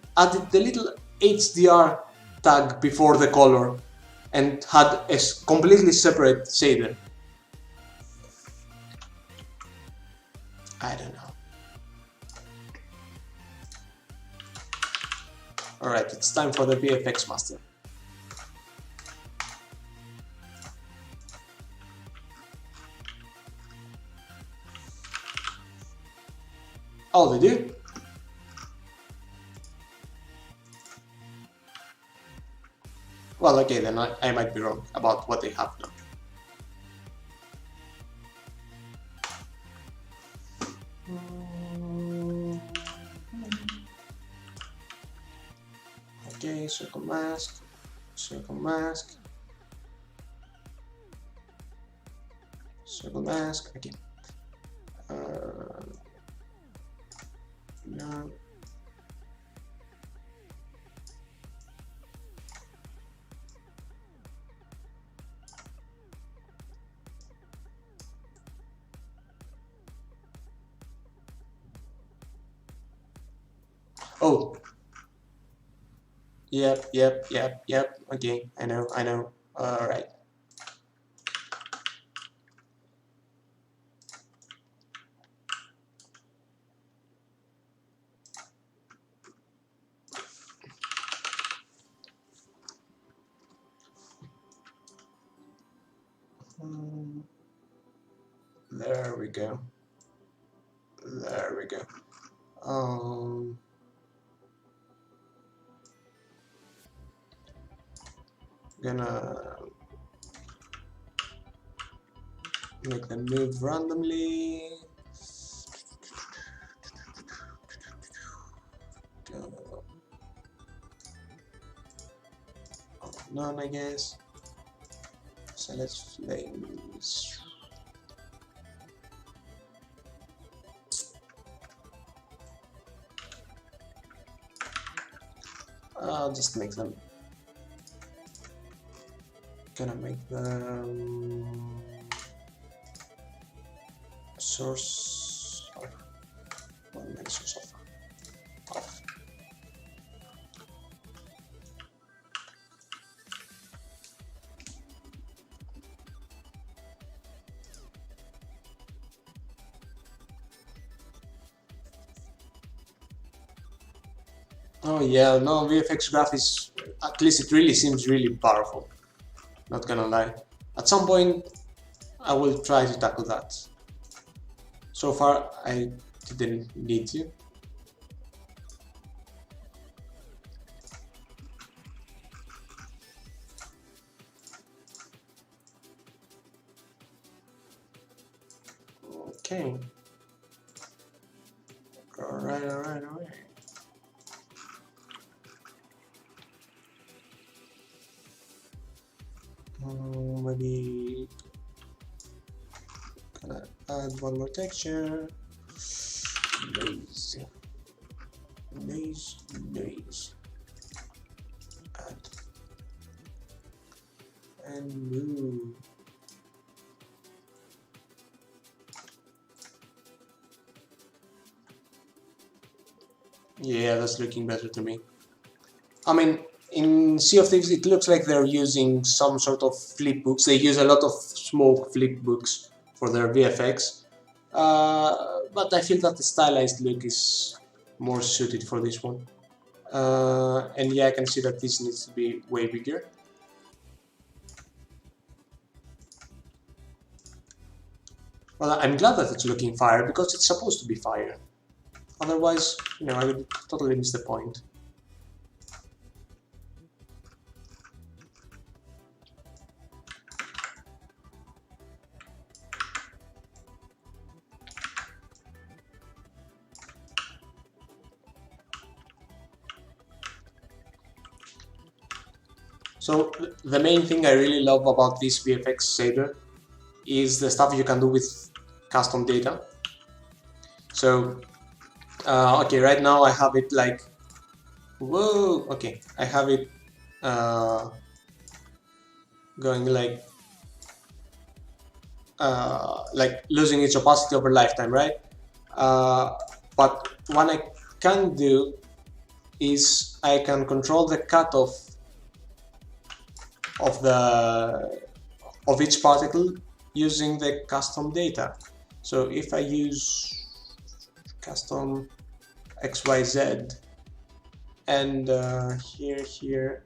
the little HDR tag before the color, and had a completely separate shader. I don't know. Alright, it's time for the VFX master. Oh, they do? Well, okay, then I might be wrong about what they have done. Okay, circle mask, Circle mask, okay. No. Oh, yep. Okay, I know. All right. There we go. There we go. Gonna make them move randomly. None, I guess. Select flames. I'll just make them. Gonna make them source of one make source of off. Oh yeah, no, VFX graph is, at least it really seems really powerful. Not gonna lie. At some point, I will try to tackle that. So far, I didn't need to. Okay. Alright. Maybe gonna add one more texture. Noise. Add and move. Yeah, that's looking better to me. I mean, in Sea of Thieves, it looks like they're using some sort of flipbooks. They use a lot of smoke flipbooks for their VFX, but I feel that the stylized look is more suited for this one. And yeah, I can see that this needs to be way bigger. Well, I'm glad that it's looking fire because it's supposed to be fire. Otherwise, you know, I would totally miss the point. So the main thing I really love about this VFX shader is the stuff you can do with custom data. So, okay, right now I have it like, whoa, okay, I have it going like losing its opacity over lifetime, right? But what I can do is I can control the cutoff of each particle using the custom data. So if I use custom XYZ and here,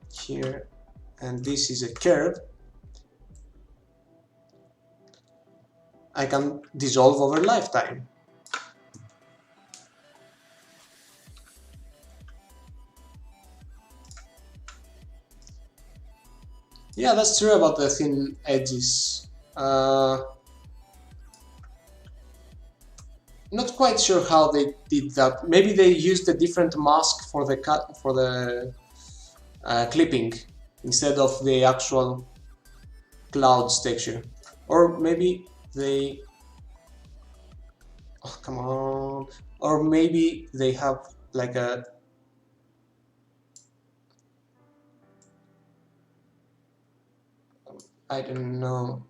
and this is a curve, I can dissolve over lifetime. Yeah, that's true about the thin edges. Not quite sure how they did that. Maybe they used a different mask for the clipping instead of the actual clouds texture, or maybe they... Oh, come on. Or maybe they have like a... I don't know.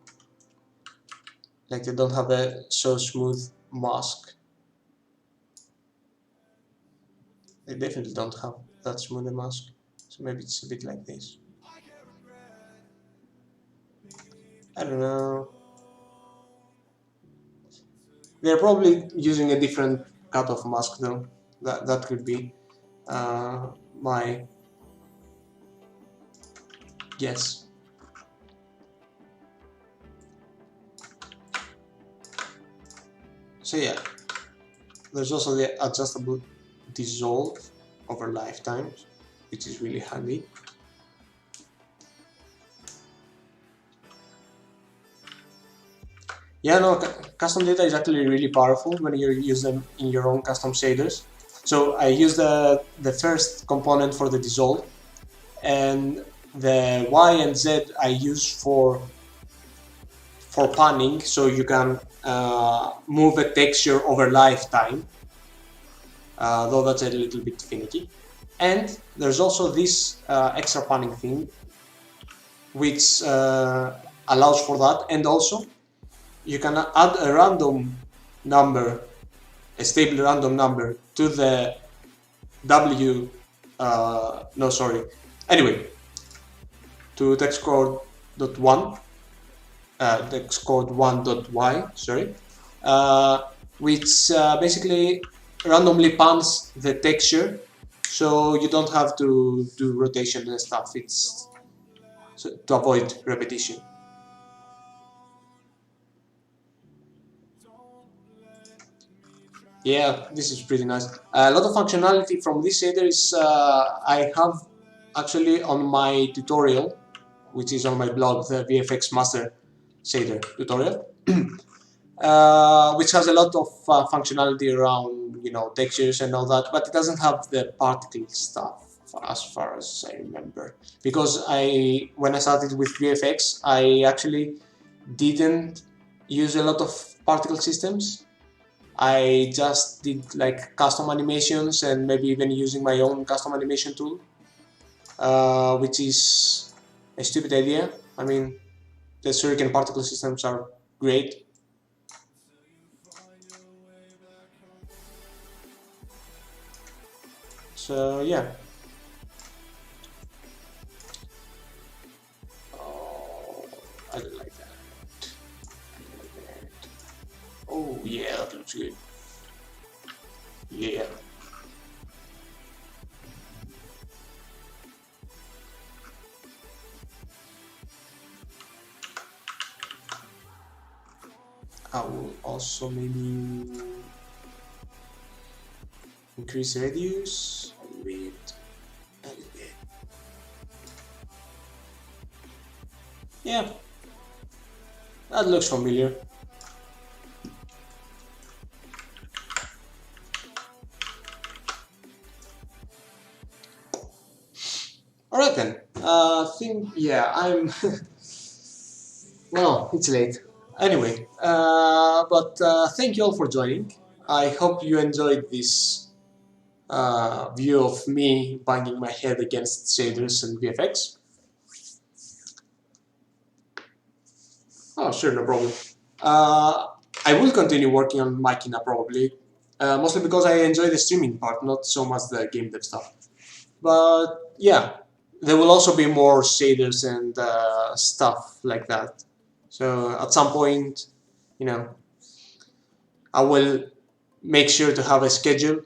Like they don't have a so smooth mask. They definitely don't have that smooth a mask. So maybe it's a bit like this. I don't know. They're probably using a different cut of mask though. That could be my guess. So yeah, there's also the adjustable dissolve over lifetimes, which is really handy. Yeah, no, custom data is actually really powerful when you use them in your own custom shaders. So I use the first component for the dissolve, and the Y and Z I use for panning, so you can move a texture over lifetime, though that's a little bit finicky. And there's also this extra panning thing, which allows for that, and also you can add a random number, a stable random number, to the W, no sorry, anyway, to textcode.1, textcode1.y, sorry, which basically randomly pans the texture, so you don't have to do rotation and stuff. It's so, to avoid repetition. Yeah, this is pretty nice. A lot of functionality from this shader is I have actually on my tutorial, which is on my blog, the VFX Master shader tutorial, which has a lot of functionality around, you know, textures and all that, but it doesn't have the particle stuff as far as I remember. Because when I started with VFX, I actually didn't use a lot of particle systems. I just did like custom animations and maybe even using my own custom animation tool, which is a stupid idea. I mean, the shuriken particle systems are great. So yeah. Oh, I don't like that. I don't like that. Oh yeah, that looks good. Yeah. I will also maybe increase radius a little bit. A little bit. Yeah. That looks familiar. Alright then. I think, yeah, I'm... well, it's late. Anyway, but thank you all for joining. I hope you enjoyed this view of me banging my head against shaders and VFX. Oh, sure, no problem. I will continue working on Machina probably, mostly because I enjoy the streaming part, not so much the game dev stuff. But yeah, there will also be more shaders and stuff like that. So at some point, you know, I will make sure to have a schedule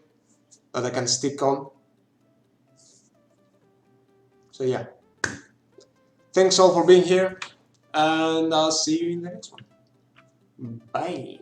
that I can stick on. So yeah, thanks all for being here, and I'll see you in the next one. Bye.